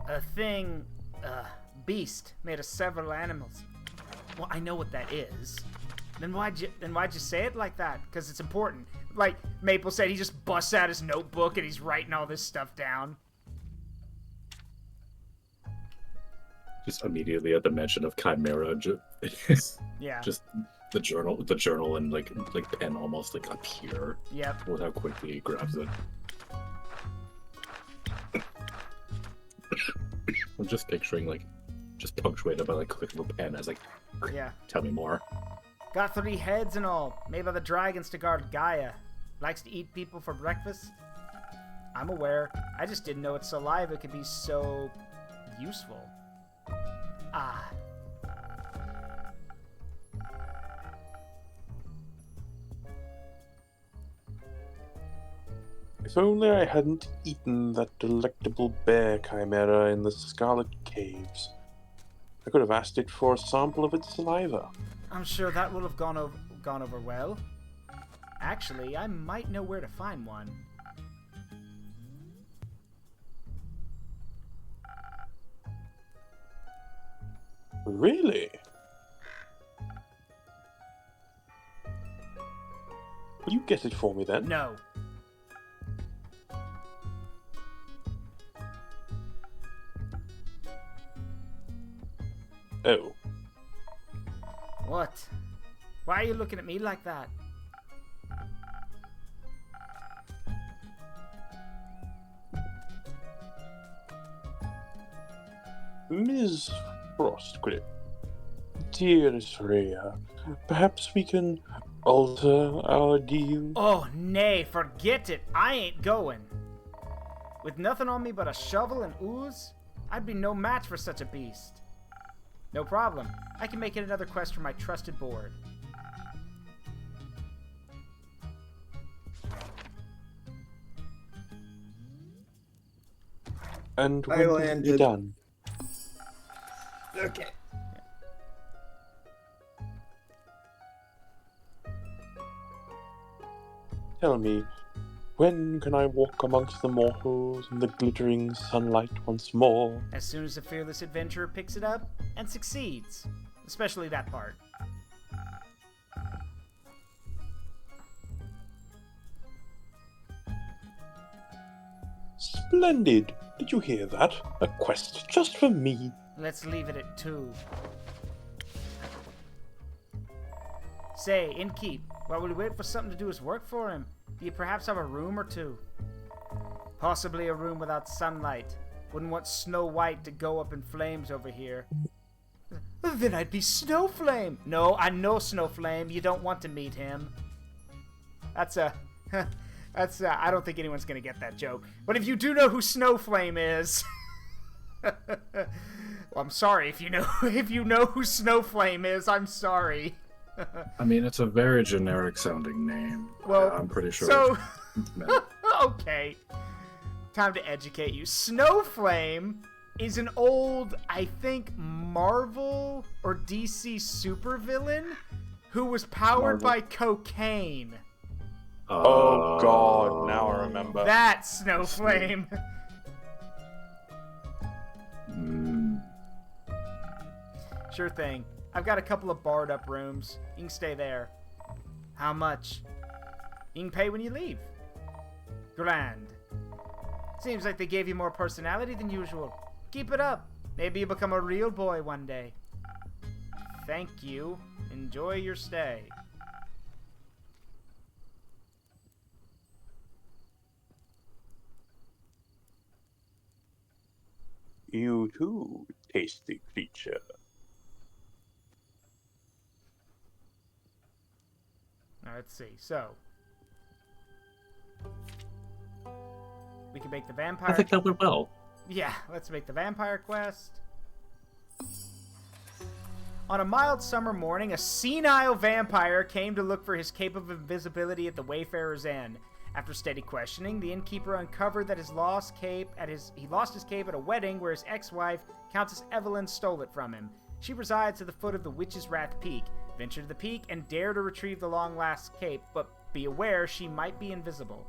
A thing, beast made of several animals. Well, I know what that is. Then why'd you say it like that? Because it's important. Like Maple said, he just busts out his notebook and he's writing all this stuff down. Just immediately at the mention of chimera, Yeah. just the journal, and like pen almost like appear. Yep. With how quickly he grabs it. I'm just picturing just punctuated by like click of a pen as like, Yeah. tell me more. Got 3 heads and all, made by the dragons to guard Gaia. Likes to eat people for breakfast. I'm aware. I just didn't know its saliva could be so useful. Ah. If only I hadn't eaten that delectable bear chimera in the Scarlet Caves. I could have asked it for a sample of its saliva. I'm sure that will have gone over well. Actually, I might know where to find one. Really? Will you get it for me then? No. Oh. What? Why are you looking at me like that? Ms. Frostgrip, dearest Rhea, Perhaps we can alter our deal. Oh, nay, forget it. I ain't going. With nothing on me but a shovel and ooze, I'd be no match for such a beast. No problem. I can make it another quest for my trusted board. And when will be done? Okay. Tell me, when can I walk amongst the mortals in the glittering sunlight once more? As soon as the fearless adventurer picks it up and succeeds. Especially that part. Splendid! Did you hear that? A quest just for me. Let's leave it at 2. Say, innkeep, while we wait for something to do his work for him, do you perhaps have a room or two? Possibly a room without sunlight. Wouldn't want Snow White to go up in flames over here. Then I'd be Snowflame! No, I know Snowflame. You don't want to meet him. That's a... I don't think anyone's gonna get that joke. But if you do know who Snowflame is... well, I'm sorry if you know who Snowflame is. I'm sorry. I mean, it's a very generic sounding name. Well, I'm pretty sure. So, okay. Time to educate you. Snowflame is an old, I think, Marvel or DC supervillain who was powered by cocaine. Oh God, now I remember. That's Snowflame. Sure thing. I've got a couple of barred up rooms. You can stay there. How much? You can pay when you leave. Grand. Seems like they gave you more personality than usual. Keep it up. Maybe you become a real boy one day. Thank you. Enjoy your stay. You too, tasty creature. Now, let's see. So, we can make the vampire... I think that went well. Yeah, let's make the vampire quest. On a mild summer morning, a senile vampire came to look for his cape of invisibility at the Wayfarer's Inn. After steady questioning, the innkeeper uncovered that he lost his cape at a wedding where his ex-wife, Countess Evelyn, stole it from him. She resides at the foot of the Witch's Wrath Peak. Venture to the peak and dare to retrieve the long-lost cape, but be aware she might be invisible.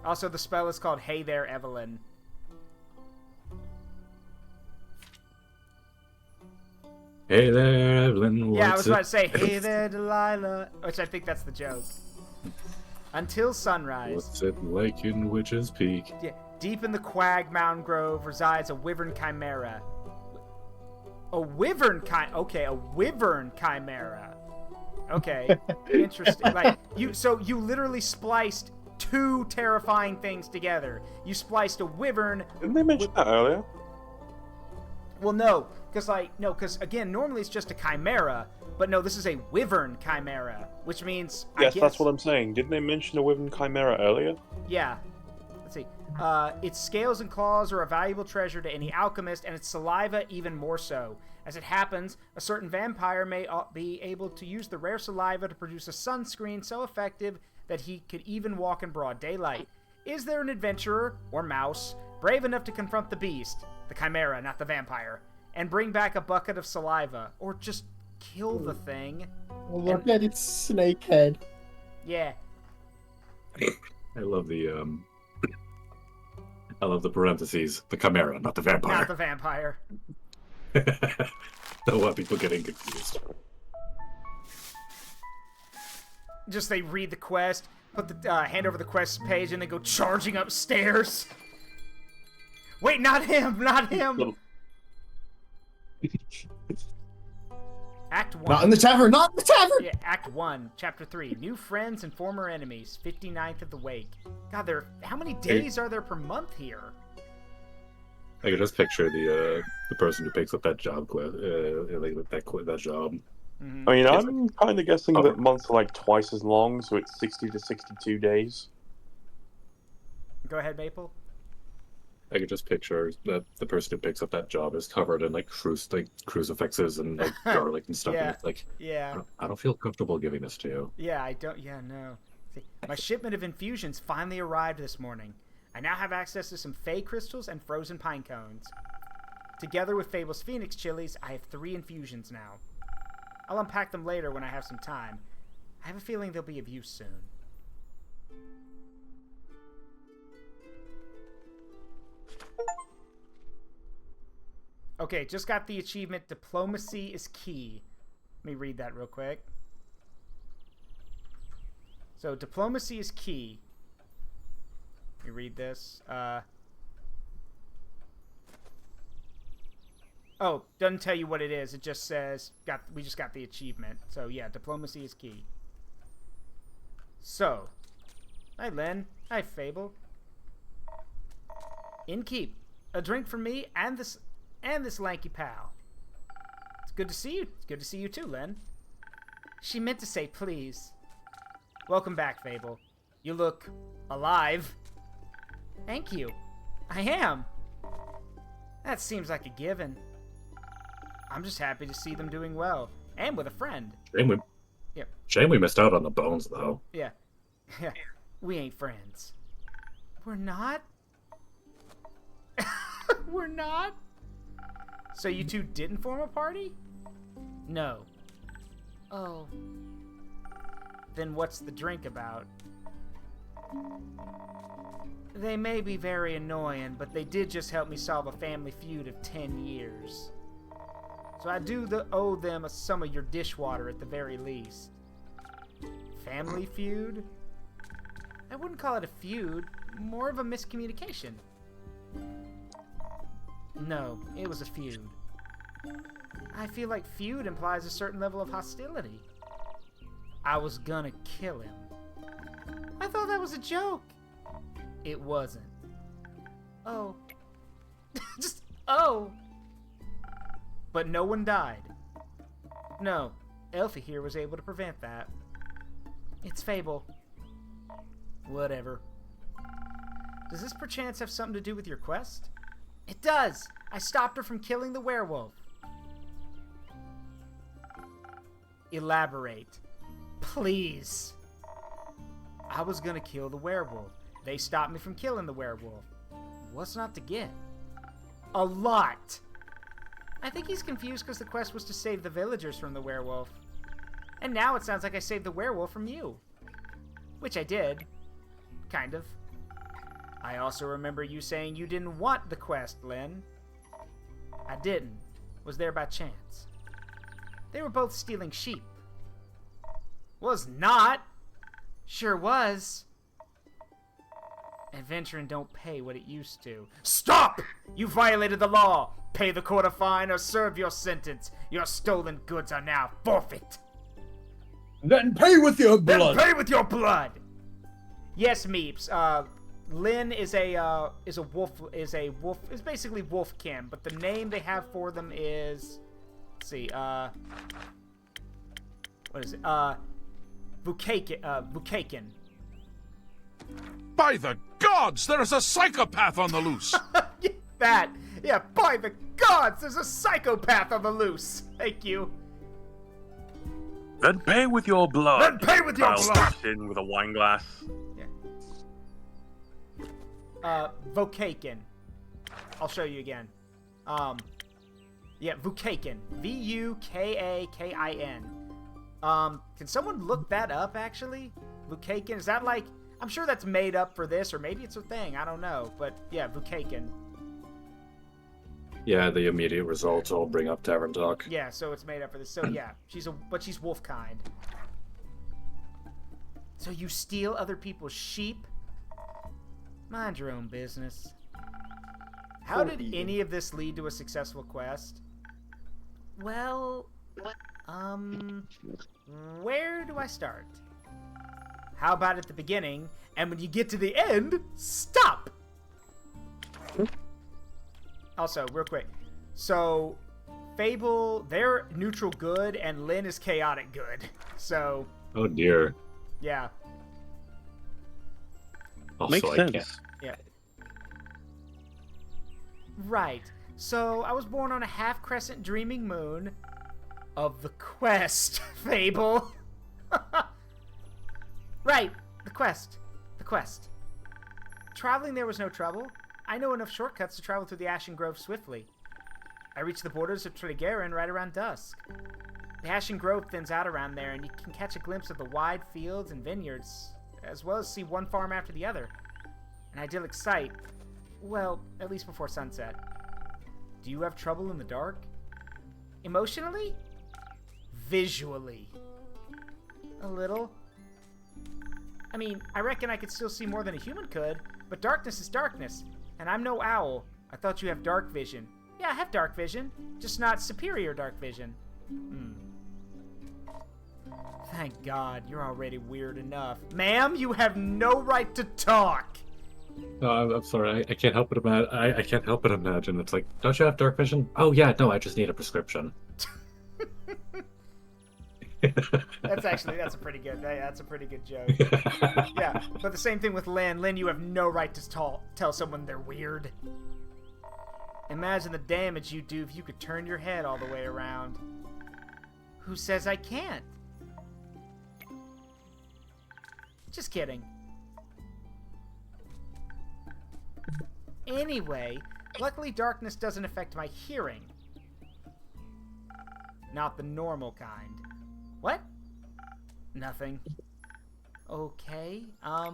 Also, the spell is called Hey There, Evelyn. Hey there, Evelyn. Yeah, I was about to say, hey there, Delilah, which I think that's the joke. Until sunrise. What's it like in Witch's Peak? Yeah, deep in the Quag Mountain Grove resides a wyvern chimera. A wyvern chimera. Okay, interesting. Like you literally spliced two terrifying things together. You spliced a wyvern. Didn't they mention that earlier? Well, no, because again, normally it's just a chimera, but no, this is a wyvern chimera, which means yes, that's what I'm saying. Didn't they mention a wyvern chimera earlier? Yeah. Let's see. Its scales and claws are a valuable treasure to any alchemist, and its saliva even more so. As it happens, a certain vampire may be able to use the rare saliva to produce a sunscreen so effective that he could even walk in broad daylight. Is there an adventurer, or mouse, brave enough to confront the beast, the chimera, not the vampire, and bring back a bucket of saliva, or just kill the thing? Look at its snake head. Yeah. I love the parentheses. The chimera, not the vampire. Not the vampire. Don't want people getting confused. Just they read the quest, put the hand over the quest page, and they go charging upstairs. Wait, not him! Not him! Act 1. Not in the tavern! Not in the tavern! Yeah, Act 1, Chapter 3. New friends and former enemies. 59th of the Wake. God, how many days are there per month here? I can just picture the person who picks up that job quest, that job. Mm-hmm. I mean, I'm kind of guessing that months are like twice as long, so it's 60 to 62 days. Go ahead, Maple. I could just picture that the person who picks up that job is covered in like crucifixes and like garlic and stuff. Yeah. And it's like, Yeah. I don't feel comfortable giving this to you. Yeah, I don't. Yeah, no. See, my shipment of infusions finally arrived this morning. I now have access to some Fey crystals and frozen pine cones. Together with Fable's Phoenix chilies, I have 3 infusions now. I'll unpack them later when I have some time. I have a feeling they'll be of use soon. Okay, just got the achievement, Diplomacy is Key. Let me read that real quick. So, diplomacy is key. Let me read this. Oh, doesn't tell you what it is. It just says we just got the achievement. So yeah, diplomacy is key. So, hi Len. Hi Fable. Innkeep, a drink for me and this lanky pal. It's good to see you. It's good to see you too, Len. She meant to say please. Welcome back, Fable. You look alive. Thank you. I am. That seems like a given. I'm just happy to see them doing well. And with a friend. Shame we missed out on the bones, though. Yeah. Yeah. We ain't friends. We're not? We're not? So you two didn't form a party? No. Oh. Then what's the drink about? They may be very annoying, but they did just help me solve a family feud of 10 years. So I do owe them some of your dishwater at the very least. Family feud? I wouldn't call it a feud, more of a miscommunication. No, it was a feud. I feel like feud implies a certain level of hostility. I was gonna kill him. I thought that was a joke. It wasn't. Oh. Just, oh. But no one died. No, Elfie here was able to prevent that. It's Fable. Whatever. Does this perchance have something to do with your quest? It does! I stopped her from killing the werewolf. Elaborate. Please. I was gonna kill the werewolf. They stopped me from killing the werewolf. What's not to get? A lot! I think he's confused because the quest was to save the villagers from the werewolf. And now it sounds like I saved the werewolf from you. Which I did. Kind of. I also remember you saying you didn't want the quest, Lynn. I didn't. Was there by chance. They were both stealing sheep. Was not. Sure was. Adventuring don't pay what it used to. Stop! You violated the law! Pay the court a fine or serve your sentence. Your stolen goods are now forfeit. Then pay with your blood! Then pay with your blood! Yes, Meeps. Lynn is a wolf, is basically Wolfkin, but the name they have for them is, let's see, what is it? Vukakin. By the gods, there is a psychopath on the loose! That! Yeah, by the gods, there's a psychopath on the loose! Thank you. Then pay with your blood. Then pay with your blood! In with a wine glass. Vukakin. I'll show you again. Yeah, Vukakin. Vukakin. Can someone look that up, actually? Vukakin, is that like... I'm sure that's made up for this, or maybe it's a thing, I don't know. But, yeah, Vukakin. Yeah, the immediate results all bring up Tavern Talk. Yeah, so it's made up for this. So, yeah, but she's wolf kind. So you steal other people's sheep? Mind your own business. How did any of this lead to a successful quest? Well, where do I start? How about at the beginning, and when you get to the end, stop! Also, real quick. So, Fable, they're neutral good, and Lynn is chaotic good. So. Oh dear. Yeah. Also, Makes sense. Can't. Yeah. Right. So I was born on a half-crescent dreaming moon of the Quest, Fable. Right. The Quest. The Quest. Traveling there was no trouble. I know enough shortcuts to travel through the Ashen Grove swiftly. I reached the borders of Trigarin right around dusk. The Ashen Grove thins out around there, and you can catch a glimpse of the wide fields and vineyards, as well as see one farm after the other. An idyllic sight. Well, at least before sunset. Do you have trouble in the dark? Emotionally? Visually. A little. I mean, I reckon I could still see more than a human could, but darkness is darkness, and I'm no owl. I thought you have dark vision. Yeah, I have dark vision, just not superior dark vision. Thank God, you're already weird enough. Ma'am, you have no right to talk! No, I'm sorry. I can't help but imagine. I can't help but imagine. It's like, don't you have dark vision? Oh yeah, no, I just need a prescription. That's a pretty good. That's a pretty good joke. Yeah, but the same thing with Lynn. Lynn, you have no right to tell someone they're weird. Imagine the damage you'd do if you could turn your head all the way around. Who says I can't? Just kidding. Anyway, luckily darkness doesn't affect my hearing. Not the normal kind. What? Nothing. Okay, I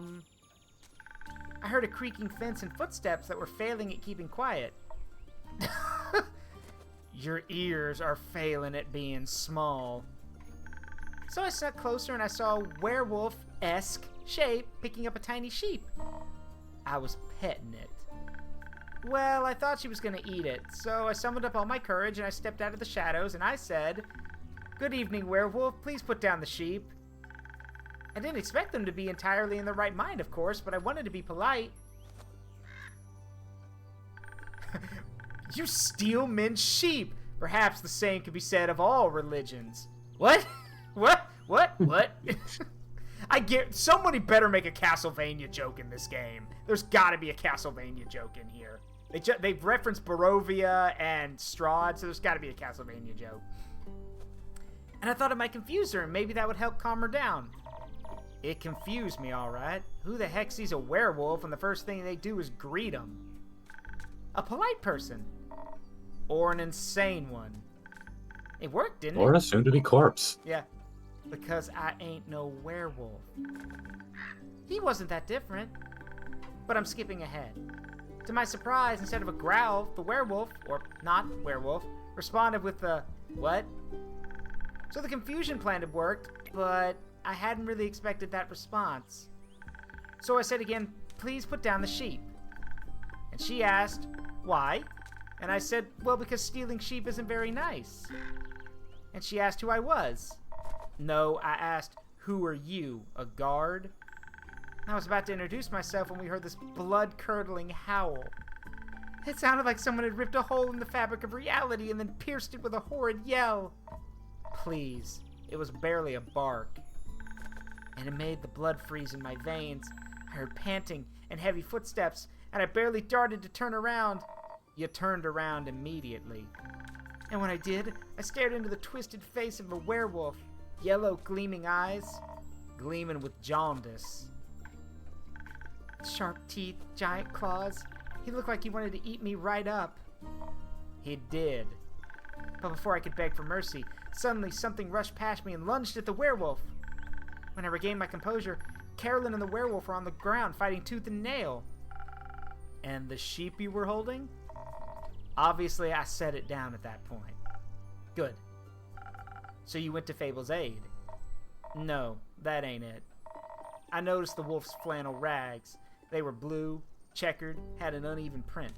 heard a creaking fence and footsteps that were failing at keeping quiet. Your ears are failing at being small. So I snuck closer and I saw a werewolf-esque shape picking up a tiny sheep. I was petting it. Well, I thought she was going to eat it, so I summoned up all my courage and I stepped out of the shadows and I said, "Good evening, werewolf. Please put down the sheep." I didn't expect them to be entirely in their right mind, of course, but I wanted to be polite. You steal men's sheep. Perhaps the same could be said of all religions. What? What? I get somebody better make a Castlevania joke in this game. There's got to be a Castlevania joke in here. They've referenced Barovia and Strahd, so there's got to be a Castlevania joke. And I thought it might confuse her, and maybe that would help calm her down. It confused me, all right. Who the heck sees a werewolf and the first thing they do is greet him? A polite person. Or an insane one. It worked, didn't it? Or a soon-to-be corpse. Yeah. Because I ain't no werewolf. He wasn't that different. But I'm skipping ahead. To my surprise, instead of a growl, the werewolf, or not werewolf, responded with a, "What?" So the confusion plan had worked, but I hadn't really expected that response. So I said again, "Please put down the sheep." And she asked, "Why?" And I said, "Well, because stealing sheep isn't very nice." And she asked who I was. No, I asked, "Who are you, a guard?" I was about to introduce myself when we heard this blood-curdling howl. It sounded like someone had ripped a hole in the fabric of reality and then pierced it with a horrid yell. Please, it was barely a bark. And it made the blood freeze in my veins. I heard panting and heavy footsteps, and I barely darted to turn around. You turned around immediately. And when I did, I stared into the twisted face of a werewolf. Yellow gleaming eyes, gleaming with jaundice. Sharp teeth, giant claws. He looked like he wanted to eat me right up. He did. But before I could beg for mercy, suddenly something rushed past me and lunged at the werewolf. When I regained my composure, Carolyn and the werewolf were on the ground fighting tooth and nail. And the sheep you were holding? Obviously, I set it down at that point. Good. So you went to Fable's aid? No, that ain't it. I noticed the wolf's flannel rags. They were blue, checkered, had an uneven print.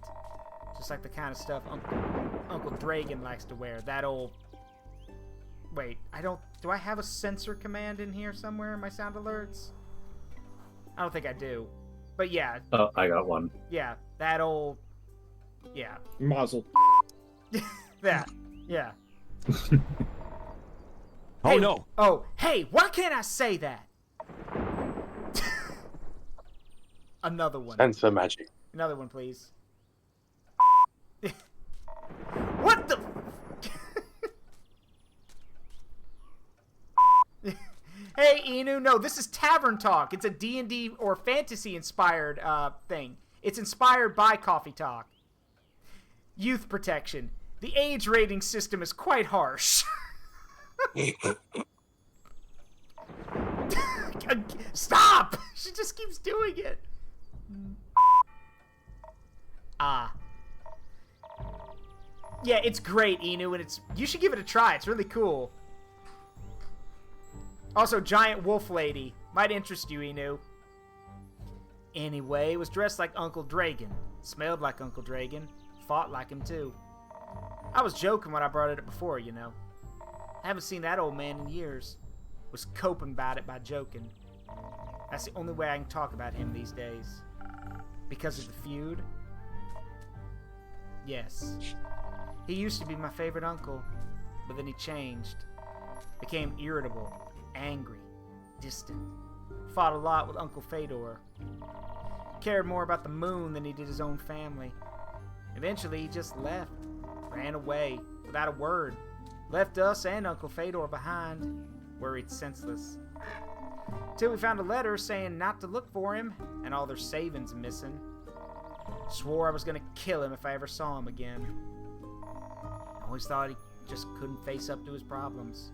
Just like the kind of stuff Uncle Dragon likes to wear. That old... Wait, do I have a censor command in here somewhere in my sound alerts? I don't think I do. But yeah. Oh, I got one. Yeah, that old... Yeah. Muzzle. That. Yeah. Oh, no. Oh, hey, why can't I say that? Another one. Sensor magic. Another one, please. What the? Hey, Inu, no, this is Tavern Talk. It's a D&D or fantasy-inspired thing. It's inspired by Coffee Talk. Youth protection. The age rating system is quite harsh. Stop! She just keeps doing it. Ah. Yeah, it's great, Inu, and you should give it a try. It's really cool. Also, giant wolf lady. Might interest you, Inu. Anyway, was dressed like Uncle Dragon. Smelled like Uncle Dragon. Fought like him, too. I was joking when I brought it up before, you know. I haven't seen that old man in years. Was coping about it by joking. That's the only way I can talk about him these days. Because of the feud? Yes. He used to be my favorite uncle, but then he changed. Became irritable, angry, distant. Fought a lot with Uncle Fedor. Cared more about the moon than he did his own family. Eventually, he just left. Ran away, without a word. Left us and Uncle Fedor behind, worried senseless. Till we found a letter saying not to look for him, and all their savings missing. Swore I was gonna kill him if I ever saw him again. Always thought he just couldn't face up to his problems.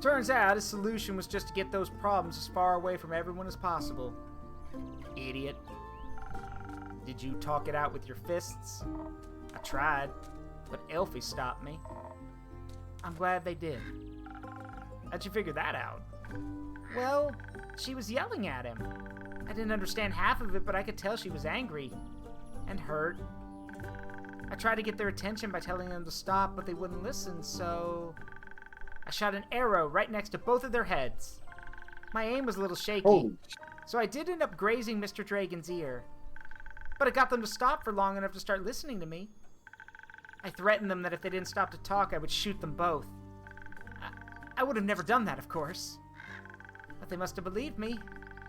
Turns out his solution was just to get those problems as far away from everyone as possible. Idiot. Did you talk it out with your fists? I tried, but Elfie stopped me. I'm glad they did. How'd you figure that out? Well, she was yelling at him. I didn't understand half of it, but I could tell she was angry. And hurt. I tried to get their attention by telling them to stop, but they wouldn't listen, so... I shot an arrow right next to both of their heads. My aim was a little shaky, so I did end up grazing Mr. Dragon's ear. But it got them to stop for long enough to start listening to me. I threatened them that if they didn't stop to talk, I would shoot them both. I would have never done that, of course. But they must have believed me,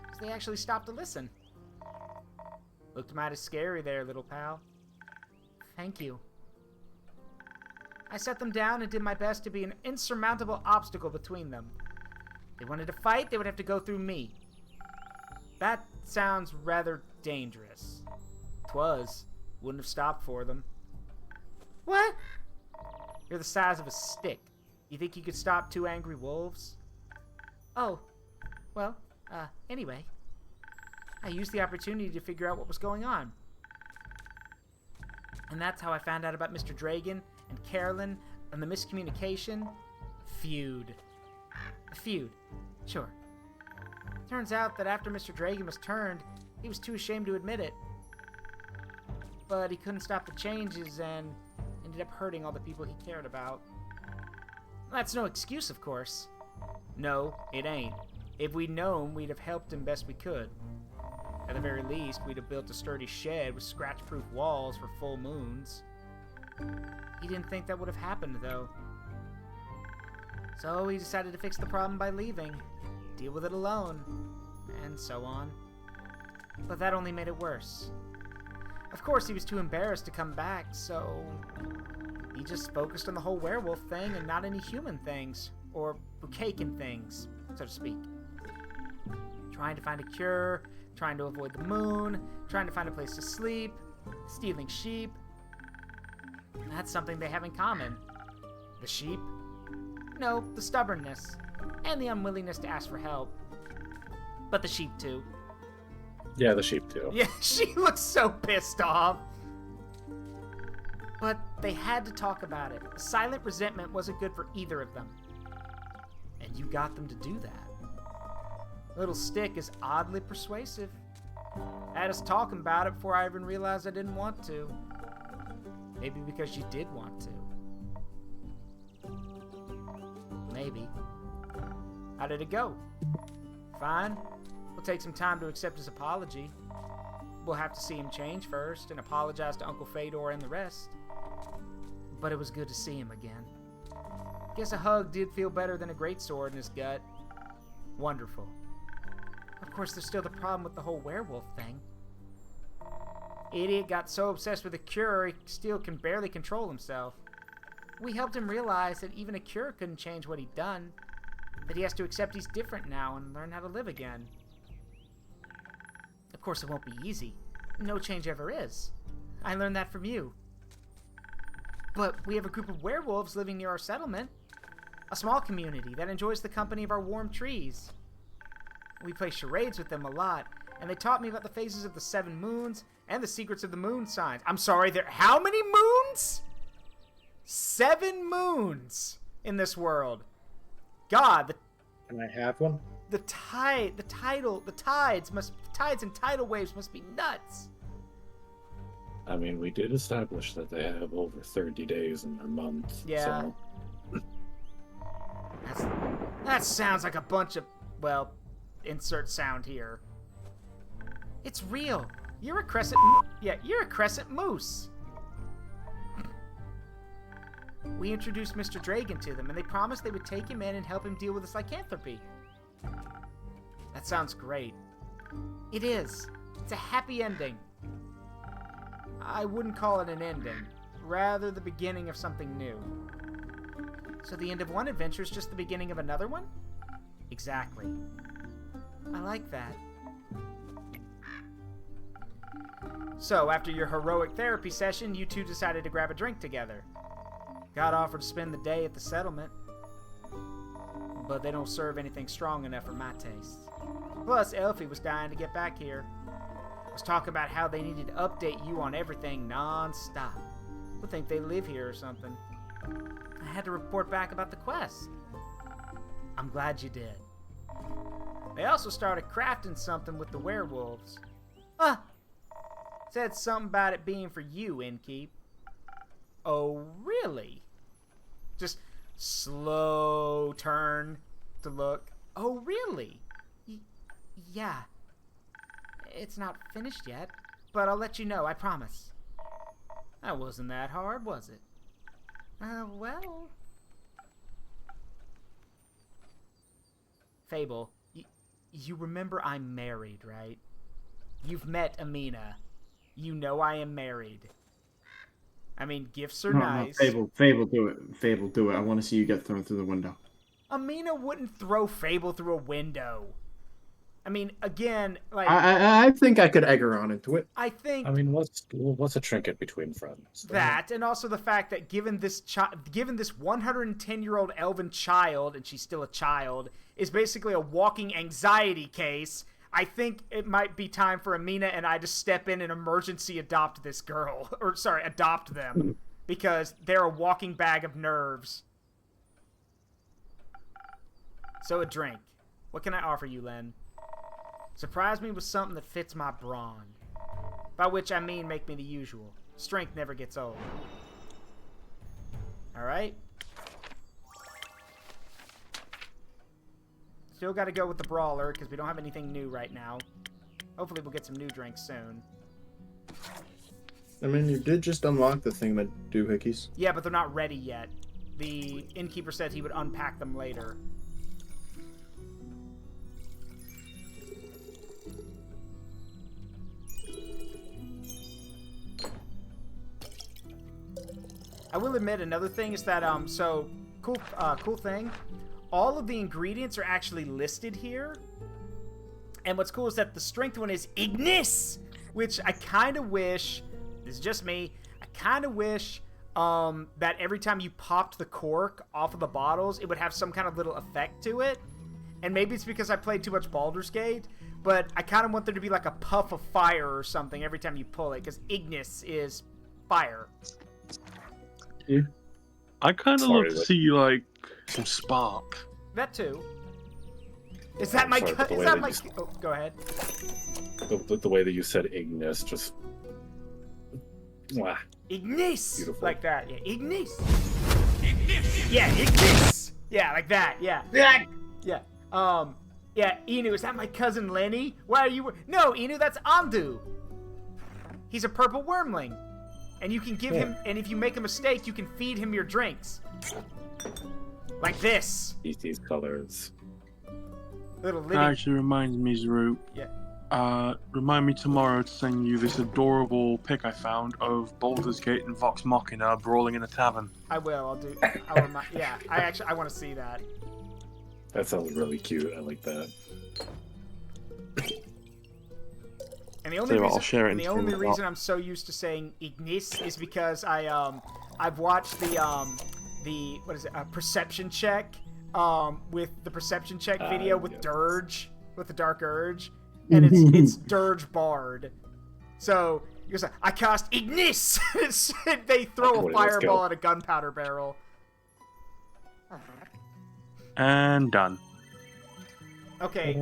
because they actually stopped to listen. Looked mighty scary there, little pal. Thank you. I set them down and did my best to be an insurmountable obstacle between them. If they wanted to fight, they would have to go through me. That sounds rather dangerous. 'Twas. Wouldn't have stopped for them. What? You're the size of a stick. You think you could stop 2 angry wolves? Oh. Well, anyway. I used the opportunity to figure out what was going on. And that's how I found out about Mr. Dragon and Carolyn and the miscommunication. Feud. A feud. Sure. Turns out that after Mr. Dragon was turned, he was too ashamed to admit it. But he couldn't stop the changes and ended up hurting all the people he cared about. That's no excuse, of course. No, it ain't. If we'd known, we'd have helped him best we could. At the very least, we'd have built a sturdy shed with scratch-proof walls for full moons. He didn't think that would have happened, though. So he decided to fix the problem by leaving, deal with it alone, and so on. But that only made it worse. Of course, he was too embarrassed to come back, so he just focused on the whole werewolf thing and not any human things, or bouquet-kin things, so to speak. Trying to find a cure, trying to avoid the moon, trying to find a place to sleep, stealing sheep. That's something they have in common. The sheep? No, the stubbornness, and the unwillingness to ask for help. But the sheep, too. Yeah, the sheep, too. Yeah, she looks so pissed off. But they had to talk about it. Silent resentment wasn't good for either of them. And you got them to do that. Little Stick is oddly persuasive. Had us talking about it before I even realized I didn't want to. Maybe because she did want to. Maybe. How did it go? Fine. We'll take some time to accept his apology. We'll have to see him change first and apologize to Uncle Fedor and the rest. but it was good to see him again. Guess a hug did feel better than a greatsword in his gut. Wonderful. Of course, there's still the problem with the whole werewolf thing. Idiot got so obsessed with a cure, he still can barely control himself. We helped him realize that even a cure couldn't change what he'd done, that he has to accept he's different now and learn how to live again. Of course, it won't be easy. No change ever is. I learned that from you. But we have a group of werewolves living near our settlement. A small community that enjoys the company of our warm trees. We play charades with them a lot, and they taught me about the phases of the 7 moons and the secrets of the moon signs. I'm sorry, how many moons? 7 moons in this world. God, Can I have one? the tides and tidal waves must be nuts. I mean, we did establish that they have over 30 days in their month. Yeah. So. That sounds like a bunch of, well, insert sound here. It's real. You're a crescent moose. We introduced Mr. Dragon to them, and they promised they would take him in and help him deal with his lycanthropy. That sounds great. It is. It's a happy ending. I wouldn't call it an ending. Rather, the beginning of something new. So the end of one adventure is just the beginning of another one? Exactly. I like that. So, after your heroic therapy session, you two decided to grab a drink together. God offered to spend the day at the settlement, but they don't serve anything strong enough for my tastes. Plus, Elfie was dying to get back here. Was talking about how they needed to update you on everything non-stop. Would think they live here or something. I had to report back about the quest. I'm glad you did. They also started crafting something with the werewolves. Said something about it being for you, Innkeep. Oh, really? Just slow turn to look. Oh, really? Yeah. It's not finished yet, but I'll let you know, I promise. That wasn't that hard, was it? Well... Fable, you remember I'm married, right? You've met Amina. You know I am married. I mean, gifts are nice. No, Fable, do it. Fable, do it. I want to see you get thrown through the window. Amina wouldn't throw Fable through a window. I mean, again, like... I think I could egg her on into it. I think... I mean, what's a trinket between friends? That, and also the fact that given this 110-year-old elven child, and she's still a child, is basically a walking anxiety case, I think it might be time for Amina and I to step in and emergency adopt this girl. Or, sorry, adopt them. Because they're a walking bag of nerves. So a drink. What can I offer you, Len? Surprise me with something that fits my brawn. By which I mean make me the usual. Strength never gets old. Alright? Still gotta go with the brawler, because we don't have anything new right now. Hopefully we'll get some new drinks soon. I mean, you did just unlock the thing that doohickeys. Yeah, but they're not ready yet. The innkeeper said he would unpack them later. I will admit another thing is that so cool thing. All of the ingredients are actually listed here. And what's cool is that the strength one is Ignis, which I kind of wish, this is just me, I kind of wish that every time you popped the cork off of the bottles, it would have some kind of little effect to it. And maybe it's because I played too much Baldur's Gate, but I kind of want there to be like a puff of fire or something every time you pull it, because Ignis is fire. Yeah. I kind of love to see like some spark. That too. Is that my? Is that my? Oh, go ahead. The way that you said Ignis, just Ignis, beautiful. Like that. Yeah, Ignis. Ignis. Yeah, Ignis. Yeah, like that. Yeah. Yeah. Yeah. Inu, is that my cousin Lenny? Why are you? No, Inu, that's Andu. He's a purple wormling. And you can give him, and if you make a mistake, you can feed him your drinks. Like this. These colors. Little That actually reminds me, Zaruk. Yeah. Remind me tomorrow to send you this adorable pic I found of Baldur's Gate and Vox Machina brawling in a tavern. I will. I'll remind. Yeah. I want to see that. That sounds really cute. I like that. And the only reason, I'll share it and the only reason I'm so used to saying Ignis is because I've watched the what is it, perception check with the perception check video with Dirge, with the Dark Urge, and it's Dirge Bard. So he goes, I cast Ignis. They throw a fireball at a gunpowder barrel. And done. Okay,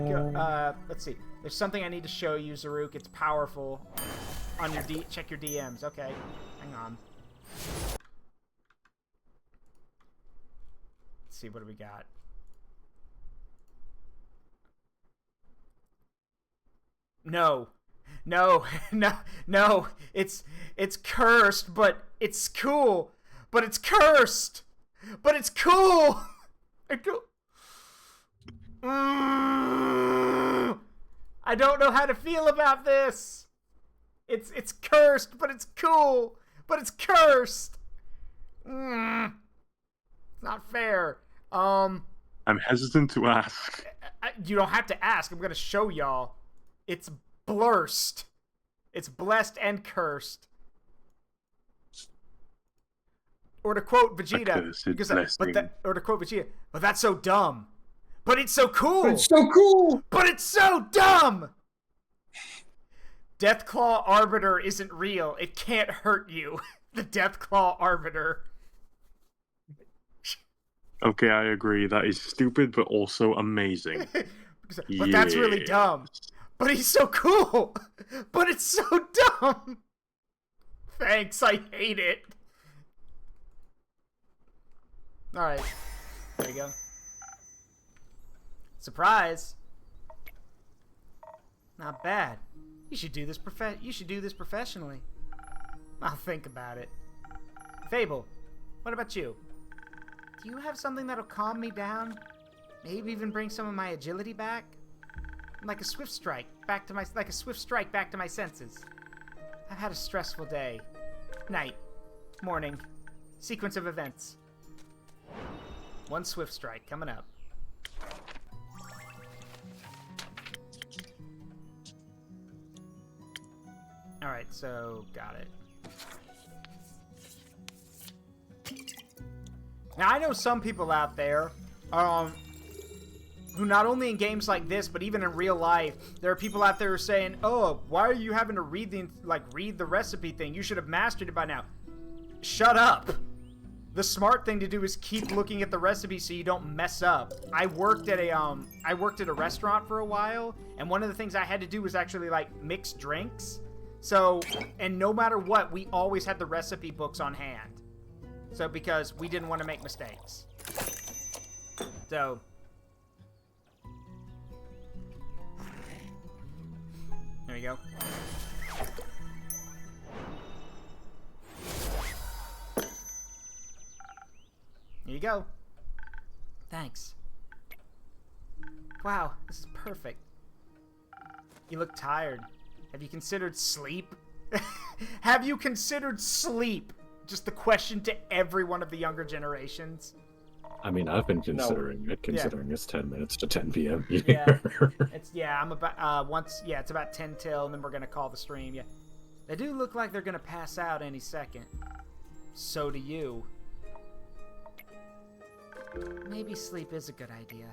let's see. There's something I need to show you, Zaruk. It's powerful. On your check your DMs. Okay, hang on. Let's see, what do we got? No. It's cursed, but it's cool. But it's cursed. But it's cool. I don't know how to feel about this. It's cursed, but it's cool. But it's cursed. It's not fair. I'm hesitant to ask. You don't have to ask. I'm gonna show y'all. It's blurst. It's blessed and cursed. Or to quote Vegeta, or to quote Vegeta, but that's so dumb. But it's so cool. But it's so cool. But it's so dumb. Deathclaw Arbiter isn't real. It can't hurt you. The Deathclaw Arbiter. Okay, I agree. That is stupid, but also amazing. But that's really dumb. But he's so cool. But it's so dumb. Thanks, I hate it. Alright. There you go. Surprise. Not bad. You should do this professionally. I'll think about it. Fable, what about you? Do you have something that'll calm me down? Maybe even bring some of my agility back? Like a swift strike back to my senses. I've had a stressful day. Night. Morning. Sequence of events. One swift strike coming up. Alright, so got it. Now I know some people out there who not only in games like this, but even in real life, there are people out there saying, "Oh, why are you having to read the recipe thing? You should have mastered it by now." Shut up. The smart thing to do is keep looking at the recipe so you don't mess up. I worked at a restaurant for a while, and one of the things I had to do was actually like mix drinks. So, and no matter what, we always had the recipe books on hand. So, because we didn't want to make mistakes. So, there you go. Here you go. Thanks. Wow, this is perfect. You look tired. Have you considered sleep? Have you considered sleep? Just the question to every one of the younger generations. I mean, I've been considering it, considering it's 10 minutes to 10 p.m. here. Yeah, I'm about, it's about 10 till, and then we're going to call the stream, yeah. They do look like they're going to pass out any second. So do you. Maybe sleep is a good idea.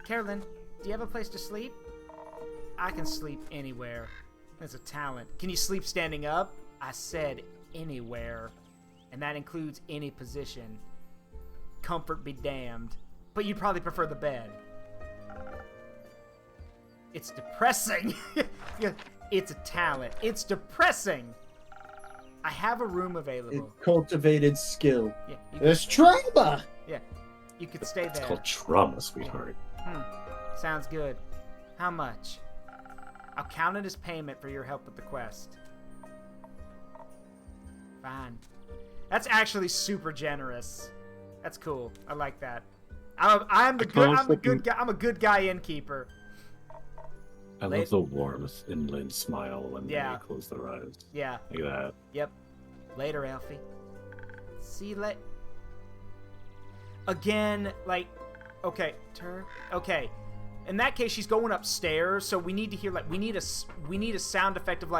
Carolyn, do you have a place to sleep? I can sleep anywhere. That's a talent. Can you sleep standing up? I said anywhere. And that includes any position. Comfort be damned. But you'd probably prefer the bed. It's depressing. It's a talent. It's depressing. I have a room available. It's cultivated skill. Yeah, There's trauma! Yeah. You could stay there. It's called trauma, sweetheart. Sounds good. How much? I'll count it as payment for your help with the quest. Fine. That's actually super generous. That's cool. I like that. I'm a good guy innkeeper. I love the warmth in Lynn's smile when they close their eyes. Yeah. Like that. Yep. Later, Alfie. See you later. Again, like, okay, okay. In that case, she's going upstairs, so we need to hear we need a sound effect of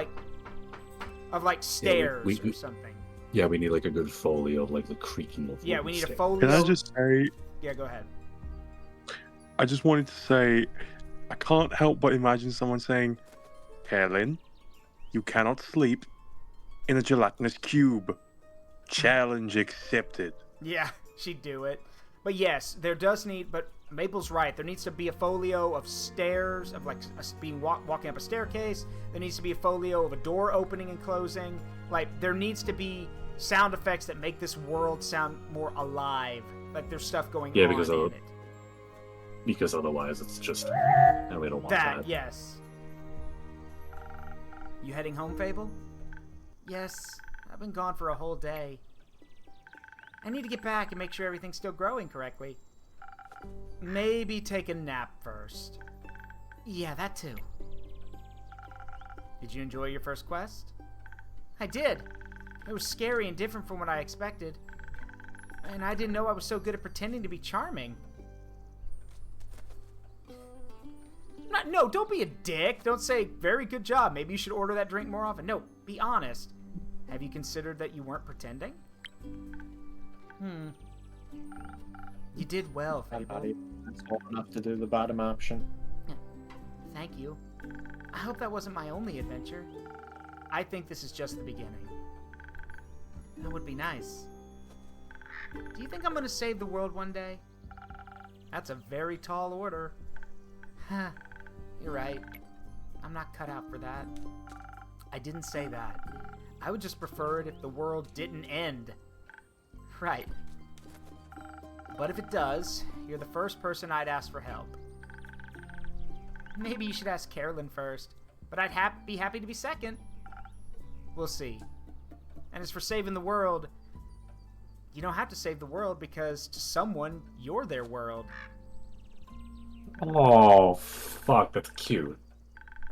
stairs or something. Yeah, we need like a good foley of like the creaking of. Yeah, we need a foley. Can I just say? Yeah, go ahead. I just wanted to say, I can't help but imagine someone saying, "Helen, you cannot sleep in a gelatinous cube. Challenge accepted." Yeah, she'd do it. But yes, there does need. But Maple's right. There needs to be a folio of stairs, of like being walking up a staircase. There needs to be a folio of a door opening and closing. Like there needs to be sound effects that make this world sound more alive. Like there's stuff going on in it. Because otherwise it's just, and we don't want that. Yes. You heading home, Fable? Yes. I've been gone for a whole day. I need to get back and make sure everything's still growing correctly. Maybe take a nap first. Yeah, that too. Did you enjoy your first quest? I did. It was scary and different from what I expected. And I didn't know I was so good at pretending to be charming. No, don't be a dick. Don't say, very good job. Maybe you should order that drink more often. No, be honest. Have you considered that you weren't pretending? You did well, Fable. That's all enough to do the bottom option. Thank you. I hope that wasn't my only adventure. I think this is just the beginning. That would be nice. Do you think I'm gonna save the world one day? That's a very tall order. Huh. You're right. I'm not cut out for that. I didn't say that. I would just prefer it if the world didn't end. Right. But if it does, you're the first person I'd ask for help. Maybe you should ask Carolyn first, but I'd be happy to be second. We'll see. And as for saving the world, you don't have to save the world because to someone, you're their world. Oh, fuck, that's cute.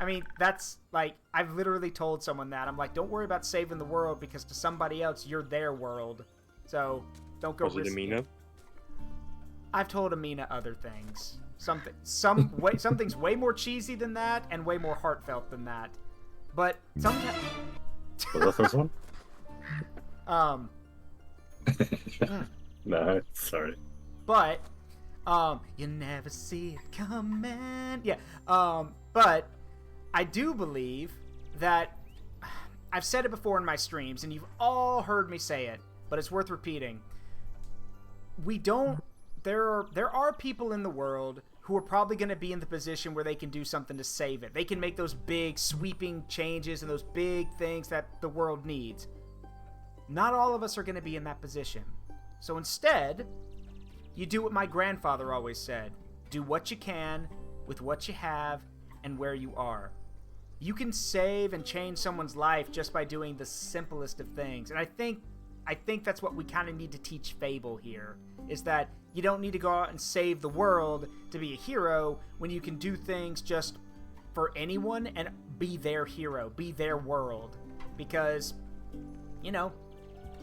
I mean, that's, like, I've literally told someone that. I'm like, don't worry about saving the world because to somebody else, you're their world. So, don't go Was it Amina? I've told Amina other things. Something's way more cheesy than that and way more heartfelt than that. But sometimes... Was that this one? No, sorry. But, you never see it coming. Yeah, but I do believe that I've said it before in my streams, and you've all heard me say it, but it's worth repeating. There are people in the world who are probably going to be in the position where they can do something to save it. They can make those big sweeping changes and those big things that the world needs. Not all of us are going to be in that position. So instead, you do what my grandfather always said. Do what you can, with what you have, and where you are. You can save and change someone's life just by doing the simplest of things. And I think that's what we kind of need to teach Fable here, is that you don't need to go out and save the world to be a hero when you can do things just for anyone and be their hero, be their world. Because, you know,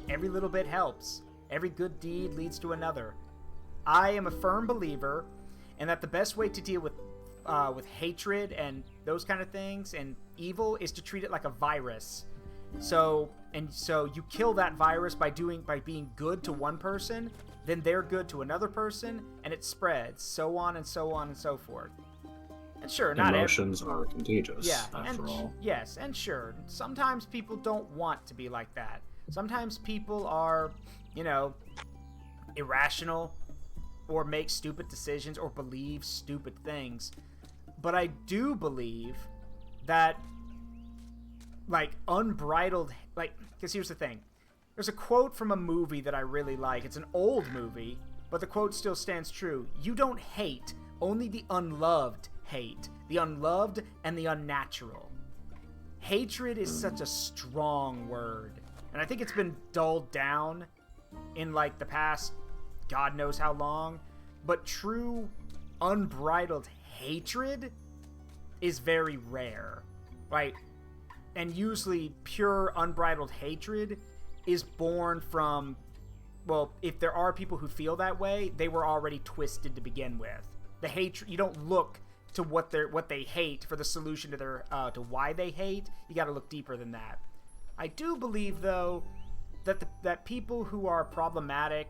every little bit helps. Every good deed leads to another. I am a firm believer in that the best way to deal with hatred and those kind of things and evil is to treat it like a virus. So you kill that virus by being good to one person, then they're good to another person, and it spreads, so on and so on and so forth. And sure, not emotions are contagious. Yeah, after all. Yes, and sure, sometimes people don't want to be like that. Sometimes people are, you know, irrational, or make stupid decisions, or believe stupid things. But I do believe that, like, unbridled, like, because here's the thing. There's a quote from a movie that I really like. It's an old movie, but the quote still stands true. You don't hate, only the unloved hate. The unloved and the unnatural. Hatred is such a strong word. and I think it's been dulled down in like the past God knows how long, but true unbridled hatred is very rare, right? And usually pure unbridled hatred is born from, well, if there are people who feel that way, they were already twisted to begin with. The hatred, you don't look to what they hate for the solution to their to why they hate. You got to look deeper than that. I do believe though that that people who are problematic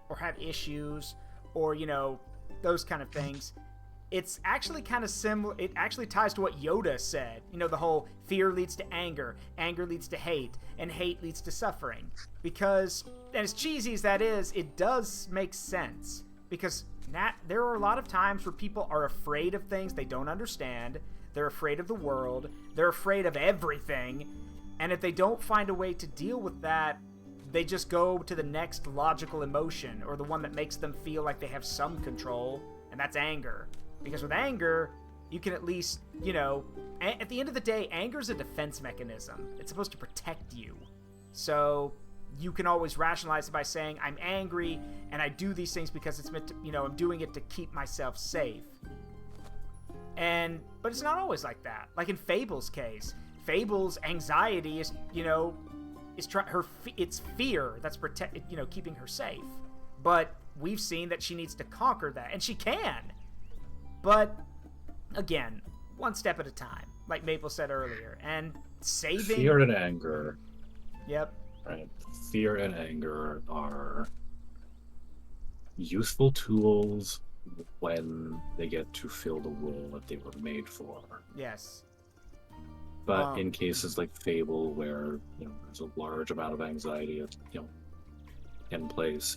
or have issues or those kind of things, it's actually kind of similar. It actually ties to what Yoda said. The whole fear leads to anger, anger leads to hate, and hate leads to suffering. Because, and as cheesy as that is, it does make sense. Because there are a lot of times where people are afraid of things they don't understand. They're afraid of the world. They're afraid of everything. And if they don't find a way to deal with that, they just go to the next logical emotion, or the one that makes them feel like they have some control, and that's anger. Because with anger, you can at least, at the end of the day, anger is a defense mechanism. It's supposed to protect you. So you can always rationalize it by saying, I'm angry, and I do these things because it's meant to, I'm doing it to keep myself safe. But it's not always like that. Like in Fable's case, Fable's anxiety is, it's fear that's keeping her safe. But we've seen that she needs to conquer that, and she can. But again, one step at a time, like Maple said earlier, and saving fear and anger. Yep. Right. Fear and anger are useful tools when they get to fill the role that they were made for. Yes. But in cases like Fable, where there's a large amount of anxiety, in place,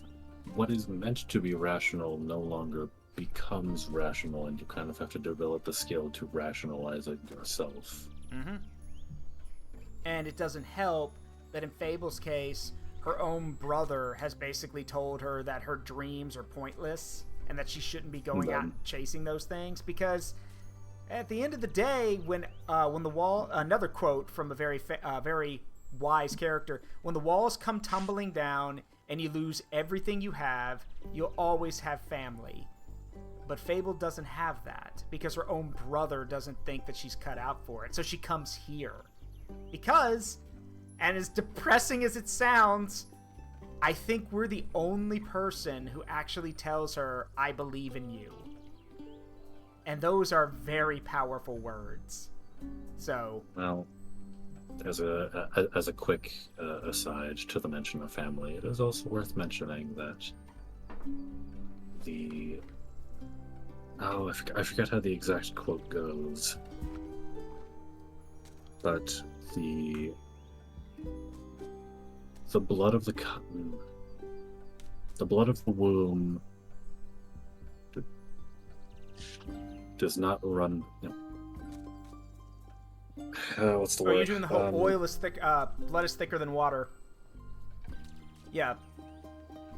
what is meant to be rational no longer becomes rational, and you kind of have to develop the skill to rationalize it yourself. Mm-hmm. And it doesn't help that in Fable's case, her own brother has basically told her that her dreams are pointless and that she shouldn't be going out and chasing those things, because at the end of the day, when the wall, another quote from a very wise character, when the walls come tumbling down and you lose everything you have, you'll always have family. But Fable doesn't have that because her own brother doesn't think that she's cut out for it. So she comes here. Because, and as depressing as it sounds, I think we're the only person who actually tells her, I believe in you. And those are very powerful words. So, well, as a quick aside to the mention of family, it is also worth mentioning that I forget how the exact quote goes, but the blood of the womb does not run. What's the word? You're doing the whole oil is thick. Blood is thicker than water. Yeah.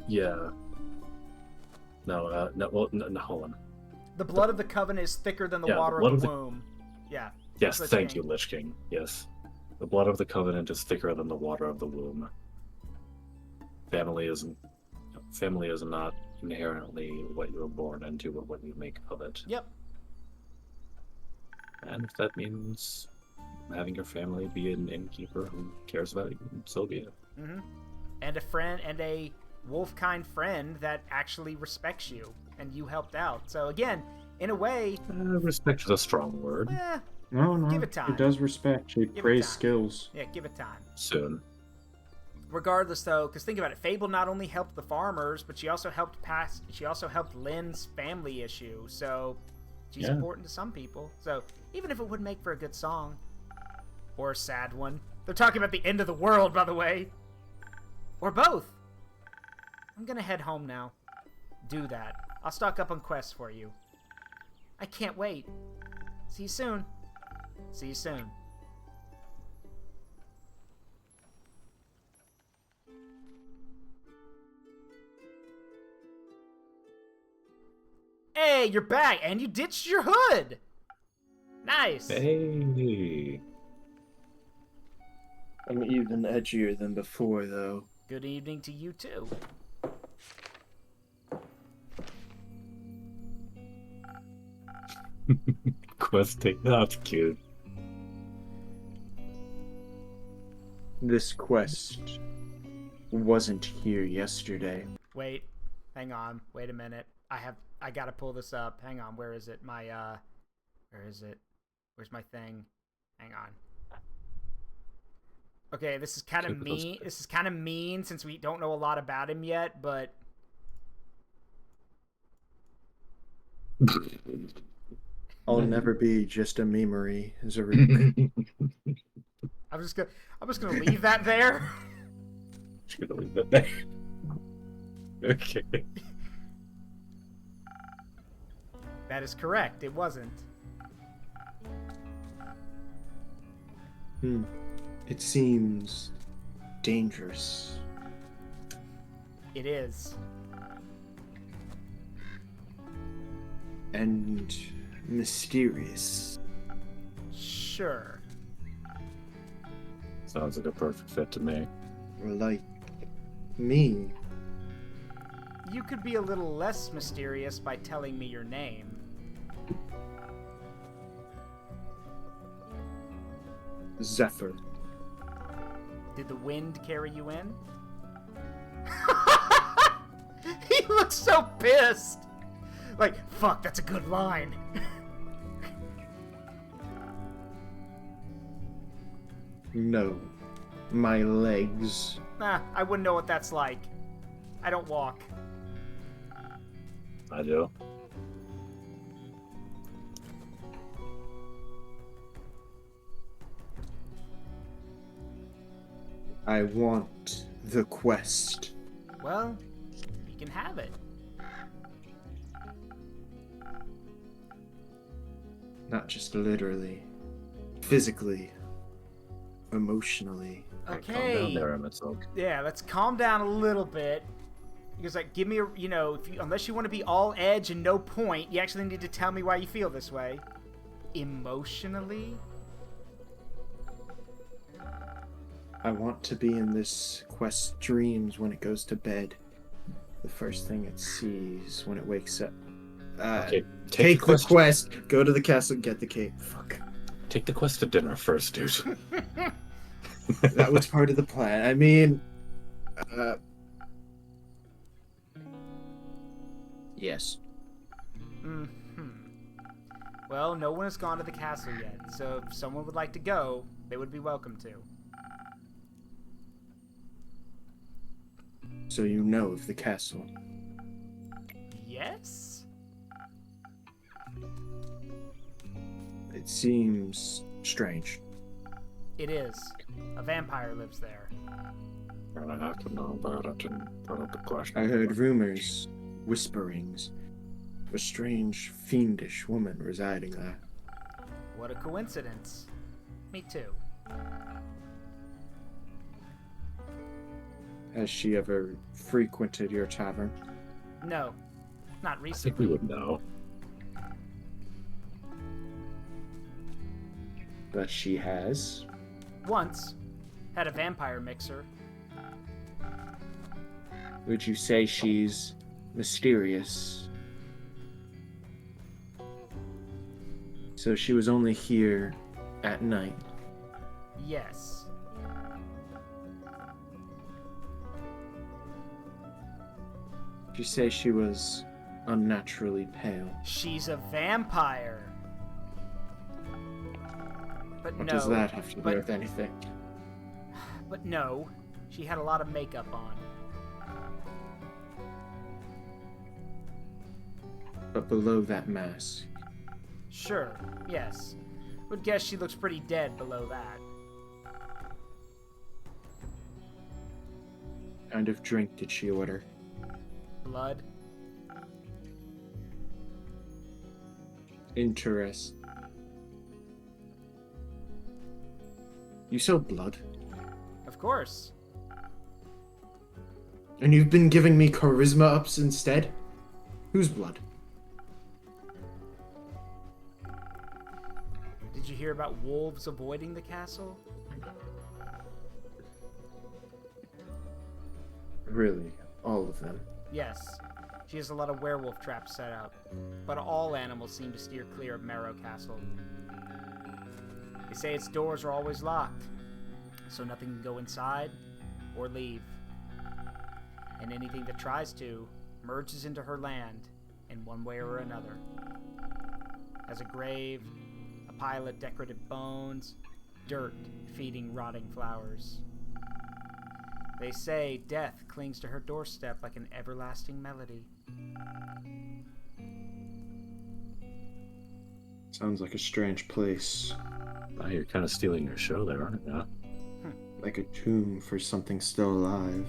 Yeah. No. Hold on. The blood of the covenant is thicker than the water of the womb. Yeah. Yes, thank you, Lich King. Yes. The blood of the covenant is thicker than the water of the womb. Family is not inherently what you were born into, but what you make of it. Yep. And if that means having your family be an innkeeper who cares about you, so be it. Mm-hmm. And a friend, and a wolf-kind friend that actually respects you, and you helped out. So again, in a way... respect is a strong word. No. Give it time. It does respect. It praise skills. Yeah, give it time. Soon. Regardless, though, because think about it, Fable not only helped the farmers, but she also helped Lynn's family issue. So she's important to some people. So even if it would make for a good song, or a sad one, they're talking about the end of the world, by the way, or both. I'm gonna head home now. Do that. I'll stock up on quests for you. I can't wait. See you soon. See you soon. Hey, you're back, and you ditched your hood! Nice! Hey! I'm even edgier than before, though. Good evening to you, too. Quest taken out, kid. This quest wasn't here yesterday. Wait, hang on. Wait a minute. I gotta pull this up. Hang on. Where is it? Where is it? Where's my thing? Hang on. Okay, this is kind of mean. This is kind of mean since we don't know a lot about him yet, but I'll never be just a memory, Zaruk. I'm just gonna leave that there. Just gonna leave that there. Okay. That is correct. It wasn't. It seems dangerous. It is. And mysterious. Sure. Sounds like a perfect fit to me. Like me. You could be a little less mysterious by telling me your name. Zephyr. Did the wind carry you in? He looks so pissed. Like, fuck, that's a good line. No. My legs. Nah, I wouldn't know what that's like. I don't walk. I do. I want the quest. Well, you can have it. Not just literally. Physically. Emotionally. Okay. Calm down there, Emetzel. Yeah, let's calm down a little bit. Because, like, give me a, you know, unless you want to be all edge and no point, you actually need to tell me why you feel this way. Emotionally? I want to be in this quest's dreams when it goes to bed. The first thing it sees when it wakes up. Okay, take the quest, go to the castle, get the cape. Fuck. Take the quest to dinner first, dude. That was part of the plan. I mean, yes. Well, no one has gone to the castle yet, so if someone would like to go, they would be welcome to. So you know of the castle. Yes? It seems strange. It is. A vampire lives there. And I have to know about it and put up the question. I heard rumors, whisperings, of a strange, fiendish woman residing there. What a coincidence. Me too. Has she ever frequented your tavern? No, not I think recently. we would know. But she has. Once. Had a vampire mixer. Would you say she's mysterious? So she was only here at night. Yes. Would you say she was unnaturally pale? She's a vampire. But What no. does that have to do with anything? But no. She had a lot of makeup on. But below that mask, Sure, yes. Would guess she looks pretty dead below that. what kind of drink did she order? Blood? Interest. You sell blood? Of course. And you've been giving me charisma ups instead? Whose blood? Did you hear about wolves avoiding the castle? Really? All of them? Yes. She has a lot of werewolf traps set up, but all animals seem to steer clear of Marrow Castle. They say its doors are always locked, so nothing can go inside or leave. And anything that tries to merges into her land in one way or another. As a grave, a pile of decorative bones, dirt feeding rotting flowers. They say death clings to her doorstep like an everlasting melody. Sounds like a strange place. Wow, you're kind of stealing your show there, aren't you? Like a tomb for something still alive.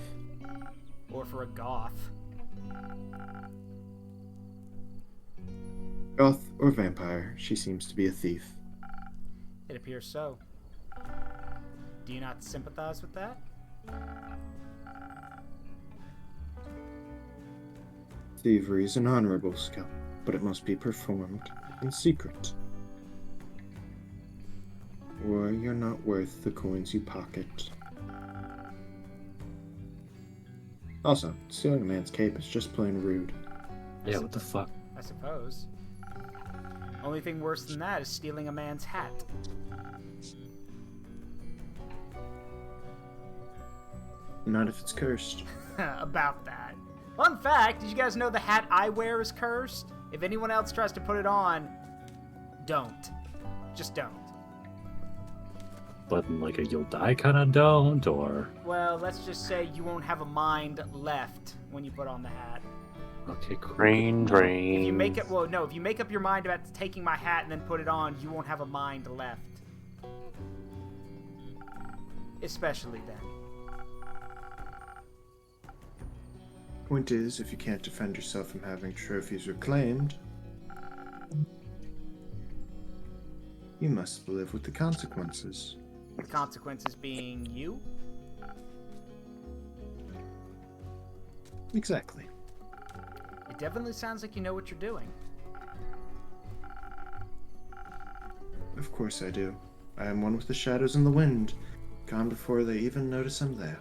Or for a goth. Goth or vampire, she seems to be a thief. It appears so. Do you not sympathize with that? Thievery is an honorable skill, but it must be performed in secret. Or you're not worth the coins you pocket. Also, stealing a man's cape is just plain rude. Yeah, what the fuck? I suppose. Only thing worse than that is stealing a man's hat. Not if it's cursed. About that. Fun fact, did you guys know the hat I wear is cursed? If anyone else tries to put it on, don't. Just don't. But like a you'll die kind of don't, or... Well, let's just say you won't have a mind left when you put on the hat. Okay, cool. Drain. If you make it, well, no, if you make up your mind about taking my hat and then put it on, you won't have a mind left. Especially then. Point is, if you can't defend yourself from having trophies reclaimed, you must live with the consequences. The consequences being you? Exactly. It definitely sounds like you know what you're doing. Of course I do. I am one with the shadows and the wind, gone before they even notice I'm there.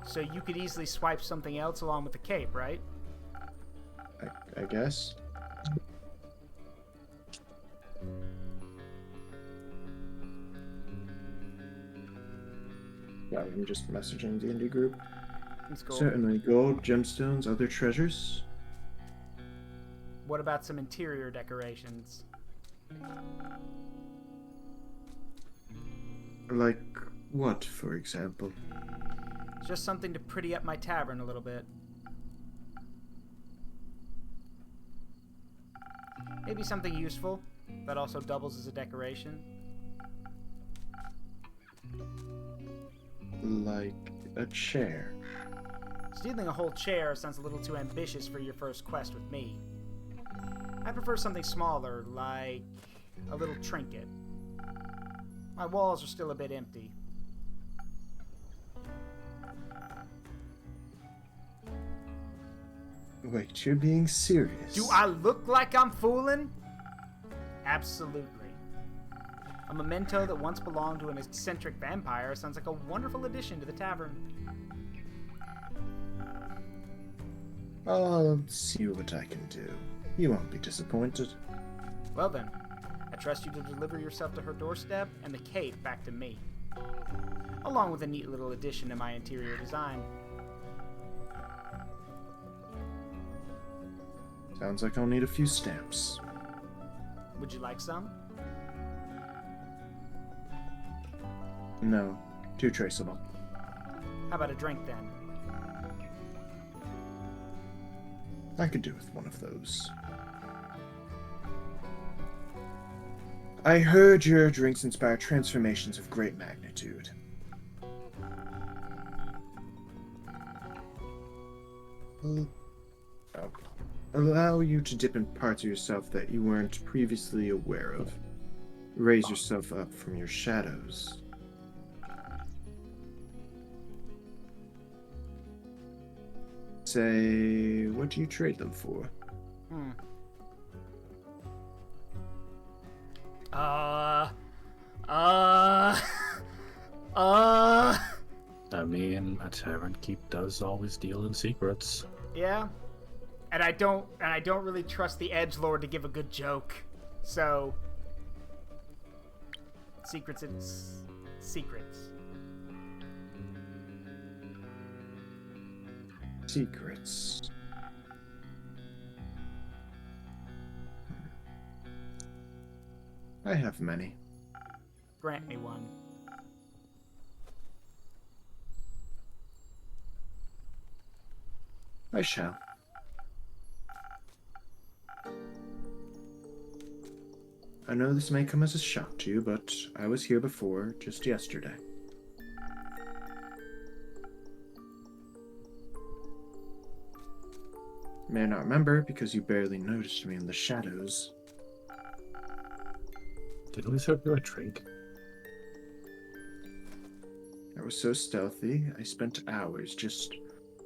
So you could easily swipe something else along with the cape, right? I guess. Yeah, I'm just messaging the indie group. Let's go. Certainly, gold, gemstones, other treasures. What about some interior decorations? Like what, for example? Just something to pretty up my tavern a little bit. Maybe something useful that also doubles as a decoration. Like a chair. Stealing a whole chair sounds a little too ambitious for your first quest with me. I prefer something smaller, like a little trinket. My walls are still a bit empty. Wait, you're being serious? Do I look like I'm fooling? Absolutely. A memento that once belonged to an eccentric vampire sounds like a wonderful addition to the tavern. I'll see what I can do. You won't be disappointed. Well then, I trust you to deliver yourself to her doorstep and the cape back to me. Along with a neat little addition to my interior design. Sounds like I'll need a few stamps. Would you like some? No, too traceable. How about a drink then? I could do with one of those. I heard your drinks inspire transformations of great magnitude. Allow you to dip in parts of yourself that you weren't previously aware of. Raise yourself up from your shadows. Say, what do you trade them for? mean, a tavern keep does always deal in secrets. Yeah. And I don't really trust the edgelord to give a good joke. So secrets is secrets. Secrets. I have many. Grant me one. I shall. I know this may come as a shock to you, but I was here before, just yesterday. You may not remember because you barely noticed me in the shadows. Did we serve you a drink? I was so stealthy, I spent hours just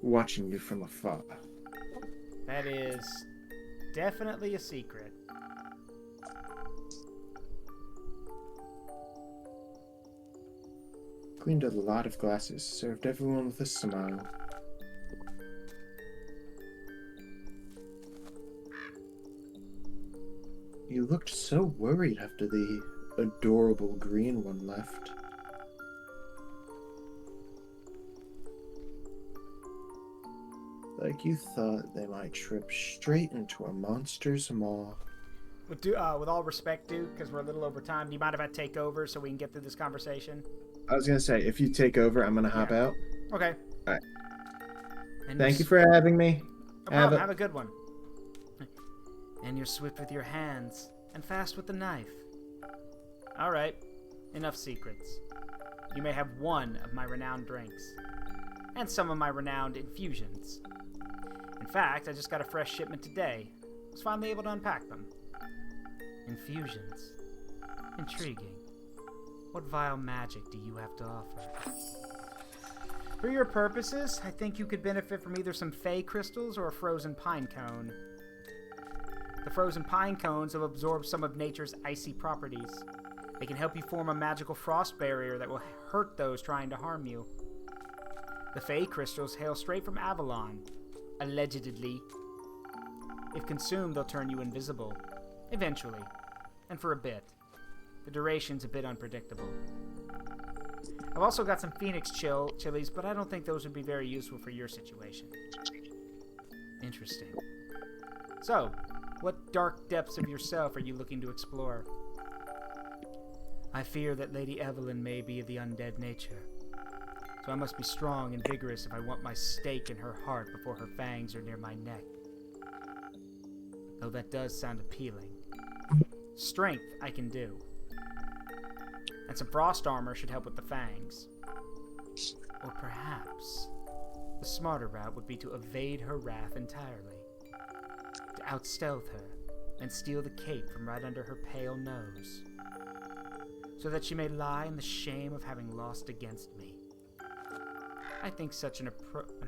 watching you from afar. That is definitely a secret. Cleaned a lot of glasses, served everyone with a smile. You looked so worried after the adorable green one left. Like you thought they might trip straight into a monster's maw. With all respect, Duke, because we're a little over time, do you mind if I take over so we can get through this conversation? I was gonna say, if you take over, I'm gonna hop out. Okay. Alright. And Thank you for having me. No problem. Have a good one. And you're swift with your hands and fast with the knife. Alright. Enough secrets. You may have one of my renowned drinks. And some of my renowned infusions. In fact, I just got a fresh shipment today. I was finally able to unpack them. Infusions. Intriguing. What vile magic do you have to offer? For your purposes, I think you could benefit from either some fey crystals or a frozen pine cone. The frozen pine cones have absorbed some of nature's icy properties. They can help you form a magical frost barrier that will hurt those trying to harm you. The fey crystals hail straight from Avalon, allegedly. If consumed, they'll turn you invisible. Eventually. And for a bit. The duration's a bit unpredictable. I've also got some Phoenix chilies, but I don't think those would be very useful for your situation. Interesting. So, what dark depths of yourself are you looking to explore? I fear that Lady Evelyn may be of the undead nature. So I must be strong and vigorous if I want my stake in her heart before her fangs are near my neck. Though that does sound appealing. Strength I can do. And some frost armor should help with the fangs. Or perhaps the smarter route would be to evade her wrath entirely. To outstealth her and steal the cape from right under her pale nose. So that she may lie in the shame of having lost against me. I think such an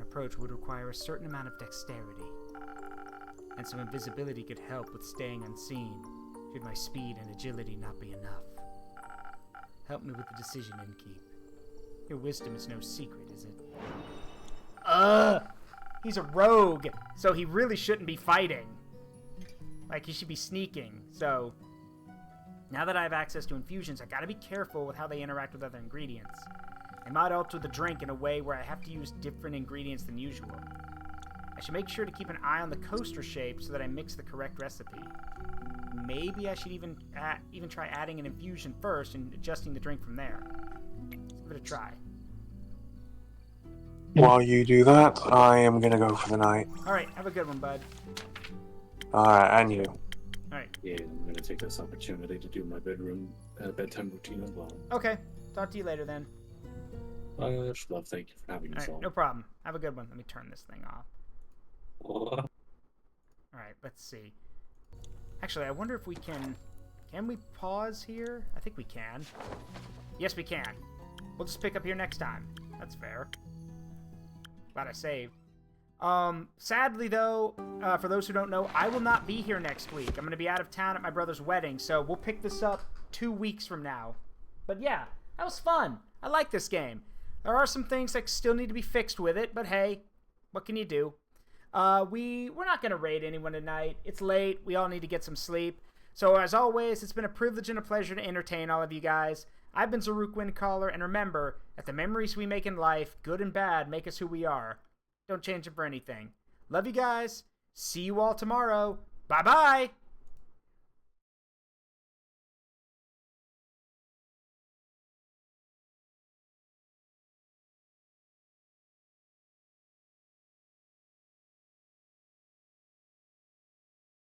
approach would require a certain amount of dexterity. And some invisibility could help with staying unseen, should my speed and agility not be enough. Help me with the decision, Innkeep. Your wisdom is no secret, is it? He's a rogue, so he really shouldn't be fighting. Like, he should be sneaking, so... Now that I have access to infusions, I gotta be careful with how they interact with other ingredients. They might alter the drink in a way where I have to use different ingredients than usual. I should make sure to keep an eye on the coaster shape so that I mix the correct recipe. Maybe I should even try adding an infusion first and adjusting the drink from there. Let's give it a try. While you do that, I am gonna go for the night. Alright, have a good one, bud. Alright, and you. Alright. Yeah, I'm going to take this opportunity to do my bedtime routine as well. Okay, talk to you later then. Love, thank you for having me. Alright, no problem. Have a good one. Let me turn this thing off. Alright, let's see. Actually, I wonder if we can... Can we pause here? I think we can. Yes, we can. We'll just pick up here next time. That's fair. Glad I saved. Sadly, though, for those who don't know, I will not be here next week. I'm going to be out of town at my brother's wedding, so we'll pick this up 2 weeks from now. But yeah, that was fun. I like this game. There are some things that still need to be fixed with it, but hey, what can you do? We're not going to raid anyone tonight. It's late. We all need to get some sleep. So as always, it's been a privilege and a pleasure to entertain all of you guys. I've been Zaruk Windcaller, and remember, that the memories we make in life, good and bad, make us who we are. Don't change it for anything. Love you guys. See you all tomorrow. Bye-bye.